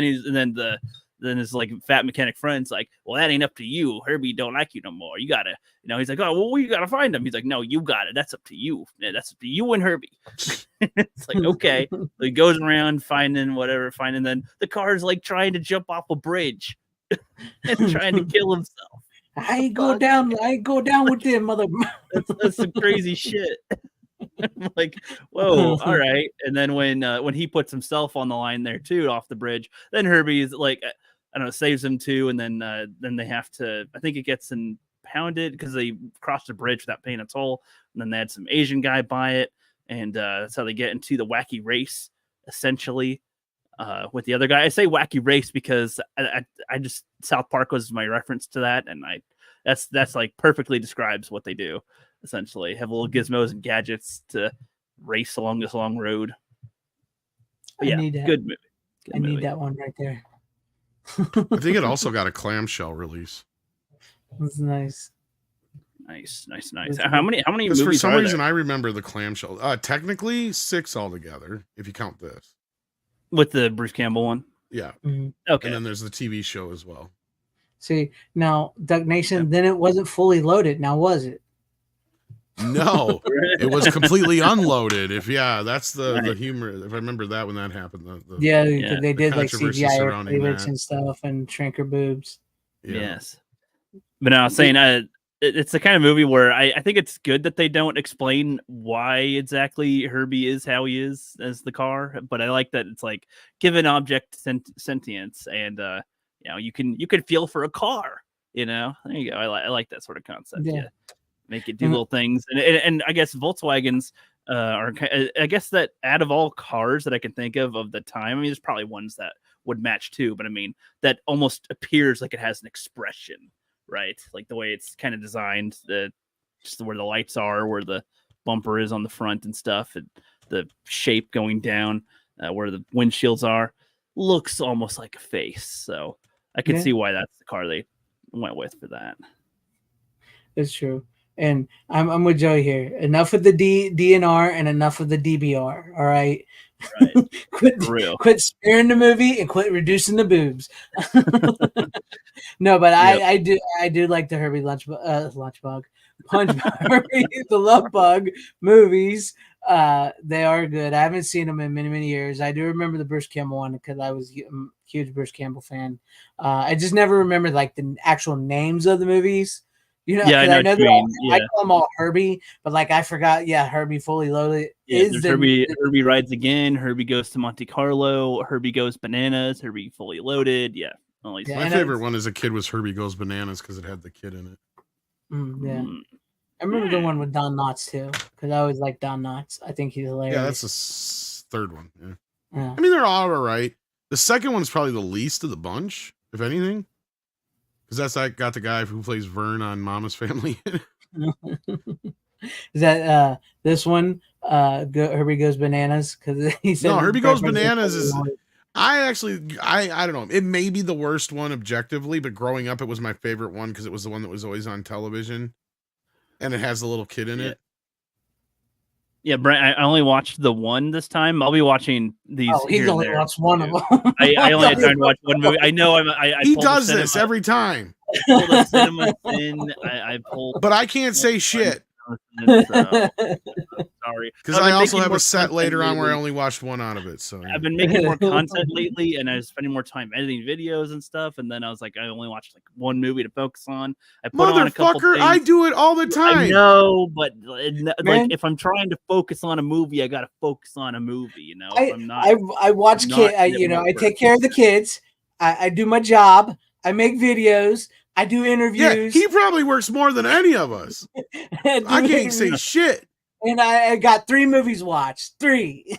then his fat mechanic friend's like, well, that ain't up to you. Herbie don't like you no more. You gotta, he's like, oh, well, you gotta find him. He's like, no, you got it. That's up to you. Yeah, that's up to you and Herbie. It's like, okay. So he goes around finding, then the car's trying to jump off a bridge and trying to kill himself. I go down with them, mother. That's some crazy shit. I'm like, whoa, all right. And then when he puts himself on the line there too, off the bridge, then Herbie's I don't know, saves him too, and then they have to. I think it gets impounded because they crossed the bridge without paying a toll, and then they had some Asian guy buy it, and that's how they get into the wacky race, essentially. With the other guy, I say wacky race because I just South Park was my reference to that, and that's perfectly describes what they do. Essentially, have little gizmos and gadgets to race along this long road. But yeah, good movie. I need that one right there. I think it also got a clamshell release. That's nice. Nice. How many movies? For some reason, I remember the clamshell. Technically 6 altogether, if you count this. With the Bruce Campbell one? Yeah. Mm-hmm. Okay. And then there's the TV show as well. See, now, Duck Nation, then it wasn't fully loaded. Now, was it? No, it was completely unloaded. That's the humor. If I remember that when that happened. They did CGI favorites and stuff and shrinker boobs. Yeah. Yes. But now I was saying it's the kind of movie where I think it's good that they don't explain why exactly Herbie is how he is as the car, but I like that it's give an object sentience and you can feel for a car, there you go. I like that sort of concept. Yeah. Make it do little things, and I guess Volkswagens are. I guess that out of all cars that I can think of the time, I mean, there's probably ones that would match too, but I mean, that almost appears like it has an expression, right? Like the way it's kind of designed, just where the lights are, where the bumper is on the front and stuff, and the shape going down, where the windshields are, looks almost like a face. So I can see why that's the car they went with for that. It's true. And I'm with Joey here. Enough of the DNR and enough of the DBR. All right. Quit sparing the movie and quit reducing the boobs. No, but I do like the Herbie Lunchbug, Herbie the Love Bug movies. They are good. I haven't seen them in many, many years. I do remember the Bruce Campbell one because I was a huge Bruce Campbell fan. I just never remember the actual names of the movies. I know I call them all Herbie, but I forgot. Yeah, Herbie Fully Loaded is Herbie Rides Again. Herbie Goes to Monte Carlo. Herbie Goes Bananas. Herbie Fully Loaded. Yeah. My favorite one as a kid was Herbie Goes Bananas because it had the kid in it. I remember the one with Don Knotts too because I always liked Don Knotts. I think he's hilarious. Yeah, that's the third one. Yeah. Yeah. I mean, they're all right. The second one's probably the least of the bunch, if anything. Because that's got the guy who plays Vern on Mama's Family. Is that this one? Herbie Goes Bananas? Because he said no, Herbie Goes Bananas is. I don't know. It may be the worst one objectively, but growing up, it was my favorite one because it was the one that was always on television, and it has a little kid in it. Yeah, Brent, I only watched the one this time. I'll be watching these. Oh, he's only watched one of them. I only had time to watch one movie. I know he does this every time. I pulled the cinema in. I pulled, but I can't say shit. Sorry, because I also have a set later on where I only watched one out of it. So I've been making more content lately, and I was spending more time editing videos and stuff. And then I was like, I only watched like one movie to focus on. I put on a couple things. I do it all the time. I know, but like if I'm trying to focus on a movie, I got to focus on a movie. You know, if I'm not. I watch kids. I take care of the kids. I do my job. I make videos. I do interviews. Yeah, he probably works more than any of us. I can't say shit. And I got 3 movies watched. 3.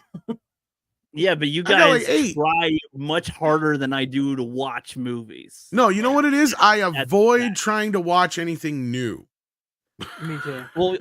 Yeah, but you guys try much harder than I do to watch movies. No, you know what it is? I avoid trying to watch anything new. Me too. Well,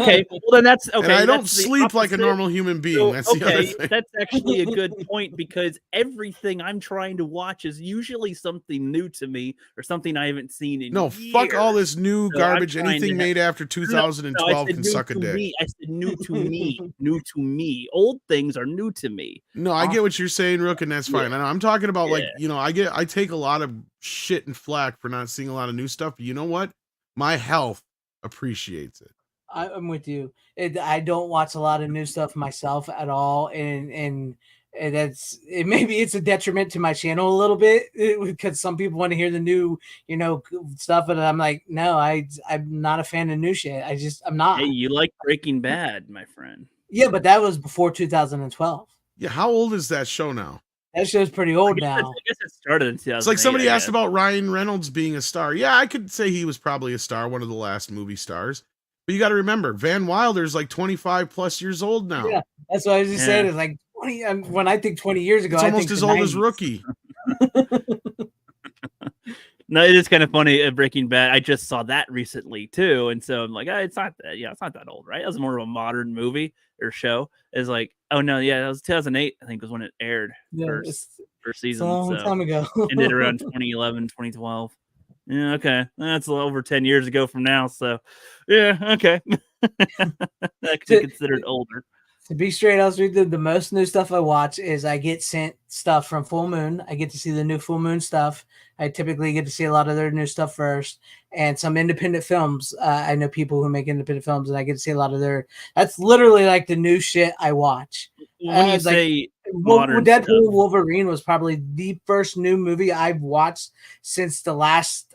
okay. Well, then that's okay. And I don't sleep like a normal human being. So, that's the other thing. That's actually a good point because everything I'm trying to watch is usually something new to me or something I haven't seen in years. Fuck all this new garbage. Anything made after 2012 can suck a dick. I said new to me. New to me. Old things are new to me. No, I get what you're saying, Rook, and that's fine. Yeah. I'm talking about I take a lot of shit and flack for not seeing a lot of new stuff. But you know what? My health appreciates it. I'm with you. I don't watch a lot of new stuff myself at all, and maybe it's a detriment to my channel a little bit because some people want to hear the new stuff, but I'm like, no, I'm not a fan of new shit. I'm not. Hey, you like Breaking Bad, my friend? Yeah, but that was before 2012. Yeah, how old is that show now? That show's pretty old now. I guess it started in 2008. It's like somebody asked about Ryan Reynolds being a star. Yeah, I could say he was probably a star, one of the last movie stars. But you got to remember, Van Wilder's like 25 plus years old now. Yeah, that's what I was just saying. It's like 20. When I think 20 years ago, it's I almost think as old as Rookie. No, it is kind of funny. Breaking Bad, I just saw that recently too, and so I'm like, it's not that. Yeah, it's not that old, right? It was more of a modern movie or show. It's like, oh no, yeah, that was 2008. I think was when it aired first season. A long time ago. Ended around 2011, 2012. Yeah, okay, that's a little over 10 years ago from now. So, yeah, okay, that could be considered older. To be straight honest with you, the most new stuff I watch is I get sent stuff from Full Moon. I get to see the new Full Moon stuff. I typically get to see a lot of their new stuff first, and some independent films. I know people who make independent films, and I get to see a lot of their. That's literally like the new shit I watch. When you say modern Deadpool stuff. and Wolverine was probably the first new movie I've watched since the last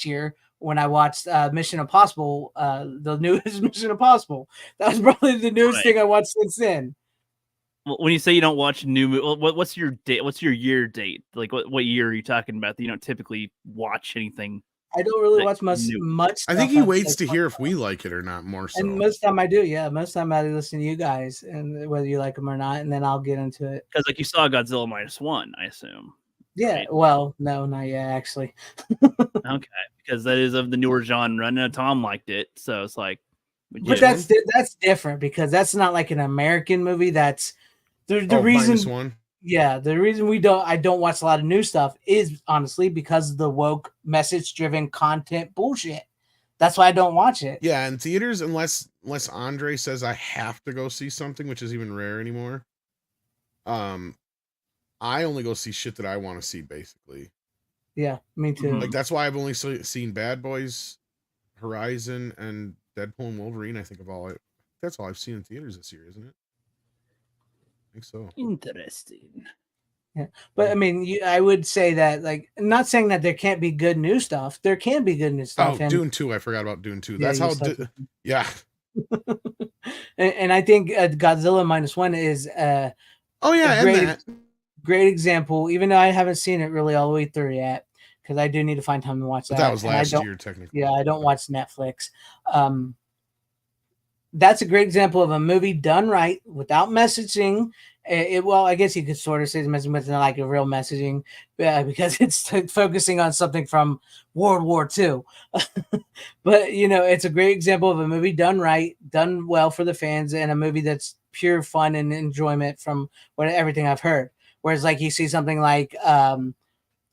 year. When I watched Mission Impossible, the newest Mission Impossible, that was probably the newest thing I watched since then. When you say you don't watch new movies, what's your date? What's your year date? Like what year are you talking about that you don't typically watch anything? I don't really watch much. I think he waits to hear if we like it or not more so. And most time I do, yeah. Most time I listen to you guys, and whether you like them or not, and then I'll get into it. Because like you saw Godzilla -1, I assume. Yeah, right? Well, no, not yet, actually. Okay, because that is of the newer genre. I know Tom liked it, so it's like. But that's different because that's not like an American movie. That's the reason. -1. Yeah, the reason I don't watch a lot of new stuff is honestly because of the woke message-driven content bullshit. That's why I don't watch it. Yeah, in theaters, unless Andre says I have to go see something, which is even rare anymore. I only go see shit that I want to see, basically. Yeah, me too. Like that's why I've only seen Bad Boys, Horizon, and Deadpool and Wolverine. I think that's all I've seen in theaters this year, isn't it? I think so. Interesting. Yeah, but I mean, I would say that, like, not saying that there can't be good new stuff. There can be good new stuff. Oh, Dune 2. I forgot about Dune 2. That's yeah, how. and I think Godzilla -1 is. Great example. Even though I haven't seen it really all the way through yet, because I do need to find time to watch that. But that was last year, technically. Yeah, I don't watch Netflix. That's a great example of a movie done right, without messaging Well, I guess you could sort of say it's messaging, but it's not like a real messaging because it's focusing on something from World War II. But it's a great example of a movie done right, done well for the fans, and a movie that's pure fun and enjoyment from everything I've heard. Whereas, like, you see something like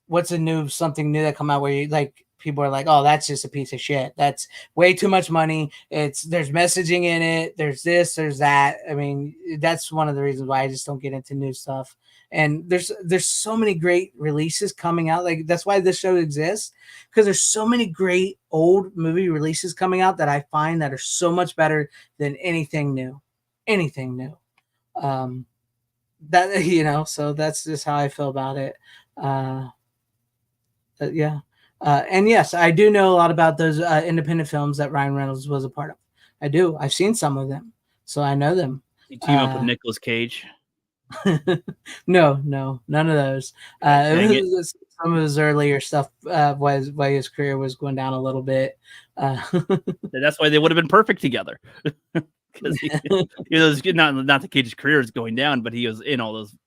what's something new that come out where you like people are like, oh, that's just a piece of shit. That's way too much money. There's messaging in it. There's this, there's that. I mean, that's one of the reasons why I just don't get into new stuff. And there's so many great releases coming out. Like, that's why this show exists, because there's so many great old movie releases coming out that I find that are so much better than anything new. Anything new. So that's just how I feel about it. Yeah. And yes, I do know a lot about those independent films that Ryan Reynolds was a part of. I do. I've seen some of them, so I know them. You team up with Nicolas Cage? No, none of those. Some of his earlier stuff was why his career was going down a little bit. That's why they would have been perfect together. Because not that Cage's career is going down, but he was in all those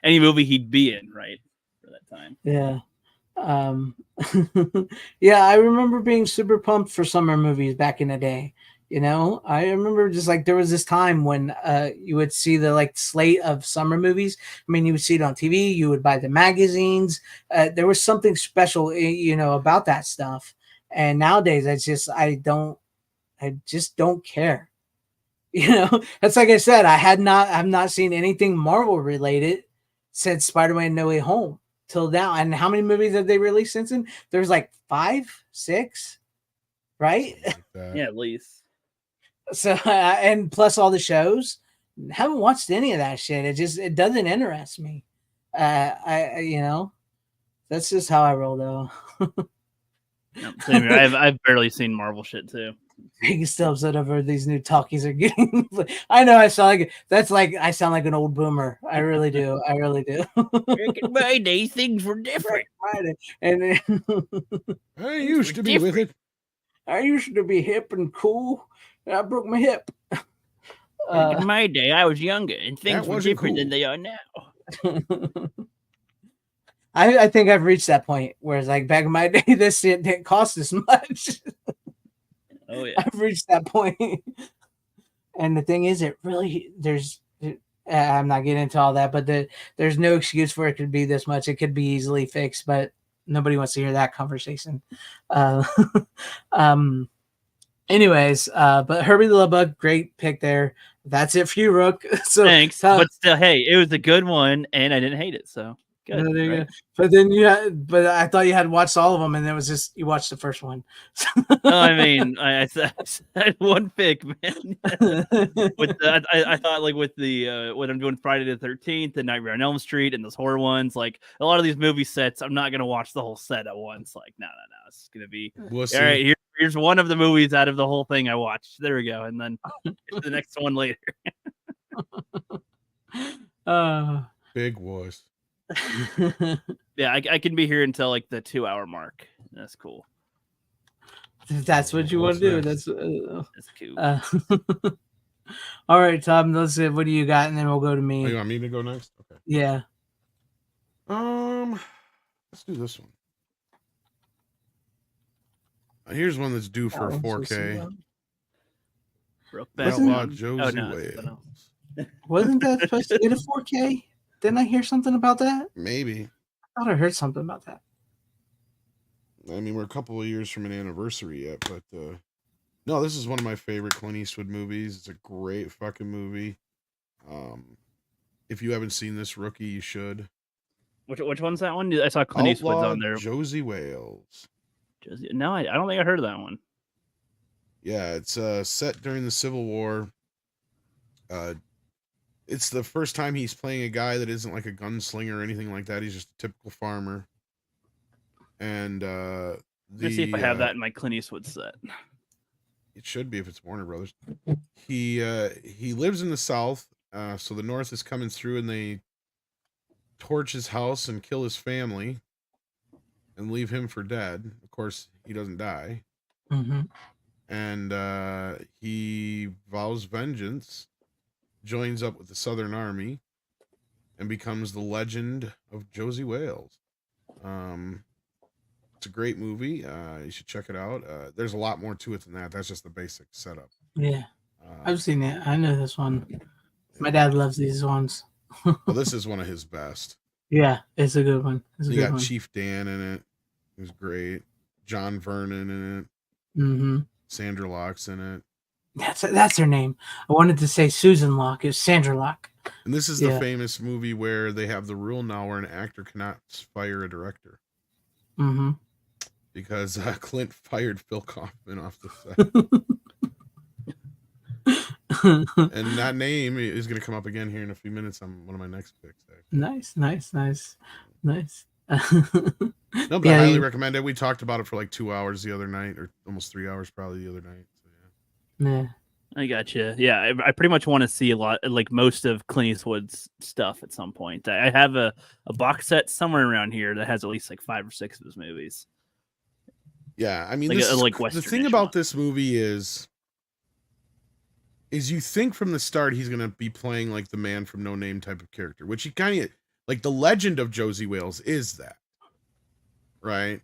any movie he'd be in, right, for that time. Yeah. Yeah, I remember being super pumped for summer movies back in the day. I remember just like there was this time when you would see the like slate of summer movies. I mean, you would see it on TV, you would buy the magazines. There was something special, about that stuff. And nowadays, I just don't care. That's like I said, I've not seen anything Marvel related since Spider-Man No Way Home till now. And how many movies have they released since then? There's like 5, 6, right? Like yeah, at least. So and plus all the shows, haven't watched any of that shit. It doesn't interest me. I that's just how I roll though. No, same here. I've barely seen Marvel shit too. He's still upset over these new talkies are getting. I know I sound like an old boomer. I really do. Back in my day, things were different. And I used to be with it. I used to be hip and cool. And I broke my hip. In my day, I was younger, and things were different than they are now. I think I've reached that point where it's like back in my day, this shit didn't cost as much. Oh yeah, I've reached that point. And the thing is, I'm not getting into all that, but there's no excuse for it to be this much. It could be easily fixed, but nobody wants to hear that conversation. Anyways, but Herby the Love Bug, great pick there. That's it for you, Rook. So thanks. But still, hey, it was a good one, and I didn't hate it. So good. Right? But then but I thought you had watched all of them, and it was just you watched the first one. No, I mean, I had one pick, man. I thought like with the when I'm doing Friday the 13th and Nightmare on Elm Street and those horror ones, like a lot of these movie sets, I'm not gonna watch the whole set at once. Like, no, it's gonna be all right. Here's one of the movies out of the whole thing I watched. There we go, and then the next one later. Big wuss. Yeah, I can be here until like the 2-hour mark. That's cool. That's what you want to do. That's cool. All right, Tom. Let's see. What do you got, and then we'll go to me. Oh, you want me to go next? Okay. Yeah. Let's do this one. Here's one that's due for 4K. Outlaw Josey Wales. Wasn't that supposed to get a 4K? Didn't I hear something about that? Maybe. I thought I heard something about that. I mean, we're a couple of years from an anniversary yet, but no, this is one of my favorite Clint Eastwood movies. It's a great fucking movie. If you haven't seen this, Rookie, you should. Which one's that one? I saw Clint Eastwood's on there. Josey Wales. No, I don't think I heard of that one. Yeah, it's set during the Civil War. It's the first time he's playing a guy that isn't like a gunslinger or anything like that. He's just a typical farmer. And let's see if I have that in my Clint Eastwood set. It should be if it's Warner Brothers. He lives in the South, so the North is coming through, and they torch his house and kill his family and leave him for dead. Of course, he doesn't die. Mm-hmm. And he vows vengeance joins up with the Southern Army and becomes the legend of Josey Wales. It's a great movie. You should check it out. There's a lot more to it than that. That's just the basic setup. Yeah, I've seen it. I know this one. My dad loves these ones. Well, this is one of his best. Yeah, it's a good one. You got Chief Dan in it. It was great. John Vernon in it. Mm-hmm. Sandra Locke's in it. That's her name. I wanted to say Susan Locke. It's Sandra Locke. And this is the famous movie where they have the rule now where an actor cannot fire a director. Mm-hmm. Because Clint fired Phil Kaufman off the set. And that name is going to come up again here in a few minutes on one of my next picks. Nice. No, but I highly recommend it. We talked about it for like 2 hours the other night, or almost 3 hours probably the other night. So, yeah. I gotcha. Yeah, I pretty much want to see a lot, like most of Clint Eastwood's stuff at some point. I have a box set somewhere around here that has at least like 5 or 6 of his movies. Yeah, I mean, like the thing about this movie is you think from the start he's going to be playing like the man from No Name type of character, which he kind of, like the legend of Josey Wales is that, right?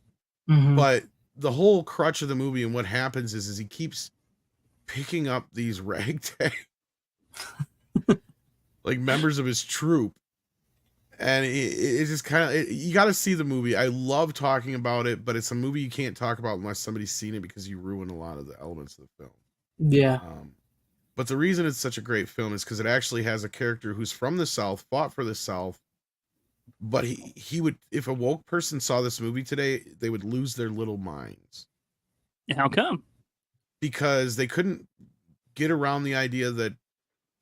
Mm-hmm. But the whole crutch of the movie and what happens is he keeps picking up these ragtag, like members of his troupe. And it just kind of, you got to see the movie. I love talking about it, but it's a movie you can't talk about unless somebody's seen it because you ruin a lot of the elements of the film. Yeah. But the reason it's such a great film is because it actually has a character who's from the South, fought for the South, but he would, if a woke person saw this movie today, they would lose their little minds. How come? Because they couldn't get around the idea that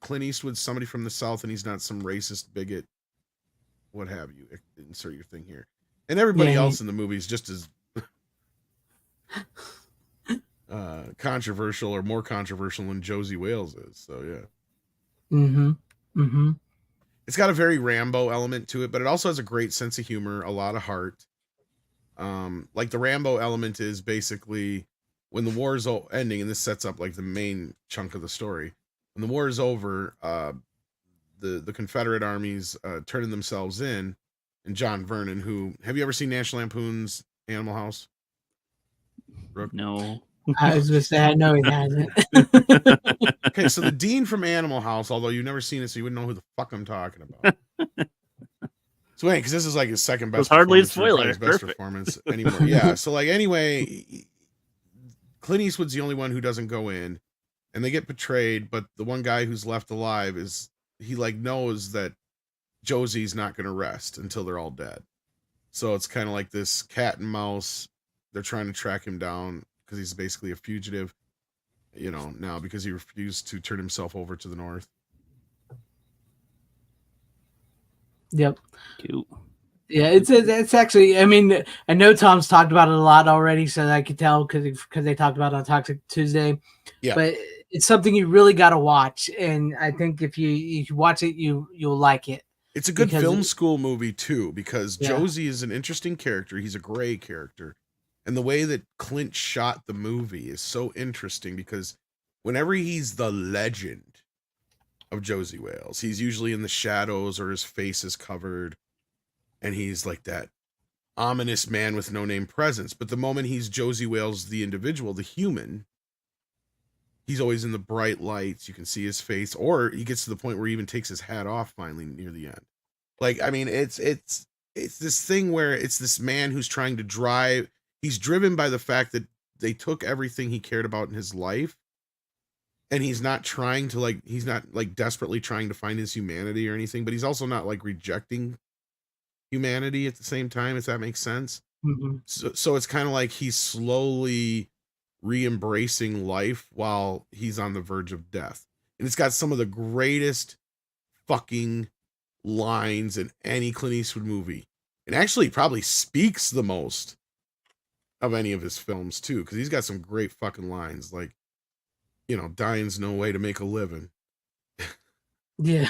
Clint Eastwood's somebody from the South and he's not some racist bigot. What have you? Insert your thing here. And everybody else in the movie is just as controversial or more controversial than Josey Wales is. So yeah. Mm-hmm. Mm-hmm. It's got a very Rambo element to it, but it also has a great sense of humor, a lot of heart. Like the Rambo element is basically when the war is ending, and this sets up like the main chunk of the story. When the war is over, the Confederate armies turning themselves in, and John Vernon, who, have you ever seen National Lampoon's Animal House? Brooke? No. I was going to say, I know he hasn't. Okay, so the Dean from Animal House, although you've never seen it, so you wouldn't know who the fuck I'm talking about. So anyway, because this is like his second best. It's hardly a performance, spoiler. his best performance anymore. Yeah. So like anyway, Clint Eastwood's the only one who doesn't go in, and they get betrayed. But the one guy who's left alive he like knows that Josey's not going to rest until they're all dead. So it's kind of like this cat and mouse. They're trying to track him down because he's basically a fugitive, you know, now because he refused to turn himself over to the North. Yep. Cute. Yeah, it's actually, I mean, I know Tom's talked about it a lot already, so I could tell because they talked about it on Toxic Tuesday. Yeah. But it's something you really got to watch, and I think if you watch it, you'll like it. It's a good film school movie too, because Josey is an interesting character. He's a gray character, and the way that Clint shot the movie is so interesting because whenever he's the legend of Josey Wales, he's usually in the shadows or his face is covered, and he's like that ominous man with no name presence. But the moment he's Josey Wales, the individual, the human, he's always in the bright lights. You can see his face, or he gets to the point where he even takes his hat off finally near the end. Like, I mean, it's this thing where it's this man who's trying to drive. He's driven by the fact that they took everything he cared about in his life, and he's not trying to he's not desperately trying to find his humanity or anything, but he's also not like rejecting humanity at the same time, if that makes sense. Mm-hmm. So it's kind of like he's slowly re-embracing life while he's on the verge of death. And it's got some of the greatest fucking lines in any Clint Eastwood movie. And actually probably speaks the most of any of his films too, because he's got some great fucking lines, like, you know, dying's no way to make a living. Yeah,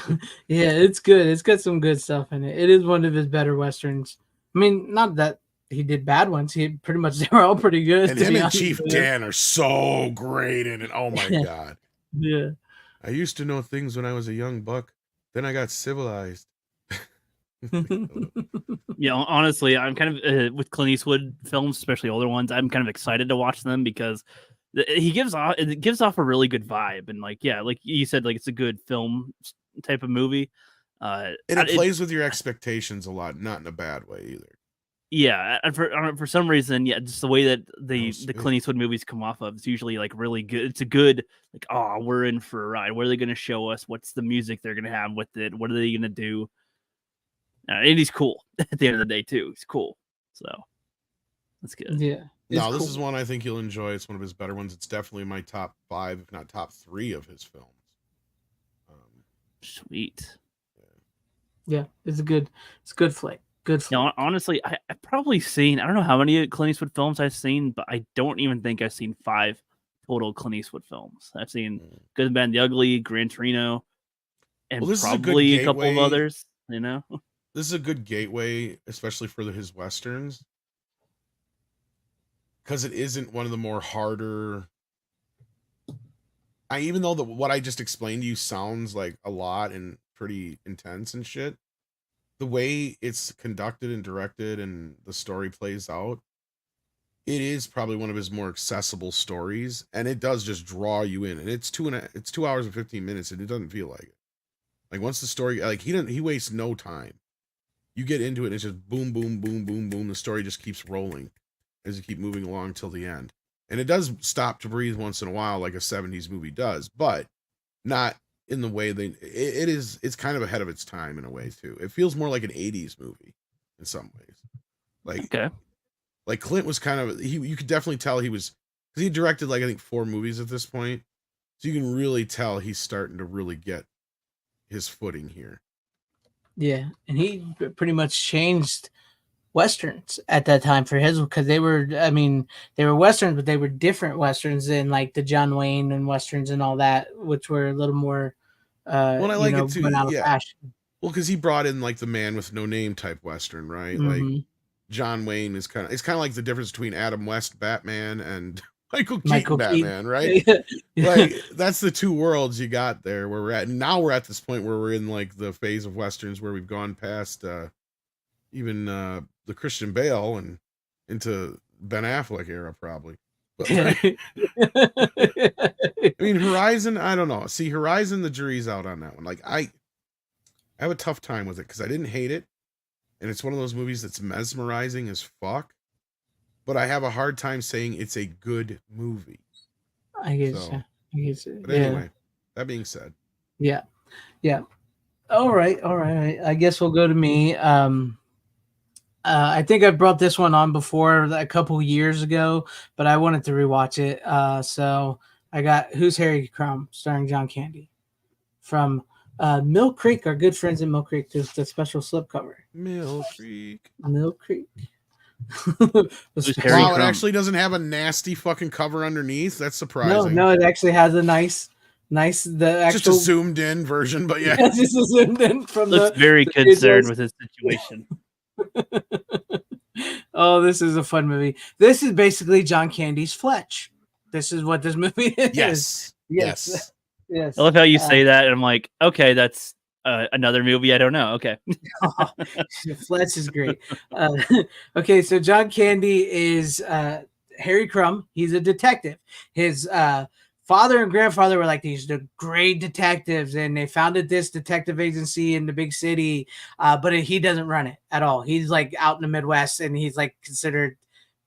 it's good. It's got some good stuff in it. It is one of his better Westerns. I mean, not that he did bad ones. He pretty much, they were all pretty good. And him and Chief Dan are so great in it. Oh my God. Yeah. I used to know things when I was a young buck. Then I got civilized. Yeah, honestly, I'm kind of with Clint Eastwood films, especially older ones. I'm kind of excited to watch them because it gives off a really good vibe, and like like you said, like it's a good film type of movie. And it plays with your expectations a lot, not in a bad way either. Yeah, and for some reason, just the way that the Clint Eastwood movies come off of, it's usually like really good. It's a good like, oh, we're in for a ride. What are they going to show us? What's the music they're going to have with it? What are they going to do? And he's cool at the end of the day too. He's cool, so that's good. Yeah. No, this is one I think you'll enjoy. It's one of his better ones. It's definitely my top 5, if not top 3 of his films. Sweet. Yeah, it's a good flick. Good flick. No, honestly, I've probably seen, I don't know how many Clint Eastwood films I've seen, but I don't even think I've seen 5 total Clint Eastwood films. I've seen Good and Bad and the Ugly, Gran Torino, and probably a couple of others, you know? This is a good gateway, especially for his Westerns. Because it isn't one of the more harder... even though what I just explained to you sounds like a lot and pretty intense and shit, the way it's conducted and directed and the story plays out, it is probably one of his more accessible stories, and it does just draw you in. And it's 2 hours and 15 minutes, and it doesn't feel like it. Like once the story, like he wastes no time. You get into it, and it's just boom, boom, boom, boom, boom. The story just keeps rolling as you keep moving along till the end. And it does stop to breathe once in a while, like a 70s movie does, but not in the way it's kind of ahead of its time in a way too. It feels more like an 80s movie in some ways. Like Clint was kind of, you could definitely tell he was, because he directed like I think 4 movies at this point. So you can really tell he's starting to really get his footing here. Yeah, and he pretty much changed Westerns at that time for his, because they were Westerns, but they were different Westerns than like the John Wayne and Westerns and all that, which were a little more well, I like it too. Yeah. Well, because he brought in like the Man with No Name type Western, right? Mm-hmm. Like John Wayne is kind of like the difference between Adam West Batman and Michael Keaton Batman, right? Like that's the 2 worlds you got there where we're at. And now we're at this point where we're in like the phase of Westerns where we've gone past even the Christian Bale and into Ben Affleck era probably. But, like, I mean, Horizon, I don't know. See, Horizon, the jury's out on that one. Like I have a tough time with it because I didn't hate it, and it's one of those movies that's mesmerizing as fuck, but I have a hard time saying it's a good movie. I guess. But anyway, that being said. Yeah. All right. I guess we'll go to me. I think I brought this one on before a couple years ago, but I wanted to rewatch it. So I got Who's Harry Crumb, starring John Candy, from Mill Creek, our good friends in Mill Creek. There's the special slipcover. Mill Creek. Wow, it actually doesn't have a nasty fucking cover underneath. That's surprising. No, it actually has a nice. Just a zoomed in version, but yeah, just a zoomed in from. Looks very concerned with his situation. Oh, this is a fun movie. This is basically John Candy's Fletch. This is what this movie is. Yes. I love how you say that, and I'm like, okay, that's another movie I don't know. Okay. Fletch is great. Okay, so John Candy is Harry Crumb. He's a detective. His father and grandfather were like these great detectives, and they founded this detective agency in the big city, but he doesn't run it at all. He's like out in the Midwest, and he's like considered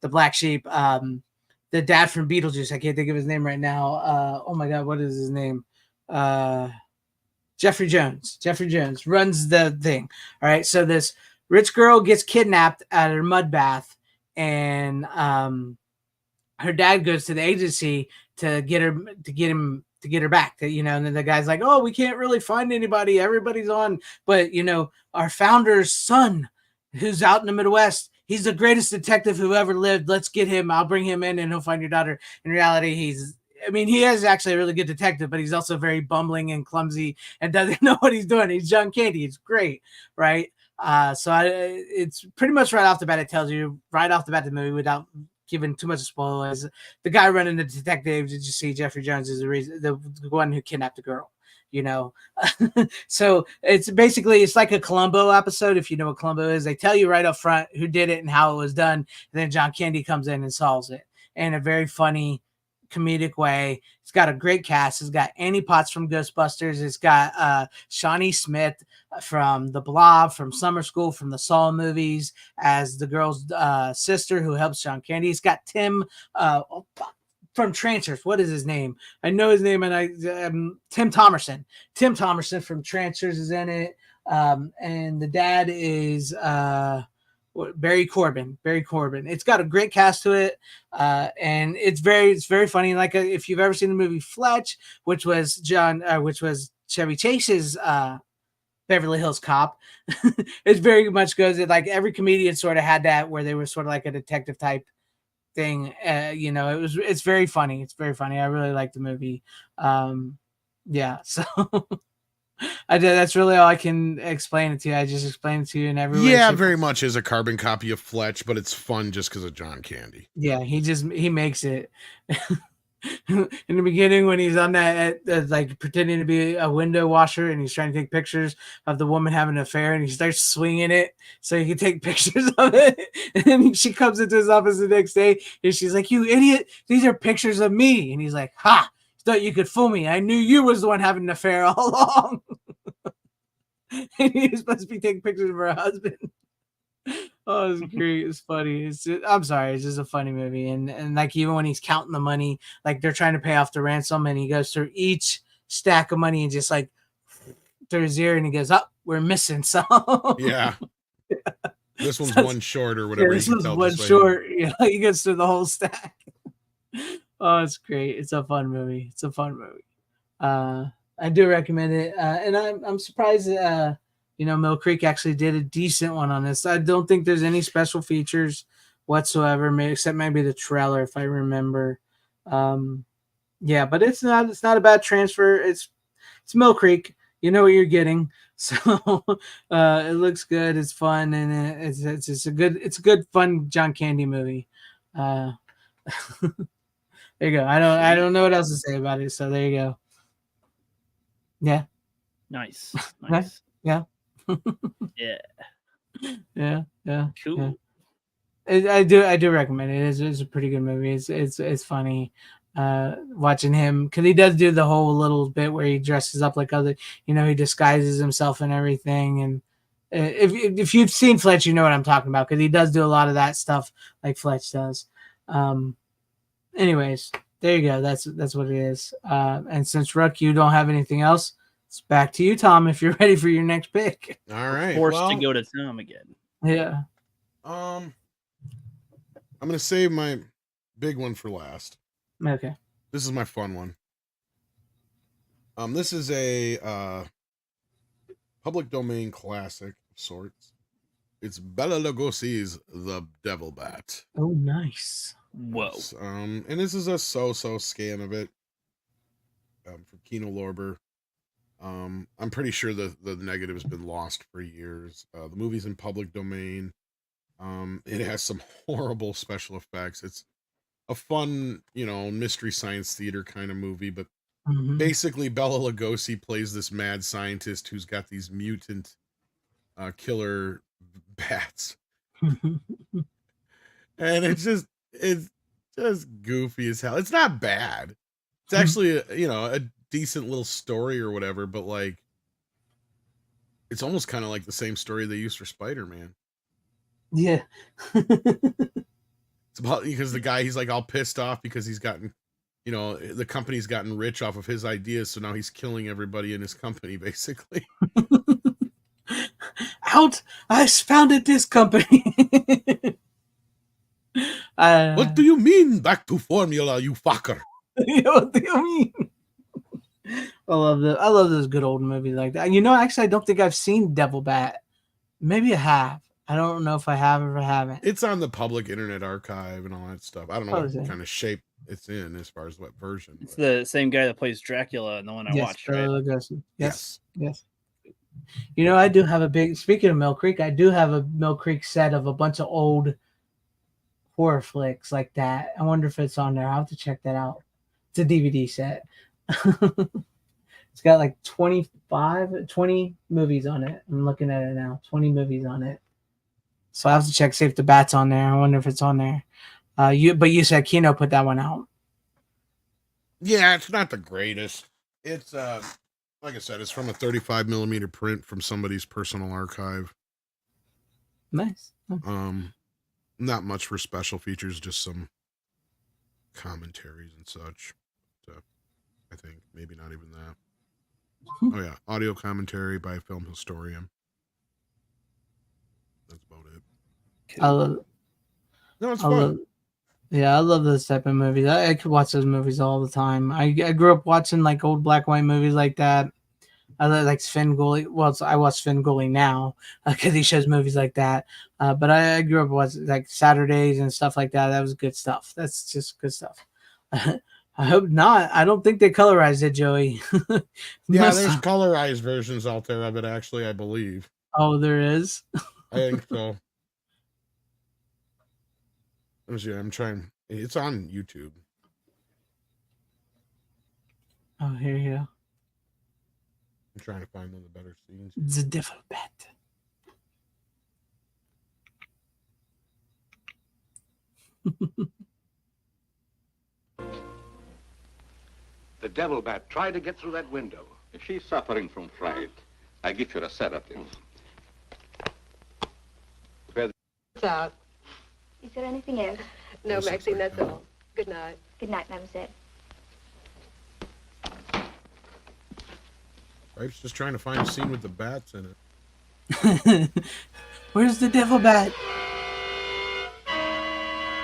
the black sheep. The dad from Beetlejuice, I can't think of his name right now. Oh my God, what is his name? Jeffrey Jones. Jeffrey Jones runs the thing. All right, so this rich girl gets kidnapped at her mud bath, and her dad goes to the agency to get her back. And then the guy's like, oh, we can't really find anybody. Everybody's on. But, our founder's son, who's out in the Midwest, he's the greatest detective who ever lived. Let's get him. I'll bring him in and he'll find your daughter. In reality, he is actually a really good detective, but he's also very bumbling and clumsy and doesn't know what he's doing. He's John Candy. It's great. Right. It's pretty much right off the bat. It tells you right off the bat the movie without giving too much spoilers. The guy running the detective, did you see Jeffrey Jones is the one who kidnapped the girl. you know. So it's like a Columbo episode. If you know what Columbo is, they tell you right up front who did it and how it was done. And then John Candy comes in and solves it in a very funny, comedic way. It's got a great cast. It's got Annie Potts from Ghostbusters. It's got Shawnee Smith from The Blob, from Summer School, from the Saw movies as the girl's sister who helps John Candy. It's got Tim from Snatchers. What is his name? I know his name, and Tim Thomerson. Tim Thomerson from Snatchers is in it, and the dad is Barry Corbin. It's got a great cast to it, and it's very funny. Like if you've ever seen the movie Fletch, which was Chevy Chase's Beverly Hills Cop, it very much goes. Like every comedian sort of had that, where they were sort of like a detective type thing. It's very funny. It's very funny. I really like the movie. Yeah, so that's really all I can explain it to you. I just explained it to you in every way. Yeah, very much is a carbon copy of Fletch, but it's fun just because of John Candy. Yeah, he makes it. In the beginning, when he's on that like pretending to be a window washer and he's trying to take pictures of the woman having an affair, and he starts swinging it so he can take pictures of it, and then she comes into his office the next day and she's like, "You idiot, these are pictures of me." And he's like, "Ha, thought you could fool me. I knew you was the one having an affair all along." And he was supposed to be taking pictures of her husband. Oh, it's great. It's funny. I'm sorry. It's just a funny movie. And like, even when he's counting the money, like they're trying to pay off the ransom, and he goes through each stack of money and just like through his ear, and he goes, "Oh, we're missing some." Yeah. This one's one short or whatever. Yeah, this one's one short. Yeah, he goes through the whole stack. Oh, it's great. It's a fun movie. I do recommend it. And I'm surprised Mill Creek actually did a decent one on this. I don't think there's any special features whatsoever, except maybe the trailer, if I remember. Yeah, but it's not a bad transfer. It's Mill Creek. You know what you're getting. So it looks good. It's fun, and it's a good fun John Candy movie. There you go. I don't know what else to say about it. So there you go. Yeah. Nice. Yeah. Yeah. Yeah. Cool. Yeah. I do recommend it. It's a pretty good movie. It's funny watching him, because he does do the whole little bit where he dresses up like other, he disguises himself and everything. And if you've seen Fletch, you know what I'm talking about, because he does do a lot of that stuff like Fletch does. Anyways, there you go. That's what it is. And since Rook, you don't have anything else, it's back to you, Tom, if you're ready for your next pick. All right. Forced to go to Tom again. Yeah. I'm gonna save my big one for last. Okay. This is my fun one. This is a public domain classic of sorts. It's Bela Lugosi's The Devil Bat. Oh, nice. Whoa. And this is a so-so scan of it from Kino Lorber. I'm pretty sure the negative has been lost for years. The movie's in public domain. It has some horrible special effects. It's a fun, mystery science theater kind of movie, but basically Bela Lugosi plays this mad scientist who's got these mutant killer bats. And it's just goofy as hell. It's not bad. It's actually a decent little story or whatever, but like it's almost kind of like the same story they used for Spider-Man. Yeah. It's about, because the guy, he's like all pissed off because he's gotten, the company's gotten rich off of his ideas, so now he's killing everybody in his company, basically. I founded this company. What do you mean back to formula, you fucker? What do you mean? I love those good old movies like that. Actually, I don't think I've seen Devil Bat. Maybe I have. I don't know if I have or haven't. It's on the public internet archive and all that stuff. I don't know what kind of shape it's in as far as what version. It's the same guy that plays Dracula in the one I watched, right? Yes. I do have a big, speaking of Mill Creek, I do have a Mill Creek set of a bunch of old horror flicks like that. I wonder if it's on there. I'll have to check that out. It's a DVD set. It's got like 20 movies on it. I'm looking at it now. 20 movies on it. So I have to check see if the Bat's on there. I wonder if it's on there. You said Kino put that one out. Yeah, it's not the greatest. It's like I said, it's from a 35 millimeter print from somebody's personal archive. Nice. Not much for special features, just some commentaries and such. So I think maybe not even that. Oh yeah, audio commentary by a film historian. That's about it. It's fun. I love those type of movies. I could watch those movies all the time. I grew up watching like old black and white movies like that. I like Svengoolie. Well, I watch Svengoolie now because he shows movies like that. But I grew up watching like Saturdays and stuff like that. That was good stuff. That's just good stuff. I hope not. I don't think they colorized it, Joey. Yeah, there's colorized versions out there of it, actually, I believe. Oh, there is? I think so. I'm trying. It's on YouTube. Oh, here you go. I'm trying to find one of the better scenes. The Devil Bat. The Devil Bat tried to get through that window. If she's suffering from fright, I give her a sedative. It's out. Is there anything else? No, Maxine, that's all. Good night. Good night, mademoiselle. Right, just trying to find a scene with the bats in it. Where's the Devil Bat?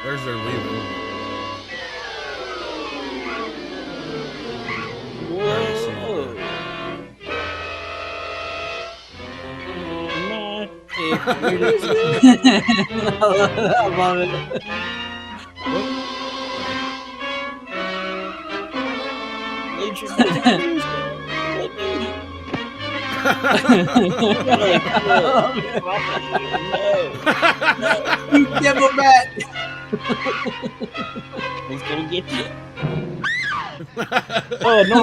There's their leaving. Whoa. I love it. You Devil Bat. He's gonna get you. Oh no!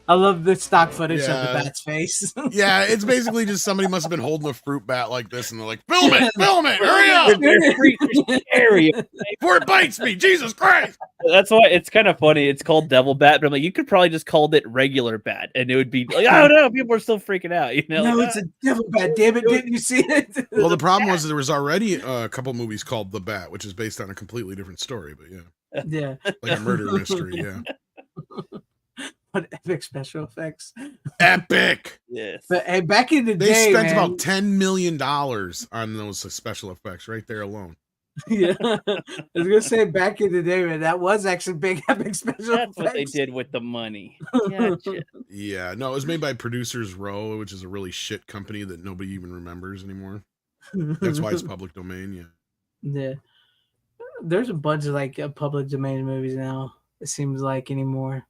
I love the stock footage of the Yeah. bat's face. Yeah, it's basically just somebody must have been holding a fruit bat like this, and they're like, film it, hurry up, They're scary. before it bites me, Jesus Christ. That's why it's kind of funny. It's called Devil Bat, but I'm like, you could probably just call it regular bat, and it would be like, oh no, people are still freaking out. You know? No, like, it's a Devil Bat. Damn it! Didn't you see it? Well, the problem was there was already a couple movies called The Bat, which is based on a completely different story, but yeah, Yeah, like a murder mystery, yeah. What epic special effects! Epic. yes. But hey, back in the They day, spent man, about $10 million on those special effects right there alone. yeah, I was gonna say back in the day, man, that was actually big epic special That's what they effects. did with the money. Gotcha. Yeah, no, it was made by Producers Row, which is a really shit company that nobody even remembers anymore. That's why it's public domain, yeah. Yeah, there's a bunch of like public domain movies now. It seems like anymore.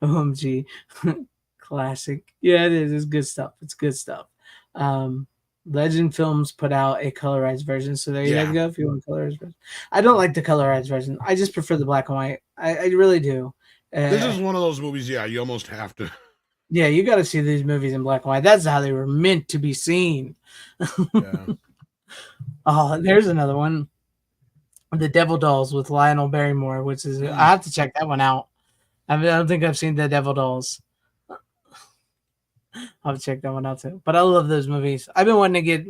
OMG, classic. Yeah, it is. It's good stuff. It's good stuff. Legend Films put out a colorized version, so there you guys go. If you want a colorized version, I don't like the colorized version. I just prefer the black and white. I really do. This is one of those movies, yeah, you almost have to. Yeah, you got to see these movies in black and white. That's how they were meant to be seen. Yeah. Oh, there's another one. The Devil Dolls with Lionel Barrymore, which is I have to check that one out. I don't think I've seen The Devil Dolls. I'll have to check that one out too. But I love those movies. I've been wanting to get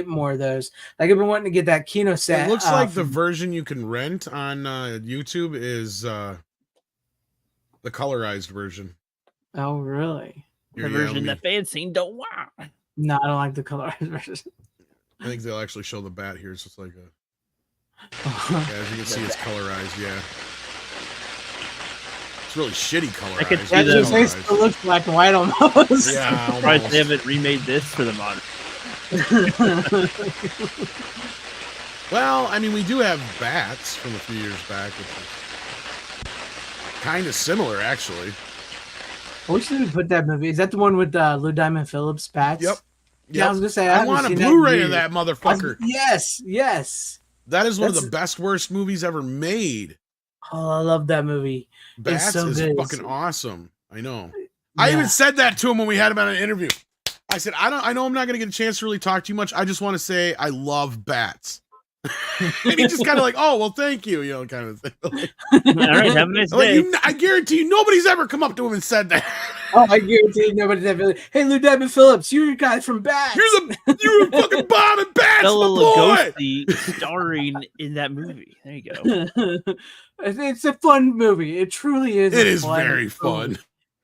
more of those. Like I've been wanting to get that Kino set. It looks like the version you can rent on YouTube is the colorized version. Oh, really? The version that FanZcene don't want. No, I don't like the colorized version. I think they'll actually show the bat here. It's just like a. Yeah, as you can see, it's colorized. Yeah, it's really shitty colorized. I could see That them. just still looks black and white almost. Yeah, Surprised almost. they haven't remade this for the modern. Well, I mean, we do have bats from a few years back, which is kind of similar, actually. I wish they would put that movie. Is that the one with Lou Diamond Phillips bats? Yep. Yeah, I was gonna say I want a Blu-ray of that motherfucker. Yes. That is one of the best, worst movies ever made. Oh, I love that movie. Bats it's so is good. fucking awesome. I know. Yeah. I even said that to him when we had him at an interview. I said, I know I'm not gonna get a chance to really talk too much. I just want to say I love bats. And he just kind of like, oh well, thank you, kind of thing. Like, all right, have a nice day. I guarantee you, nobody's ever come up to him and said that. Oh, I guarantee you, nobody's ever. Hey, Lou Diamond Phillips, you're your guy from Bats. You're a fucking bomb and Bats, Bela my boy. Lugosi starring in that movie. There you go. It's a fun movie. It truly is. It is very fun.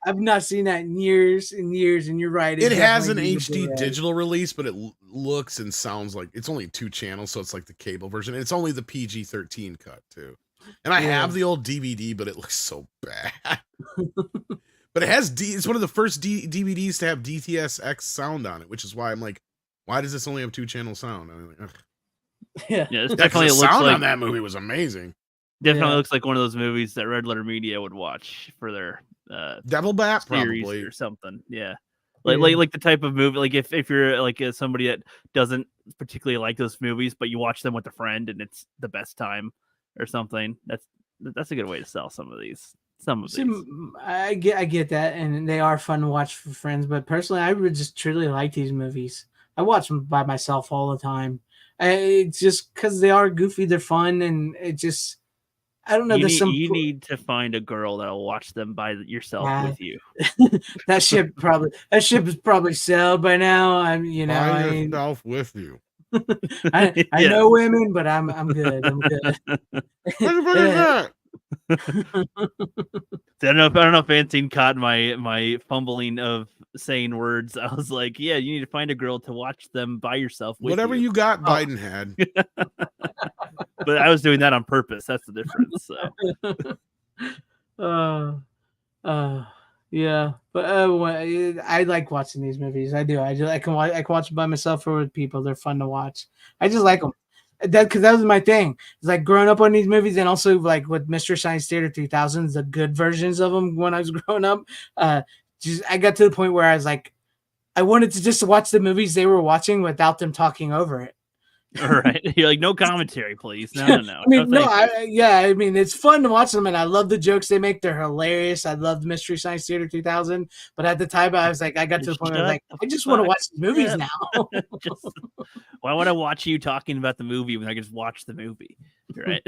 I've not seen that in years and years, and you're right. It has an HD digital release, but it looks and sounds like it's only 2 channels, so it's like the cable version. And it's only the PG-13 cut too. And I have the old DVD, but it looks so bad. But it has it's one of the first DVDs to have DTS:X sound on it, which is why I'm like, why does this only have 2-channel sound? And I'm like, ugh. Yeah, it's definitely the looks sound like on that movie was amazing. Definitely looks like one of those movies that Red Letter Media would watch for their Devil Bat series probably or something. Yeah. Like the type of movie, like if you're like somebody that doesn't particularly like those movies, but you watch them with a friend and it's the best time or something. That's a good way to sell some of these. I get that, and they are fun to watch for friends. But personally, I would just truly like these movies. I watch them by myself all the time. It's just because they are goofy, they're fun, and it just. I don't know. You need to find a girl that'll watch them by yourself with you. that ship is probably sailed by now. I'm yourself with you. I know women, but I'm good. I'm good. I don't know if FanZcene caught my fumbling of saying words. I was like, yeah, you need to find a girl to watch them by yourself with whatever you got. Biden had. But I was doing that on purpose. That's the difference. So. Yeah, but I like watching these movies. I do. I can watch them by myself or with people. They're fun to watch. I just like them. Because that was my thing. It's like growing up on these movies, and also like with Mystery Science Theater 3000s, the good versions of them when I was growing up. I got to the point where I was like, I wanted to just watch the movies they were watching without them talking over it. All right, you're like, no commentary, please. No. I mean, I mean, it's fun to watch them, and I love the jokes they make. They're hilarious. I love Mystery Science Theater 3000, but at the time, I was like, I got to the point where I was like, I just want to watch these movies now. Why would I watch you talking about the movie when I can just watch the movie? Right.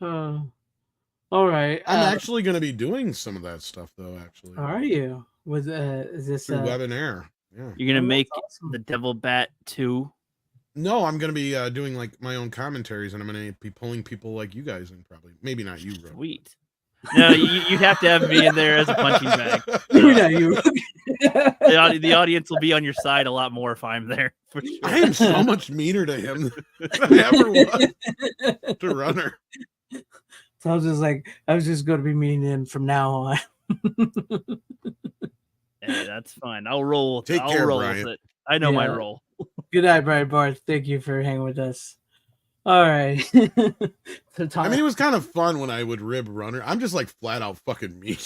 All right. I'm actually going to be doing some of that stuff, though. Actually, are you? With is this through Web and Air? Yeah. You're gonna make the Devil Bat 2? No, I'm gonna be doing like my own commentaries, and I'm gonna be pulling people like you guys in. Probably, maybe not you, bro. Sweet. No, you have to have me in there as a punching bag. The audience will be on your side a lot more if I'm there. For sure. I am so much meaner to him than I ever was to Runner. So I was just going to be mean to him from now on. Hey, that's fine. I'll roll. Take I'll care, roll Brian. with it. I know my role. Good night, Brian Barth. Thank you for hanging with us. All right. I mean, it was kind of fun when I would rib Runner. I'm just like flat out fucking mean.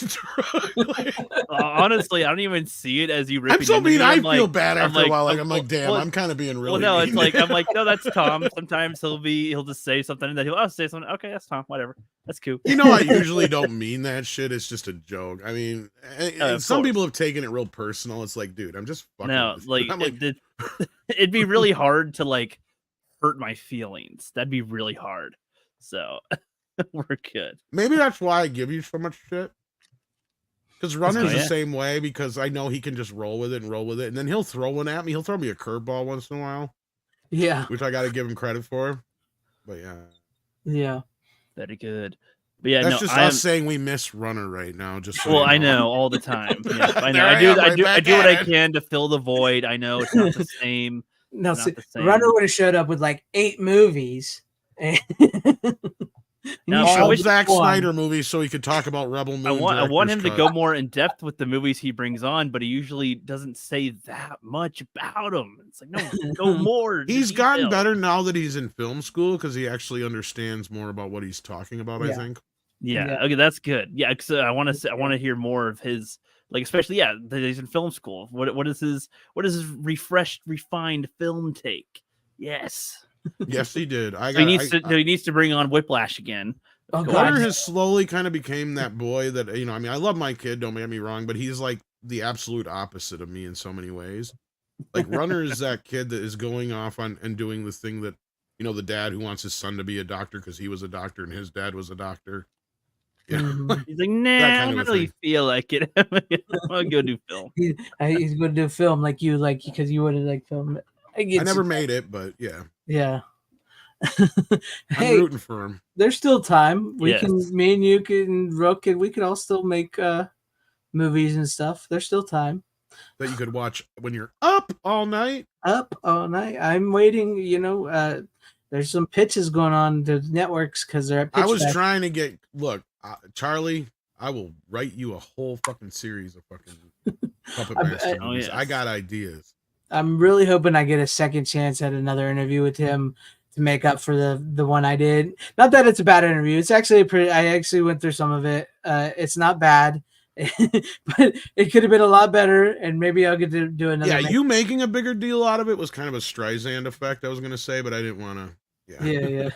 Honestly, I don't even see it as you ripping. I'm so mean. I feel like, bad after a while. Like I'm like, damn, well, I'm kind of being really. Well, no, mean. it's like I'm like, no, that's Tom. Sometimes he'll just say something and then he'll say something. Okay, that's Tom. Whatever. That's cool. You know, I usually don't mean that shit. It's just a joke. I mean, some people have taken it real personal. It's like, dude, I'm just fucking. No, it'd be really hard to like hurt my feelings. That'd be really hard. So we're good. Maybe that's why I give you so much shit. Because Runner's the same way, because I know he can just roll with it, and then he'll throw one at me. He'll throw me a curveball once in a while. Yeah. Which I got to give him credit for. But yeah. Yeah. Very good. But yeah, that's just us saying we miss Runner right now. Just so I know all the time. Yeah, I know. I do what I can to fill the void. I know it's not the same. No, Runner would have showed up with like 8 movies. All Zack Snyder movies, so he could talk about Rebel Moon. I want him to go more in depth with the movies he brings on, but he usually doesn't say that much about them. It's like no more. He's gotten better now that he's in film school because he actually understands more about what he's talking about. I think. Yeah. Okay, that's good. Yeah, because I want to hear more of his. Like, especially, that he's in film school. What is his refreshed, refined film take? Yes. Yes, he did. He needs to bring on Whiplash again. Oh, Gunnar has slowly kind of became that boy that, you know, I mean, I love my kid, don't get me wrong, but he's like the absolute opposite of me in so many ways. Like Runner is that kid that is going off on and doing the thing that, you know, the dad who wants his son to be a doctor because he was a doctor and his dad was a doctor. Yeah. He's like, nah, I don't really feel like it. I'll go do film. He's going to do film like you, like, because you would have like filmed it. I never made it, but yeah. Yeah. I'm rooting for him. There's still time. Me and you can Rook, and we could all still make movies and stuff. There's still time that you could watch when you're up all night. I'm waiting. You know, there's some pitches going on to networks because they're at pitch I was trying to get Charlie. I will write you a whole fucking series of fucking Puppet Master movies. I got ideas. I'm really hoping I get a second chance at another interview with him to make up for the one I did. Not that it's a bad interview. It's actually I actually went through some of it. It's not bad, but it could have been a lot better. And maybe I'll get to do another. Yeah, you making a bigger deal out of it was kind of a Streisand effect. I was going to say, but I didn't want to. Yeah.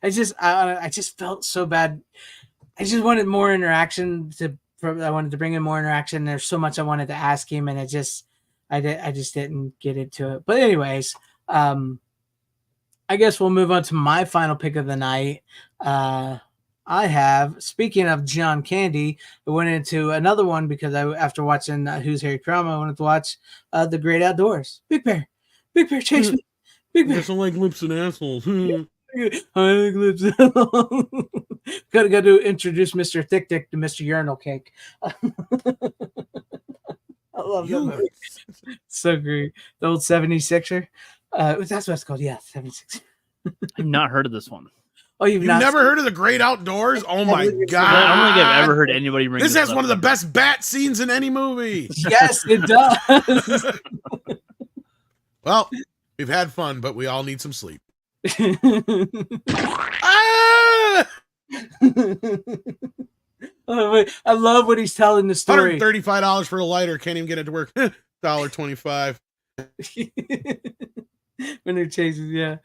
I just felt so bad. I just wanted more interaction. I wanted to bring in more interaction. There's so much I wanted to ask him, and I just didn't get into it. But anyways, I guess we'll move on to my final pick of the night. I have, speaking of John Candy, I went into another one because after watching Who's Harry Crumb, I wanted to watch The Great Outdoors. Big Bear, chase me. Big Bear. I don't like lips and assholes. I like lips and assholes. Got to introduce Mr. Thick Dick to Mr. Urinal Cake. I love that movie. So great. The old 76er. That's what it's called. Yeah, 76. I've not heard of this one. Oh, you've never heard of The Great Outdoors? Oh my God. I don't think I've ever heard anybody bring this. Has one of the best bat scenes in any movie. Yes, it does. Well, we've had fun, but we all need some sleep. I love what he's telling the story. $135 for a lighter. Can't even get it to work. $1.25. When they're chasing, yeah.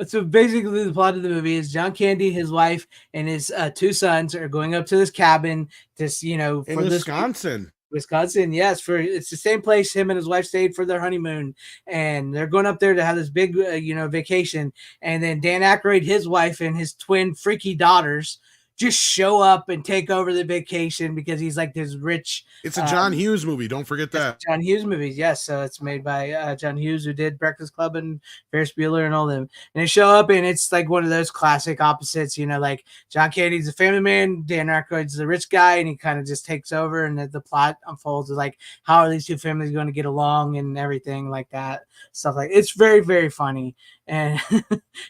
So basically, the plot of the movie is John Candy, his wife, and his two sons are going up to this cabin. In Wisconsin. Wisconsin, yes. It's the same place him and his wife stayed for their honeymoon, and they're going up there to have this big, vacation. And then Dan Aykroyd, his wife, and his twin freaky daughters just show up and take over the vacation because he's like this rich. It's a John Hughes movie. Don't forget that. John Hughes movies. Yes. So it's made by John Hughes, who did Breakfast Club and Ferris Bueller and all them. And they show up and it's like one of those classic opposites, like John Candy's a family man, Dan Aykroyd's the rich guy, and he kind of just takes over, and the plot unfolds is like, how are these two families going to get along and everything like that. Stuff like it's very, very funny. And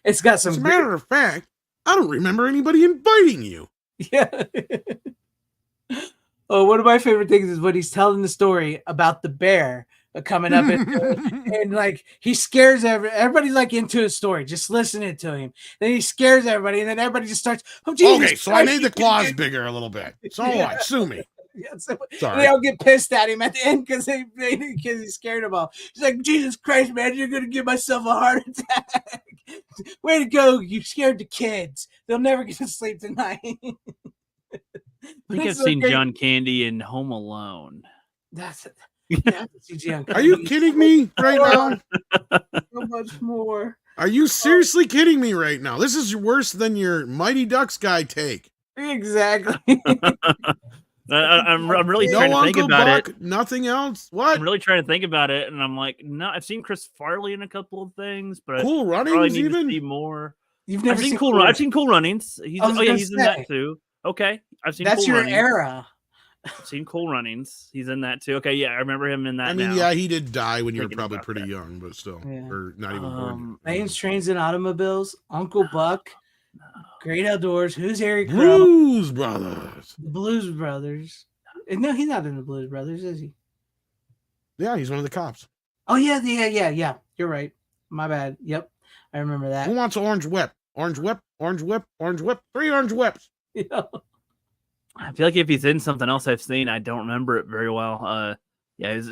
it's got some. As a matter of fact, I don't remember anybody inviting you. Yeah. Oh, one of my favorite things is when he's telling the story about the bear coming up and like he scares everybody's like into his story, just listening to him. Then he scares everybody, and then everybody just starts. Oh, Jesus okay, so Christ, I made the claws bigger a little bit. So what? Sue me. Yeah, so they all get pissed at him at the end because he scared them all. He's like, Jesus Christ, man, you're gonna give myself a heart attack. Way to go! You scared the kids. They'll never get to sleep tonight. I think I've seen John Candy in Home Alone. That's it. Are you kidding me right now? So much more. Are you seriously kidding me right now? This is worse than your Mighty Ducks guy take. Exactly. I'm really trying to think about Buck, it. Nothing else. What? I'm really trying to think about it, and I'm like, no. I've seen Chris Farley in a couple of things, but Cool I Runnings probably need even to see more. You've never seen Cool Runnings? I've seen Cool Runnings. He's in that too. Okay, I've seen. That's Cool your Runnings. era. I've seen Cool Runnings. He's in that too. Okay, yeah, I remember him in that. I mean, now. yeah, he did die when you were probably pretty young, but still, Yeah. or not even born. Planes, Trains, and Automobiles, Uncle Buck, Great Outdoors, Who's Harry Crumb? Blues Brothers. The Blues Brothers. No, he's not in the Blues Brothers, is he? Yeah, he's one of the cops. Oh, yeah. You're right. My bad. Yep. I remember that. Who wants orange whip? Orange whip, orange whip, orange whip. 3 orange whips. Yeah. I feel like if he's in something else I've seen, I don't remember it very well.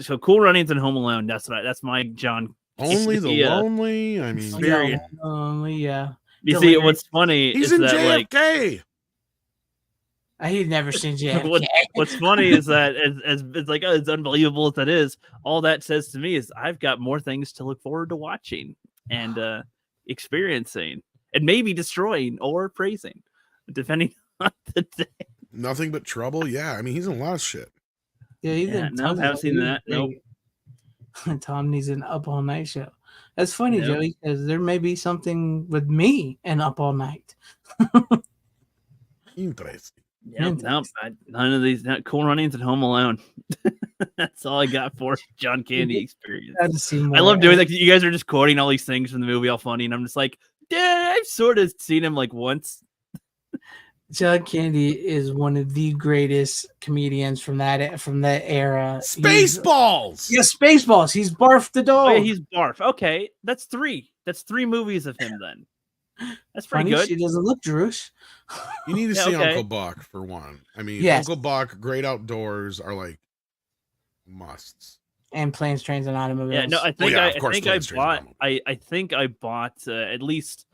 So Cool Runnings and Home Alone. That's my John Only the lonely. I mean, experience. Yeah. You see, what's funny he's is in that JFK. He's never seen JFK. What's funny is that as it's like as unbelievable as that is, all that says to me is I've got more things to look forward to watching and experiencing, and maybe destroying or praising, depending on the day. Nothing but trouble. Yeah, I mean, he's in a lot of shit. Yeah, no, I haven't seen that. Nope. Tom needs an Up All Night show. That's funny, Joey, because there may be something with me and Up All Night. Interesting. Yeah, no, none of these. Cool Runnings and Home Alone. That's all I got for John Candy experience. I love doing that. You guys are just quoting all these things from the movie, all funny, and I'm just like, yeah, I've sort of seen him like once. John Candy is one of the greatest comedians from that era. Spaceballs. Yeah, Spaceballs. He's Barf the dog. Oh, yeah, he's Barf. Okay, that's 3. That's 3 movies of him then. That's pretty good. She doesn't look Jewish. You need to see Uncle Buck for one. I mean, Uncle Buck, Great Outdoors are like musts. And Planes, Trains, and Automobiles. Yeah, no, I think I bought at least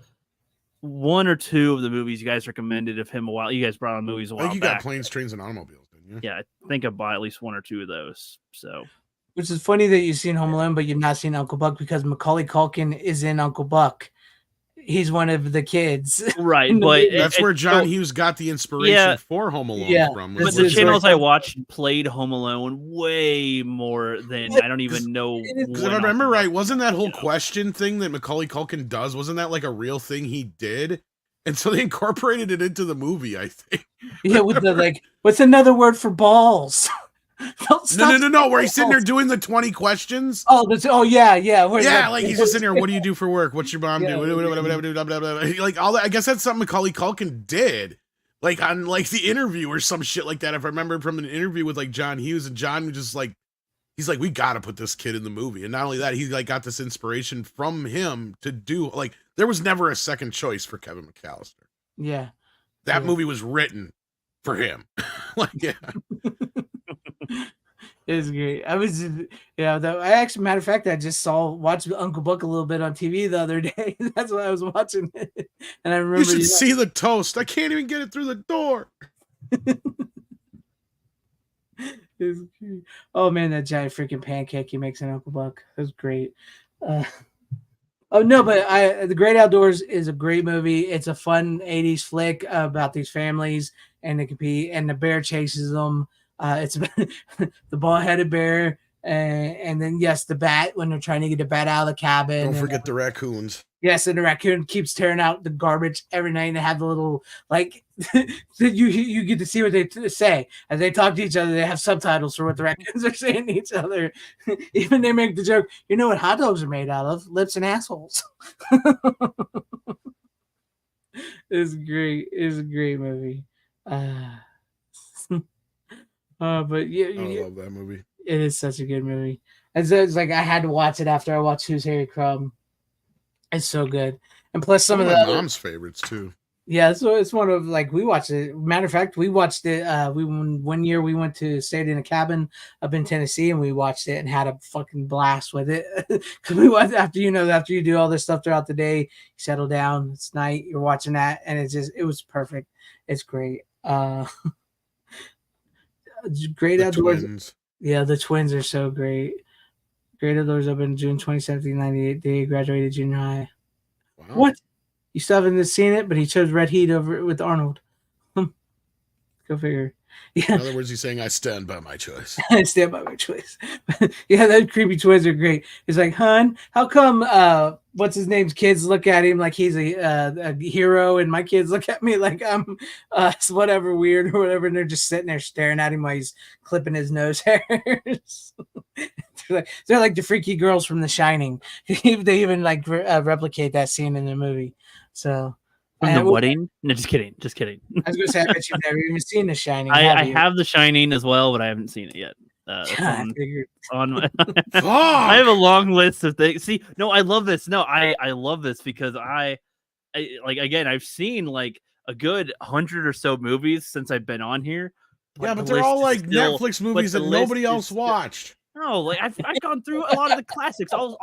1 or 2 of the movies you guys recommended of him a while. You guys brought on movies a while back. I think you got Planes, Trains, and Automobiles, didn't you? Yeah, I think I bought at least 1 or 2 of those. So, which is funny that you've seen Home Alone, but you've not seen Uncle Buck because Macaulay Culkin is in Uncle Buck. He's one of the kids, right? But that's where John Hughes got the inspiration for Home Alone from. But the channels I watched played Home Alone way more than I don't even know. Because if I remember right, wasn't that whole question thing that Macaulay Culkin does? Wasn't that like a real thing he did? And so they incorporated it into the movie, I think. Yeah, with the like, what's another word for balls? No. Where he's sitting there doing the 20 questions. Yeah. Yeah, like he's just sitting there. What do you do for work? What's your mom do? Like all that. I guess that's something Macaulay Culkin did, like on like the interview or some shit like that. If I remember from an interview with like John Hughes, and John was just like, he's like, we got to put this kid in the movie. And not only that, he like got this inspiration from him to do like there was never a second choice for Kevin McAllister. Yeah, that movie was written for him. It was great. I was, I actually, matter of fact, I just watched Uncle Buck a little bit on TV the other day. That's why I was watching it. And I remember you should see the toast. I can't even get it through the door. Oh man, that giant freaking pancake he makes in Uncle Buck. That was great. The Great Outdoors is a great movie. It's a fun 80s flick about these families and they compete, and the bear chases them. It's the bald-headed bear, and then the bat when they're trying to get the bat out of the cabin. Don't forget the raccoons. Yes, and the raccoon keeps tearing out the garbage every night. And they have the little you get to see what they say as they talk to each other. They have subtitles for what the raccoons are saying to each other. Even they make the joke. You know what hot dogs are made out of? Lips and assholes. It's great. It's a great movie. But yeah, I love that movie. It is such a good movie. It's like I had to watch it after I watched Who's Harry Crumb. It's so good, and plus some of my mom's favorites too. Yeah, so it's one of like we watched it. Matter of fact, we watched it. One year we stayed in a cabin up in Tennessee, and we watched it and had a fucking blast with it. Because we watched after you do all this stuff throughout the day, you settle down. It's night. You're watching that, and it was perfect. It's great. Great Outdoors. Twins. Yeah, the twins are so great. Great Outdoors opened June 27th, 1998. They graduated junior high. Wow. What? You still haven't seen it, but he chose Red Heat over with Arnold. Go figure. Yeah. In other words, he's saying, I stand by my choice. I stand by my choice. Yeah, that creepy twins are great. It's like, hon, how come what's his name's kids look at him like he's a hero, and my kids look at me like I'm whatever weird or whatever, and they're just sitting there staring at him while he's clipping his nose hairs. They're like the freaky girls from The Shining. They even like replicate that scene in the movie. So from the wedding? No, just kidding. I was gonna say, I bet you've never even seen The Shining. I have The Shining as well, but I haven't seen it yet. On my I have a long list of things. See, no, I love this. No, I love this because I like, again, I've seen like a good 100 or so movies since I've been on here. But they're all like Netflix movies that nobody else watched. No, like I've gone through a lot of the classics. I'll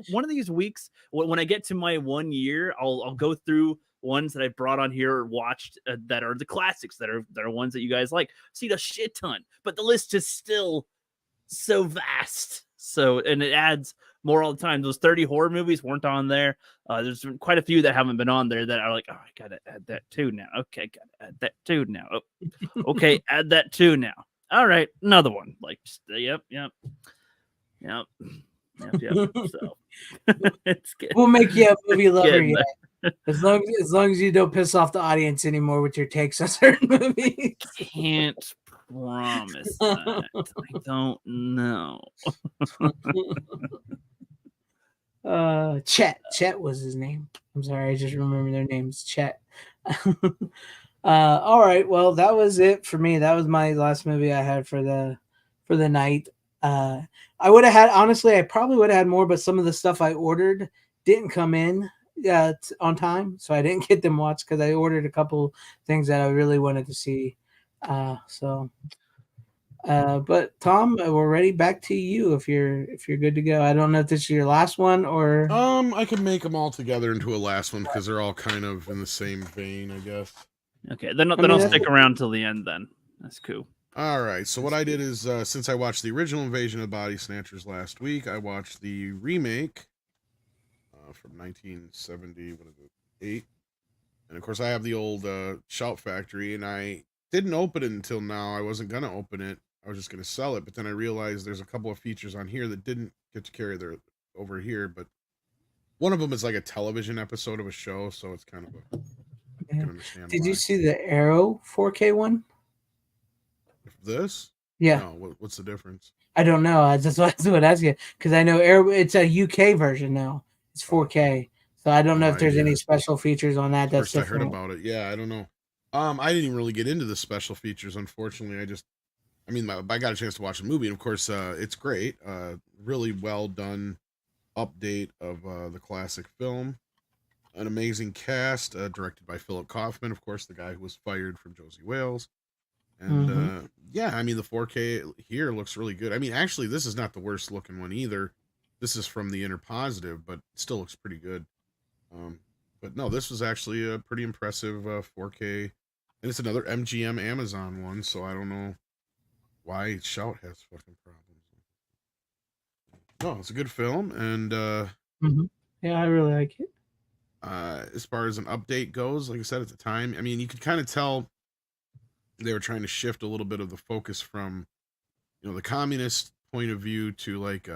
one of these weeks when I get to my 1 year, I'll go through ones that I brought on here or watched that are the classics that are ones that you guys like. Seen a shit ton, but the list is still so vast. So and it adds more all the time. Those 30 horror movies weren't on there. There's been quite a few that haven't been on there that are like, oh, I gotta add that too now. Okay, gotta add that too now. Oh, okay, add that too now. All right, another one. Like, yep. So it's good. We'll make you a movie lover yet. As long as you don't piss off the audience anymore with your takes on certain movies. Can't promise that. I don't know. Chet was his name. I'm sorry, I just remember their names. Chet. All right, well, that was it for me. That was my last movie I had for the night. I would have had, honestly, I probably would have had more, but some of the stuff I ordered didn't come in on time, so I didn't get them watched because I ordered a couple things that I really wanted to see. But Tom, we're ready. Back to you if you're good to go. I don't know if this is your last one or I can make them all together into a last one because they're all kind of in the same vein, I guess. Okay, then I'll stick around till the end. Then that's cool. All right. So what I did is, since I watched the original Invasion of Body Snatchers last week, I watched the remake from 1970. What is it? 8. And of course, I have the old Shout Factory, and I didn't open it until now. I wasn't gonna open it. I was just gonna sell it, but then I realized there's a couple of features on here that didn't get to carry their over here. But one of them is like a television episode of a show, so it's kind of a. Yeah. Did you see the Arrow 4K one? This? Yeah. No, what's the difference? I don't know. That's what I asked you because I know Arrow. It's a UK version now. It's 4K, so I don't know if there's any special features on that. That's first I heard about it. Yeah, I don't know. I didn't even really get into the special features. Unfortunately, I got a chance to watch the movie, and of course, it's great. Really well done update of the classic film. An amazing cast, directed by Philip Kaufman, of course, the guy who was fired from Josey Wales. And the 4K here looks really good. I mean, actually, this is not the worst looking one either. This is from the Inner Positive, but it still looks pretty good. But no, this was actually a pretty impressive 4K. And it's another MGM Amazon one, so I don't know why Shout has fucking problems. No, it's a good film, and yeah, I really like it. As far as an update goes, like I said at the time, I mean, you could kind of tell they were trying to shift a little bit of the focus from, the communist point of view to like,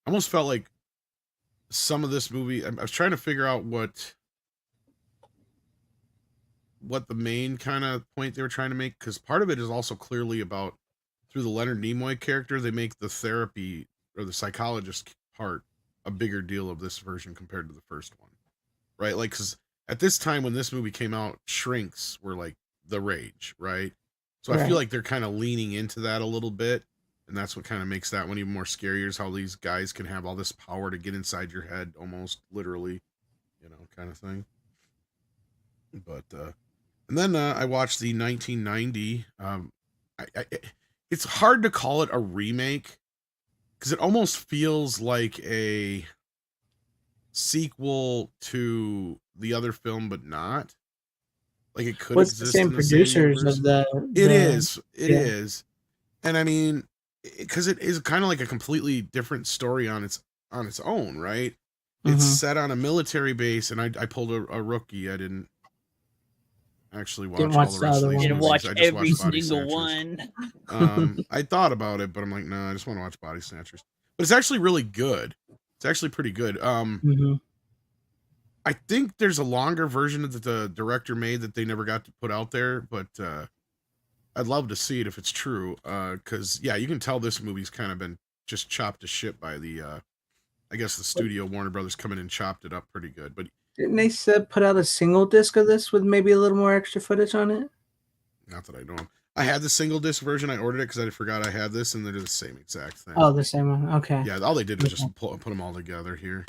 almost felt like some of this movie, I was trying to figure out what the main kind of point they were trying to make, because part of it is also clearly about, through the Leonard Nimoy character, they make the therapy or the psychologist part a bigger deal of this version compared to the first one, right? Like, because at this time when this movie came out, shrinks were like the rage, right? So I feel like they're kind of leaning into that a little bit, and that's what kind of makes that one even more scarier, is how these guys can have all this power to get inside your head, almost literally, kind of thing. But and then I watched the 1990. It's hard to call it a remake because it almost feels like a sequel to the other film, but not. Like it could exist. The same producers of the. It is, and I mean, because it is kind of like a completely different story on its own, right? It's set on a military base, and I pulled a rookie. I didn't actually watch all the rest of these movies. Watch I just every watched Body single Snatchers. one. I thought about it, but I'm like, nah, I just want to watch Body Snatchers. But it's actually really good. It's actually pretty good. I think there's a longer version that the director made that they never got to put out there, but I'd love to see it if it's true. Because you can tell this movie's kind of been just chopped to shit by the, I guess the studio Warner Brothers come in and chopped it up pretty good. But didn't they put out a single disc of this with maybe a little more extra footage on it? Not that I know of. I had the single disc version. I ordered it because I forgot I had this, and they're the same exact thing. Oh, the same one. Okay. Yeah, all they did was just put them all together here.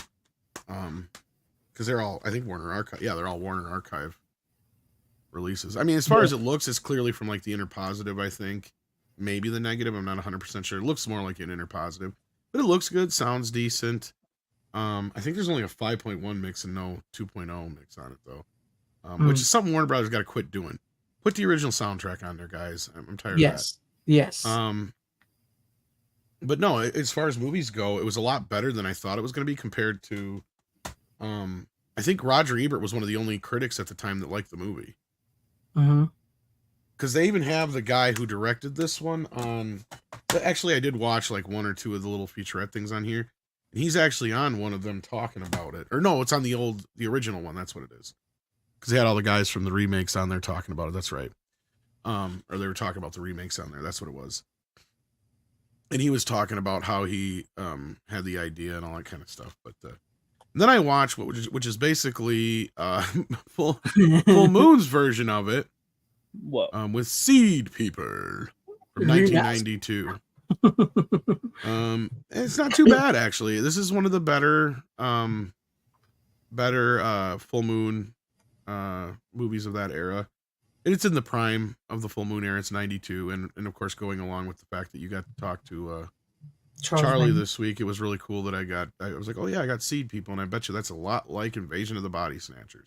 Because they're all, I think, Warner Archive. Yeah, they're all Warner Archive releases. I mean, as far as it looks, it's clearly from like the Inner Positive, I think. maybe the negative. I'm not 100% sure. It looks more like an inner positive, but it looks good. Sounds decent. I think there's only a 5.1 mix and no 2.0 mix on it though, which is something Warner Brothers got to quit doing. Put the original soundtrack on there, guys. I'm tired of that. Yes. But no, as far as movies go, it was a lot better than I thought it was going to be compared to. I think Roger Ebert was one of the only critics at the time that liked the movie. Because they even have the guy who directed this one on. Actually, I did watch like one or two of the little featurette things on here. And he's actually on one of them talking about it. Or no, it's on the original one. That's what it is. Because they had all the guys from the remakes on there talking about it. That's right. Or they were talking about the remakes on there. That's what it was. And he was talking about how he had the idea and all that kind of stuff. But then I watched which is basically Full Moon's version of it. Whoa. With Seed People from 1992. It's not too bad actually. This is one of the better Full Moon movies of that era. And it's in the prime of the Full Moon era. It's 92, and of course going along with the fact that you got to talk to Charlie this week, it was really cool that I was like, oh yeah, I got Seed People, and I bet you that's a lot like Invasion of the Body Snatchers.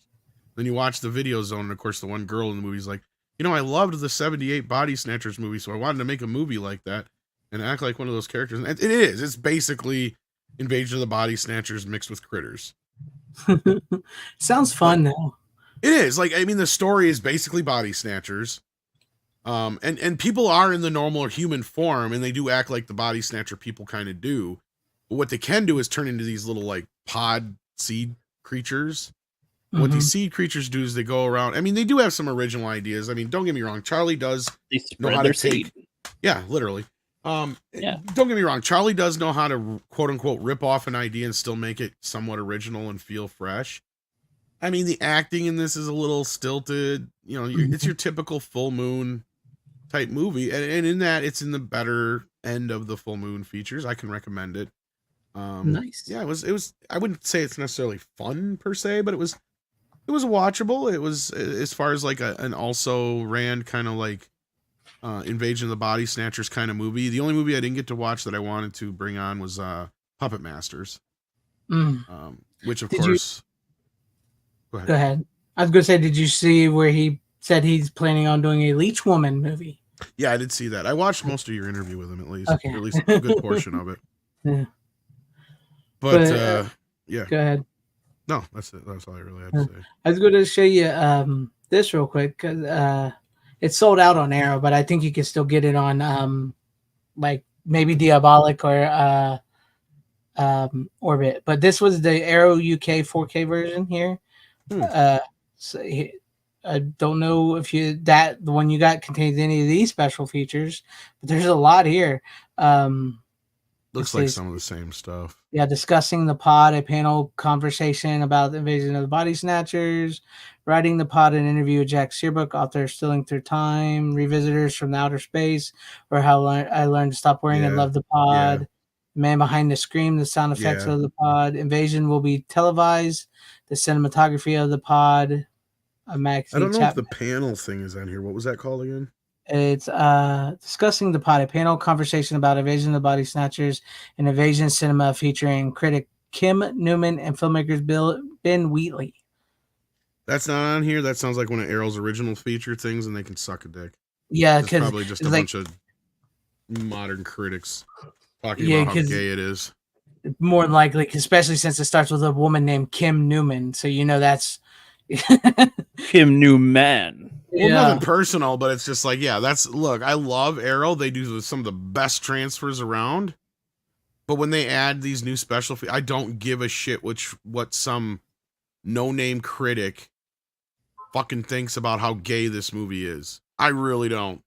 Then you watch the Video Zone, and of course the one girl in the movie is like, you know, I loved the 78 Body Snatchers movie, so I wanted to make a movie like that and act like one of those characters. And it is. It's basically Invasion of the Body Snatchers mixed with Critters. Sounds fun though. It is. Like, I mean, the story is basically Body Snatchers. And people are in the normal or human form, and they do act like the Body Snatcher people kind of do. But what they can do is turn into these little, like, pod seed creatures. What these seed creatures do is they go around. I mean, they do have some original ideas. I mean, don't get me wrong. Charlie does know how to take. Seed. Yeah, literally. Don't get me wrong. Charlie does know how to, quote unquote, rip off an idea and still make it somewhat original and feel fresh. I mean, the acting in this is a little stilted. You know, it's your typical Full Moon type movie, and in that, it's in the better end of the Full Moon features. I can recommend it. Nice. Yeah, it was. I wouldn't say it's necessarily fun per se, but it was watchable. It was, as far as like an also ran kind of like Invasion of the Body Snatchers kind of movie. The only movie I didn't get to watch that I wanted to bring on was Puppet Masters, which of course. Go ahead. I was gonna say, did you see where he said he's planning on doing a Leech Woman movie? Yeah, I did see that. I watched most of your interview with him, at least a good portion of it. Yeah. But yeah. Go ahead. No, that's it. That's all I really had to say. I was going to show you this real quick because it's sold out on Arrow, but I think you can still get it on like maybe Diabolic or Orbit. But this was the Arrow UK 4K version here. So I don't know if the one you got contains any of these special features, but there's a lot here. Looks like some of the same stuff. Yeah, discussing the pod, a panel conversation about the Invasion of the Body Snatchers, writing the pod, an interview with Jack Searbook, author of Stealing Through Time, Revisitors from Outer Space, or how I learned to stop worrying and love the pod, Man Behind the Scream, the sound effects of the pod, Invasion will be televised, the cinematography of the pod, a Maxi I don't know if the panel thing is on here. What was that called again? It's discussing the pod, a panel conversation about Invasion of the Body Snatchers and Invasion Cinema featuring critic Kim Newman and filmmakers Ben Wheatley. That's not on here. That sounds like one of Arrow's original feature things, and they can suck a dick. Yeah, because probably just a bunch of modern critics talking about how gay it is. More than likely, especially since it starts with a woman named Kim Newman, so you know that's Kim Newman. Well, nothing personal, but it's just like, look, I love Arrow. They do some of the best transfers around. But when they add these new special I don't give a shit what some no-name critic fucking thinks about how gay this movie is. I really don't.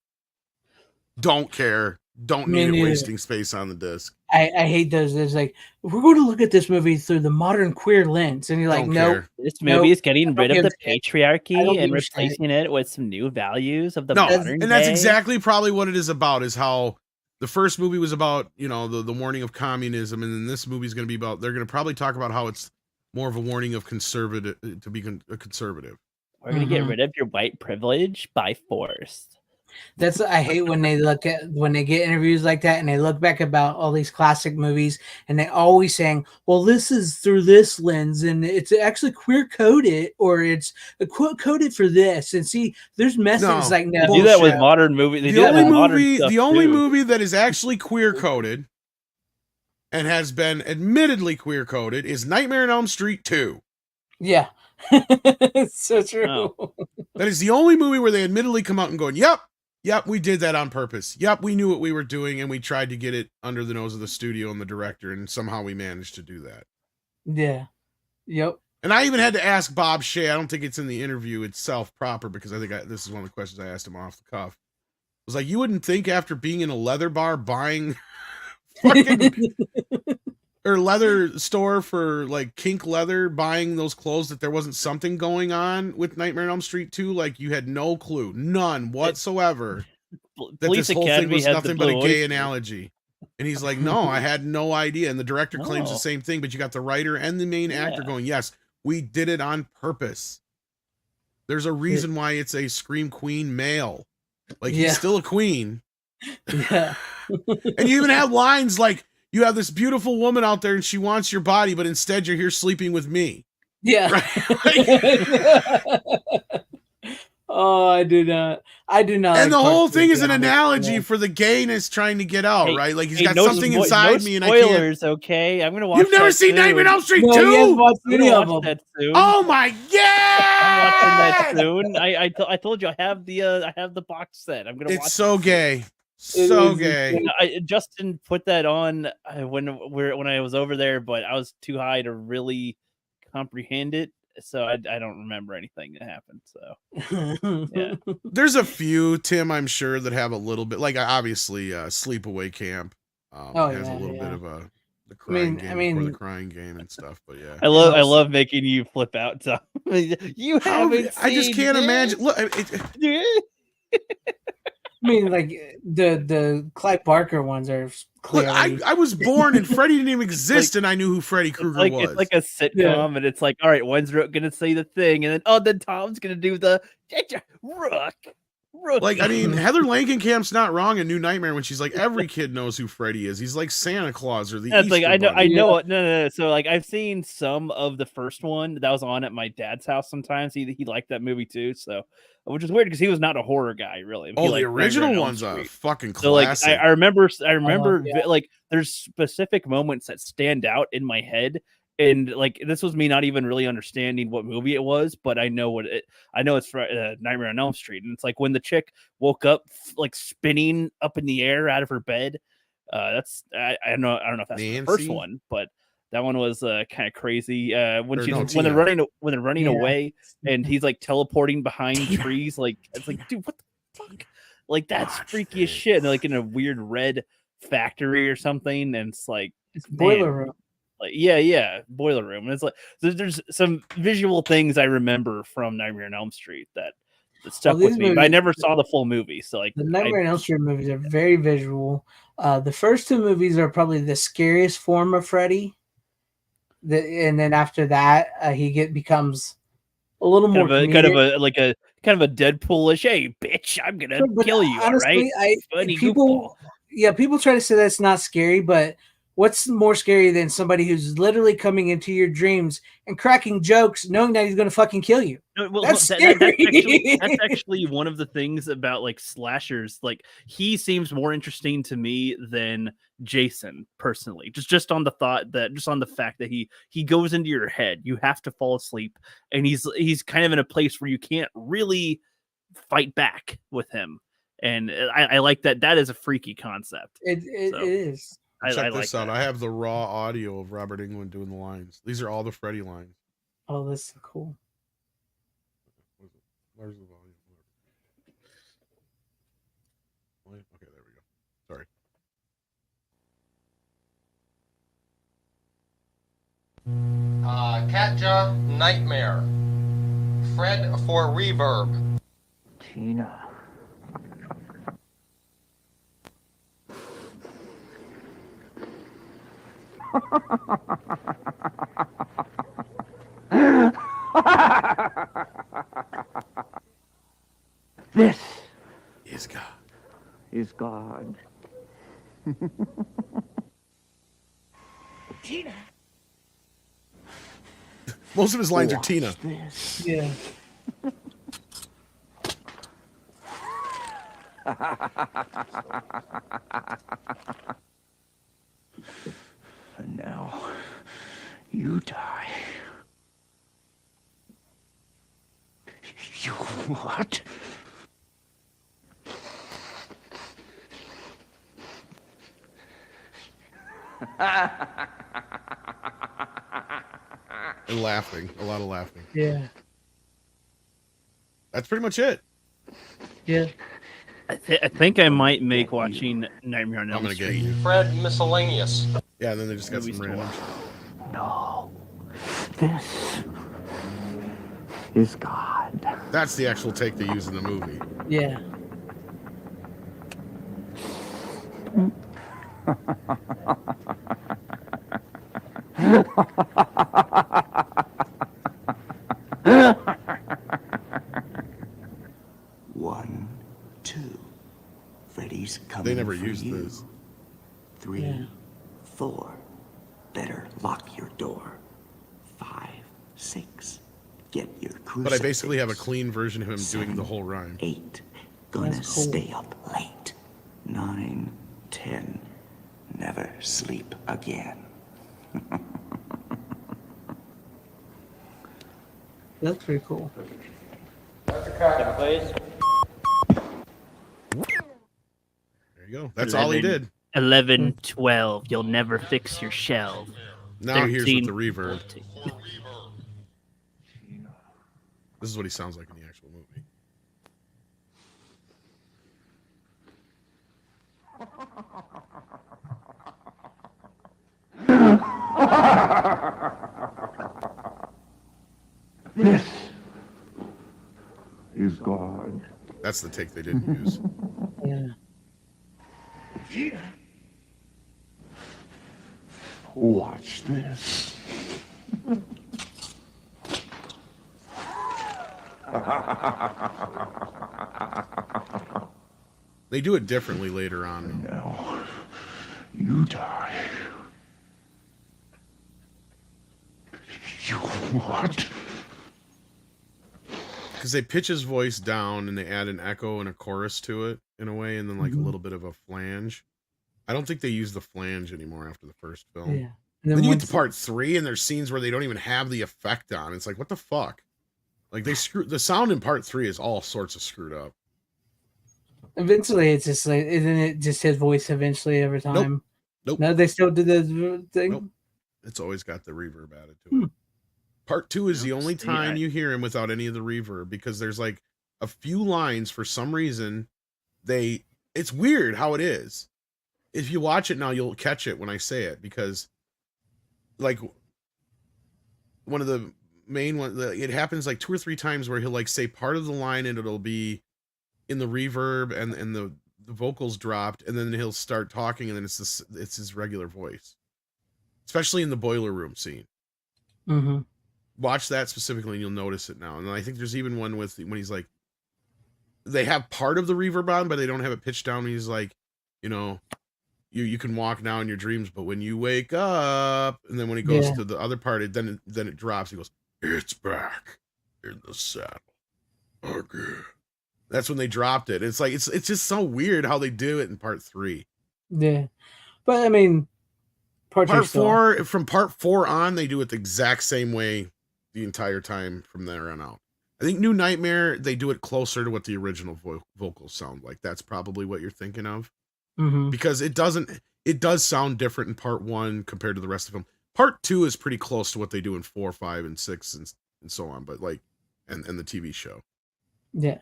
Don't care. Don't need it wasting space on the disc. I hate those. It's like, we're going to look at this movie through the modern queer lens. And you're like, no. This movie is getting rid of the patriarchy and replacing it with some new values of the modern day. And that's exactly probably what it is about, is how the first movie was about, you know, the warning of communism. And then this movie is going to be about, they're going to probably talk about how it's more of a warning of conservative, to be a conservative. We're going to get rid of your white privilege by force. That's I hate when they get interviews like that and they look back about all these classic movies and they always saying, "Well, this is through this lens and it's actually queer coded or it's coded for this." And see, there's messages like that. They do that with modern movies. The only movie that is actually queer coded and has been admittedly queer coded is Nightmare on Elm Street 2. Yeah. It's so true. Oh. That is the only movie where they admittedly come out and go, yep, we did that on purpose. Yep, we knew what we were doing and we tried to get it under the nose of the studio and the director, and somehow we managed to do that. Yeah. Yep. And I even had to ask Bob Shea. I don't think it's in the interview itself proper because I think this is one of the questions I asked him off the cuff. I was like, you wouldn't think after being in a leather bar buying fucking or leather store for like kink leather, buying those clothes that there wasn't something going on with Nightmare on Elm Street 2? Like you had no clue, none whatsoever, that Police this whole Academy thing was has nothing the but a Blue gay Oyster. analogy. And he's like, no, I had no idea. And the director claims the same thing, but you got the writer and the main actor going, yes, we did it on purpose. There's a reason why it's a Scream Queen male. Like he's still a queen. Yeah. And you even have lines like, you have this beautiful woman out there and she wants your body, but instead you're here sleeping with me. Yeah. Right? Oh, I do not. And like the whole thing is an analogy for the gayness trying to get out, right? Like he's got something inside me and spoilers, I can't. Okay, I'm gonna watch. You've never seen Nightmare on Elm Street 2? He hasn't watched any of them. That soon. Oh my god! I'm watching that soon. I told you I have the box set. I'm gonna. It's watch so gay. So gay. Justin put that on when I was over there, but I was too high to really comprehend it, so I don't remember anything that happened. So yeah, there's a few, Tim, I'm sure, that have a little bit, like obviously Sleepaway Camp has a little bit of the crying game or the crying game and stuff. But yeah, I love making you flip out, Tom. You haven't. I just can't imagine. Look. I mean, like the Clive Barker ones are clearly. Look, I was born and Freddy didn't even exist, and I knew who Freddy Krueger was. It's like a sitcom, and it's like, all right, when's Rook gonna say the thing, and then Tom's gonna do the Rook. Like, I mean, Heather Langenkamp's not wrong in New Nightmare when she's like, every kid knows who Freddy is. He's like Santa Claus or the Easter like I know Bunny. No. So like I've seen some of the first one that was on at my dad's house. Sometimes he liked that movie too. So, which is weird because he was not a horror guy really. Oh, the original one's a fucking classic. So like I remember like there's specific moments that stand out in my head. And like this was me not even really understanding what movie it was, but I know it's for Nightmare on Elm Street, and it's like when the chick woke up like spinning up in the air out of her bed. That's I don't know if that's the first one, but that one was kind of crazy. When they're running away, and he's like teleporting behind trees, like it's like, dude, what the fuck? Like that's freaky as shit. And, like in a weird red factory or something, and it's like it's boiler room. Like boiler room. And it's like there's some visual things I remember from Nightmare on Elm Street that stuck with me, but I never saw the full movie. So like the Nightmare on Elm Street movies are very visual. The first two movies are probably the scariest form of Freddy. And then after that, he becomes a little more kind of a Deadpool-ish. Hey, bitch, I'm gonna kill you. Honestly, right? People try to say that's not scary, but what's more scary than somebody who's literally coming into your dreams and cracking jokes, knowing that he's going to fucking kill you? Well, that's scary. That's actually one of the things about like slashers. Like he seems more interesting to me than Jason personally. Just on the fact that he goes into your head. You have to fall asleep, and he's kind of in a place where you can't really fight back with him. And I like that. That is a freaky concept. It is. Check this out. I have the raw audio of Robert Englund doing the lines. These are all the Freddy lines. Oh, that's so cool. Where's the volume? Okay, there we go. Sorry. Katja, Nightmare. Fred for reverb. Tina. This is God. is God. Tina. Most of his lines are Tina. Yeah. And now you die. You what? And laughing. A lot of laughing. Yeah. That's pretty much it. Yeah. I think I might make watching Nightmare on Elm Street. I'm gonna get you. Fred Miscellaneous. Yeah, and then they just got some random. No. This is God. That's the actual take they use in the movie. Yeah. One, two. Freddy's coming. They never for used you. this. 3, 4. Better lock your door. 5, 6. Get your crucifix. But I basically have a clean version of him doing the whole rhyme. 8. Gonna That's cool. stay up late. 9, 10. Never sleep again. That's pretty cool. There you go. That's all he did. 11, 12. You'll never fix your shelf. Now here's 13, with the reverb. 14. This is what he sounds like in the actual movie. This is God. That's the take they didn't use. Yeah. Watch this. They do it differently later on. Now, you die. You what? Because they pitch his voice down and they add an echo and a chorus to it in a way, and then like a little bit of a flange. I don't think they use the flange anymore after the first film. Yeah. Then you get to part 3 and there's scenes where they don't even have the effect on. It's like, what the fuck? Like they screw the sound in part 3 is all sorts of screwed up. Eventually, it's just like, isn't it just his voice eventually every time? Nope. No, they still do the thing? Nope. It's always got the reverb added to it. Part 2 is the only time you hear him without any of the reverb, because there's like a few lines for some reason. It's weird how it is. If you watch it now, you'll catch it when I say it, because like one of the main ones, it happens like 2 or 3 times where he'll like say part of the line and it'll be in the reverb and the vocals dropped, and then he'll start talking and then it's his regular voice, especially in the boiler room scene. Mm-hmm. Watch that specifically and you'll notice it now. And I think there's even one with when he's like, they have part of the reverb on, but they don't have it pitched down. And he's like, you know, you can walk now in your dreams, but when you wake up, and then when he goes to the other part, then it drops. He goes, "It's back in the saddle again." That's when they dropped it. It's like it's just so weird how they do it in part 3. Yeah, but I mean, part 4 from part 4 on, they do it the exact same way the entire time from there on out. I think New Nightmare, they do it closer to what the original vocals sound like. That's probably what you're thinking of. Mm-hmm. Because it does sound different in part 1 compared to the rest of them. Part 2 is pretty close to what they do in 4, 5, and 6 and so on, but like and the TV show. Yeah,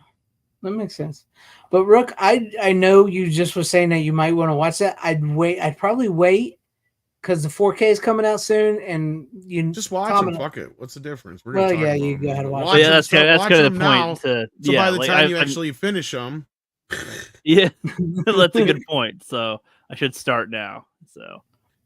that makes sense. But Rook, I know you just was saying that you might want to watch that. I'd probably wait because the 4K is coming out soon, and you just watch them. Fuck it. What's the difference? We're gonna talk you go ahead and watch. Well, yeah, that's kind of the point. Now, so yeah, by the time you actually finish them, yeah, that's a good point. So I should start now. So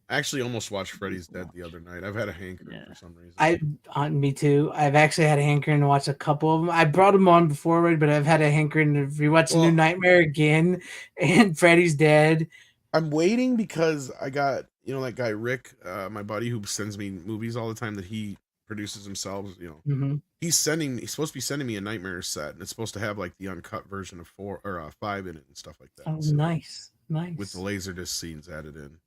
I actually almost watched Freddy's Dead the other night. I've had a hankering for some reason. Me too. I've actually had a hankering to watch a couple of them. I brought them on before already, but I've had a hankering to rewatch New Nightmare again and Freddy's Dead. I'm waiting because I got, that guy Rick, my buddy who sends me movies all the time that he produces himself. He's supposed to be sending me a Nightmare set, and it's supposed to have like the uncut version of 4 or 5 in it and stuff like that. Oh, so, nice. With the Laserdisc scenes added in.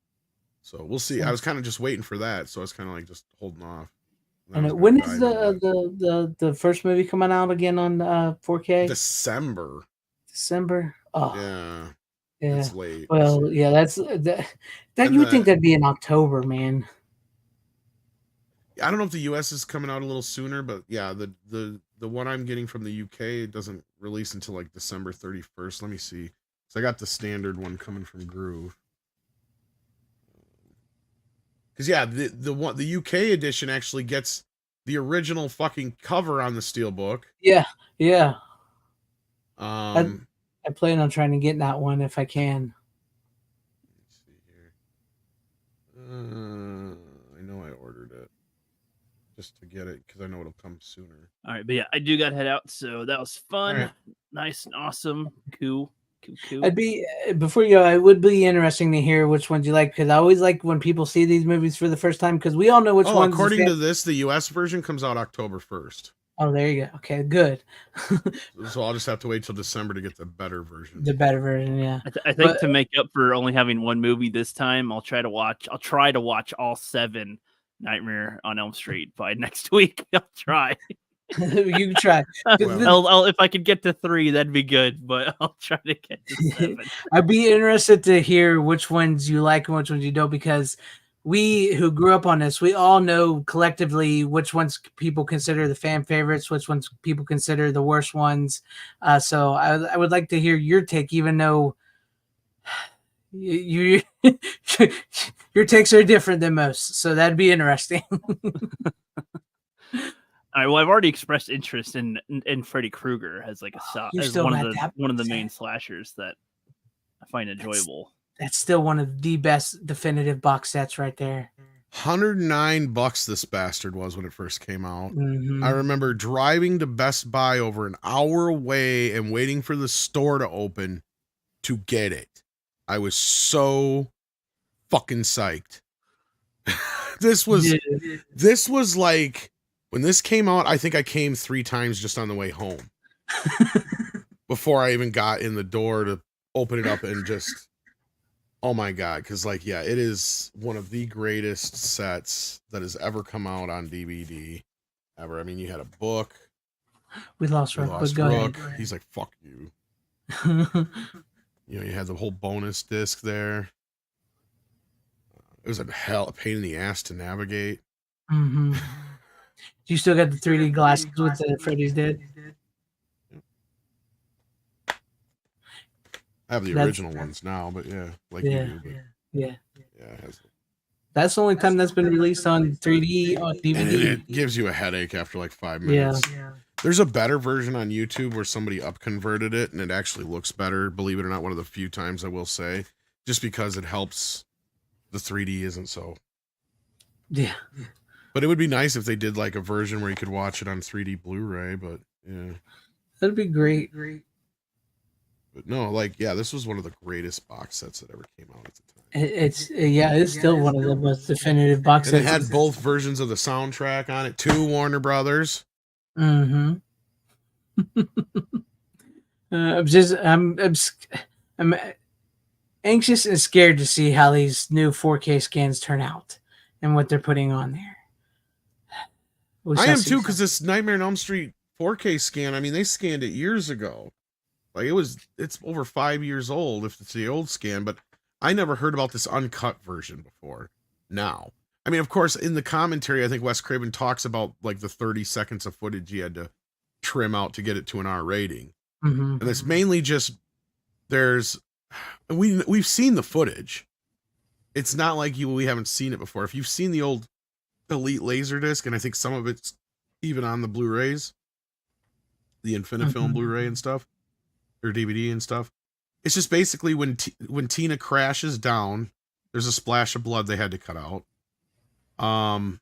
So we'll see. I was kind of just waiting for that, so I was kind of like just holding off. And when is the first movie coming out again on 4K? December. Oh, yeah. It's late. Well, yeah, that you would think that'd be in October, man. I don't know if the US is coming out a little sooner, but yeah, the one I'm getting from the UK doesn't release until like December 31st. Let me see. So I got the standard one coming from Groove. Because yeah, the UK edition actually gets the original fucking cover on the steelbook. Yeah. I plan on trying to get that one if I can. Let's see here. I know I ordered it just to get it because I know it'll come sooner. All right, but yeah, I do got to head out, so that was fun, right. Nice and awesome, cool. Before you go, it would be interesting to hear which ones you like, because I always like when people see these movies for the first time, because we all know which ones. According to this, the US version comes out October 1st. Oh, there you go. Okay, good. So I'll just have to wait till December to get the better version. The better version, yeah. I think to make up for only having one movie this time, I'll try to watch all 7 Nightmare on Elm Street by next week. I'll try. You can try. I'll if I could get to 3, that'd be good, but I'll try to get to 7. I'd be interested to hear which ones you like and which ones you don't, because we who grew up on this, we all know collectively which ones people consider the fan favorites, which ones people consider the worst ones. So I would like to hear your take, even though your takes are different than most. So that'd be interesting. All right, well, I've already expressed interest in Freddy Krueger as like as one of the main slashers that I find enjoyable. That's still one of the best definitive box sets right there. $109 this bastard was when it first came out. Mm-hmm. I remember driving to Best Buy over an hour away and waiting for the store to open to get it. I was so fucking psyched. This was like, when this came out, I think I came 3 times just on the way home before I even got in the door to open it up and just, oh my God. Cause like, yeah, it is one of the greatest sets that has ever come out on DVD ever. I mean, you had a book. We lost Rook. He's like, fuck you. You had the whole bonus disc there. It was a pain in the ass to navigate. Mm-hmm. You still got the 3D glasses with the Freddy's Dead? I have the original ones now, but yeah, like you do. But yeah. It has, that's the only time that's been released on 3D on DVD. And it gives you a headache after like 5 minutes. Yeah. There's a better version on YouTube where somebody upconverted it, and it actually looks better. Believe it or not, one of the few times I will say, just because it helps. The 3D isn't so. Yeah. But it would be nice if they did like a version where you could watch it on 3D Blu-ray, but yeah. That'd be great. But no, like, yeah, this was one of the greatest box sets that ever came out at the time. It's still one of the most definitive box sets. It had both versions of the soundtrack on it, 2 Warner Brothers. Mm-hmm. I'm anxious and scared to see how these new 4K scans turn out and what they're putting on there. I am too, because this Nightmare on Elm Street 4K scan, I mean, they scanned it years ago. Like it's over 5 years old if it's the old scan, but I never heard about this uncut version before. Now, I mean, of course, in the commentary, I think Wes Craven talks about like the 30 seconds of footage he had to trim out to get it to an R rating. Mm-hmm. And it's mainly just we've seen the footage. It's not like we haven't seen it before. If you've seen the old Elite Laserdisc, and I think some of it's even on the Blu-rays, the Infinifilm Blu-ray and stuff, or DVD and stuff, it's just basically when Tina crashes down There's a splash of blood they had to cut out. Trying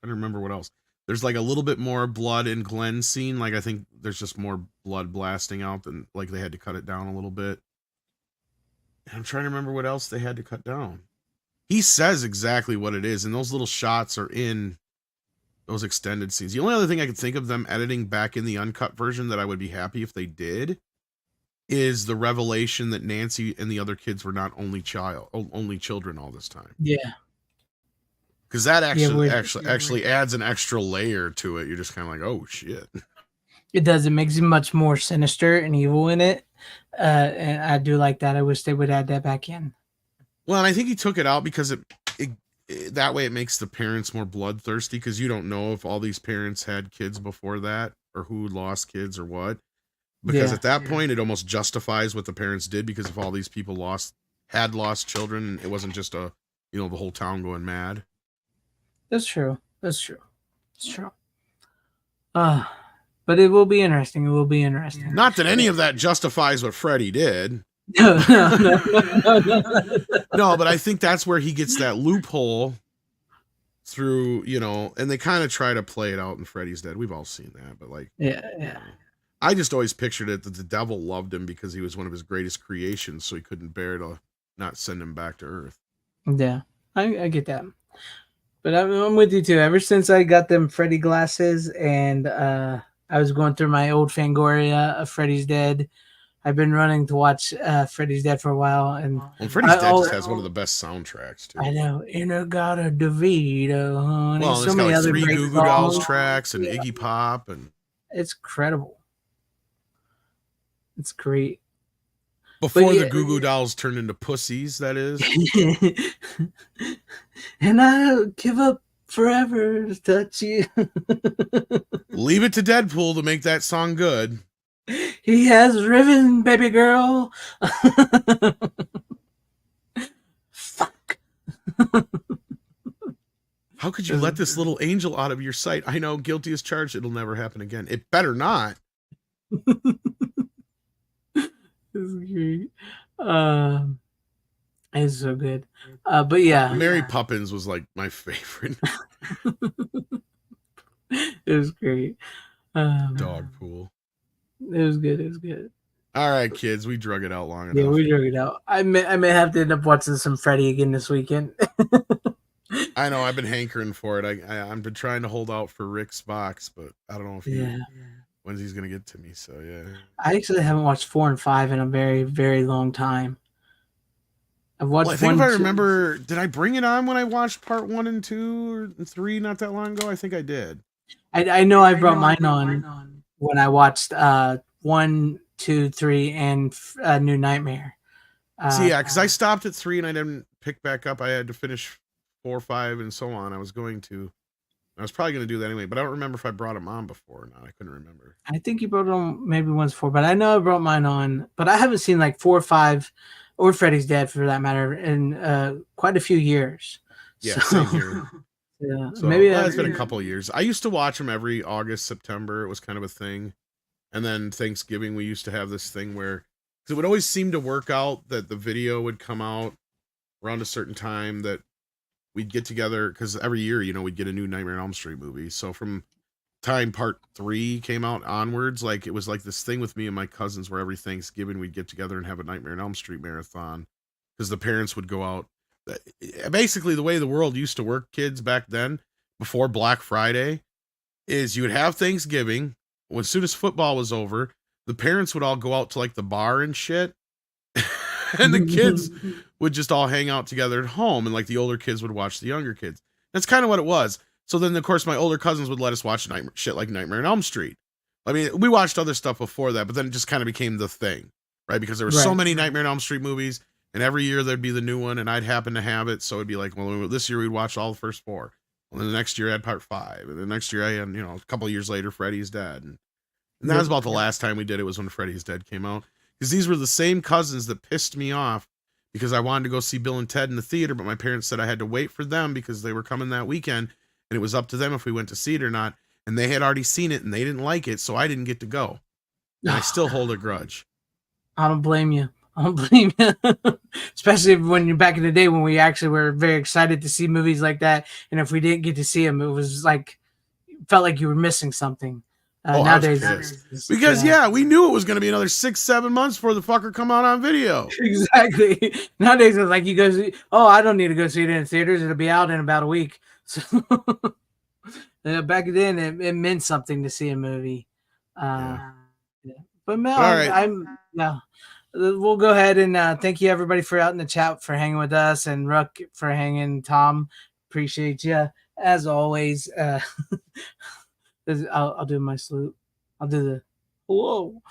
to remember what else. There's like a little bit more blood in Glenn's scene. Like I think there's just more blood blasting out than like they had to cut it down a little bit. I'm trying to remember what else they had to cut down. He says exactly what it is, and those little shots are in those extended scenes. The only other thing I could think of them editing back in the uncut version that I would be happy if they did is the revelation that Nancy and the other kids were not only children all this time. Yeah. Because that actually adds an extra layer to it. You're just kind of like, oh shit. It does. It makes him much more sinister and evil in it. And I do like that. I wish they would add that back in. Well, and I think he took it out because it that way it makes the parents more bloodthirsty, because you don't know if all these parents had kids before that or who lost kids or what. Because at that point, it almost justifies what the parents did, because if all these people had lost children, it wasn't just the whole town going mad. That's true. It's true. But it will be interesting. Not that any of that justifies what Freddy did. No. No, but I think that's where he gets that loophole through, and they kind of try to play it out in Freddy's Dead. We've all seen that, but like, yeah. I just always pictured it that the devil loved him because he was one of his greatest creations, so he couldn't bear to not send him back to Earth. Yeah, I get that. But I'm with you too. Ever since I got them Freddy glasses and I was going through my old Fangoria of Freddy's Dead, I've been running to watch Freddy's Dead for a while. And Freddy's Dead just has one of the best soundtracks too. I know. Inagata DeVito, honey. Well, so it's many got other like 3 Goo Goo Dolls tracks and Yeah. Iggy Pop, and it's incredible. It's great. Before the Goo Goo Dolls turned into pussies, that is. And I'll give up forever to touch you. Leave it to Deadpool to make that song good. He has riven, baby girl. Fuck. How could you let this little angel out of your sight? I know, guilty as charged. It'll never happen again. It better not. It's great. It's so good. But yeah, Mary Poppins was like my favorite. It was great. Dog pool. It was good. All right, kids, we drug it out long enough. Yeah, we drug it out. I may have to end up watching some Freddy again this weekend. I know, I've been hankering for it. I've been trying to hold out for Rick's box, but I don't know if when's he's gonna get to me. So yeah, I actually haven't watched 4 and 5 in a very, very long time. I've watched. Well, I think if I remember, did I bring it on when I watched part 1 and 2 or 3 not that long ago? I think I did. I know I brought mine on when I watched 1, 2, 3, and New Nightmare. See, yeah, because I stopped at 3 and I didn't pick back up. I had to finish 4, 5, and so on. I was probably going to do that anyway, but I don't remember if I brought them on before or not. I couldn't remember. I think you brought it on maybe once 4, but I know I brought mine on. But I haven't seen like 4 or 5, or Freddy's Dead for that matter, in quite a few years. Yeah, same here. Yeah, so, maybe it's been a couple of years. I used to watch them every August, September. It was kind of a thing. And then Thanksgiving, we used to have this thing where, because it would always seem to work out that the video would come out around a certain time that we'd get together, because every year, we'd get a new Nightmare on Elm Street movie. So from time part 3 came out onwards, like it was like this thing with me and my cousins where every Thanksgiving we'd get together and have a Nightmare on Elm Street marathon, because the parents would go out. Basically, the way the world used to work, kids, back then, before Black Friday, is you would have Thanksgiving. As soon as football was over, the parents would all go out to like the bar and shit. And the kids would just all hang out together at home, and like the older kids would watch the younger kids. That's kind of what it was. So then, of course, my older cousins would let us watch shit like Nightmare on Elm Street. I mean, we watched other stuff before that, but then it just kind of became the thing, right? Because there were so many Nightmare on Elm Street movies, and every year there'd be the new one, and I'd happen to have it. So it'd be like, well, this year we'd watch all the first 4. Well, then the next year I had part 5, and the next year I had, a couple of years later, Freddy's Dead. And that was about the last time we did it, was when Freddy's Dead came out. Because these were the same cousins that pissed me off because I wanted to go see Bill and Ted in the theater, but my parents said I had to wait for them because they were coming that weekend, and it was up to them if we went to see it or not. And they had already seen it, and they didn't like it, so I didn't get to go. And I still hold a grudge. I don't blame you. I don't blame you. Especially when you're back in the day when we actually were very excited to see movies like that. And if we didn't get to see them, it was like, felt like you were missing something. Nowadays, because we knew it was going to be another 6-7 months before the fucker come out on video. Exactly. Nowadays, it's like you go see, I don't need to go see it in theaters. It'll be out in about a week. So back then, it meant something to see a movie. But Mel, we'll go ahead and thank you everybody for out in the chat for hanging with us, and Ruck for hanging. Tom, appreciate you as always. I'll do my salute. I'll do the whoa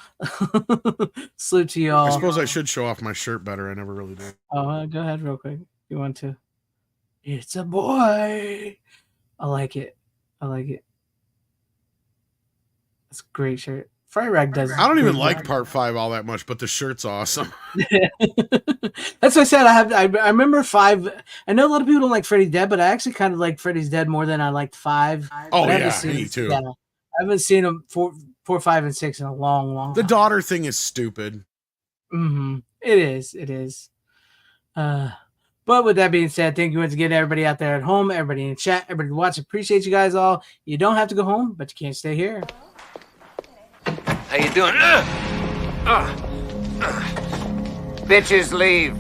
salute to y'all. I suppose I should show off my shirt better. I never really did. Oh, go ahead real quick. You want to? It's a boy. I like it. It's a great shirt. Fry Rag does. I don't even like Part 5 all that much, but the shirt's awesome. That's what I said. I remember 5. I know a lot of people don't like Freddy's Dead, but I actually kind of like Freddy's Dead more than I liked 5. Oh yeah, me too. I haven't seen them 4, 5, and 6 in a long time. The daughter thing is stupid. Mm-hmm. It is. But with that being said, thank you once again, everybody out there at home, everybody in the chat, everybody watching. Appreciate you guys all. You don't have to go home, but you can't stay here. How you doing? Bitches leave.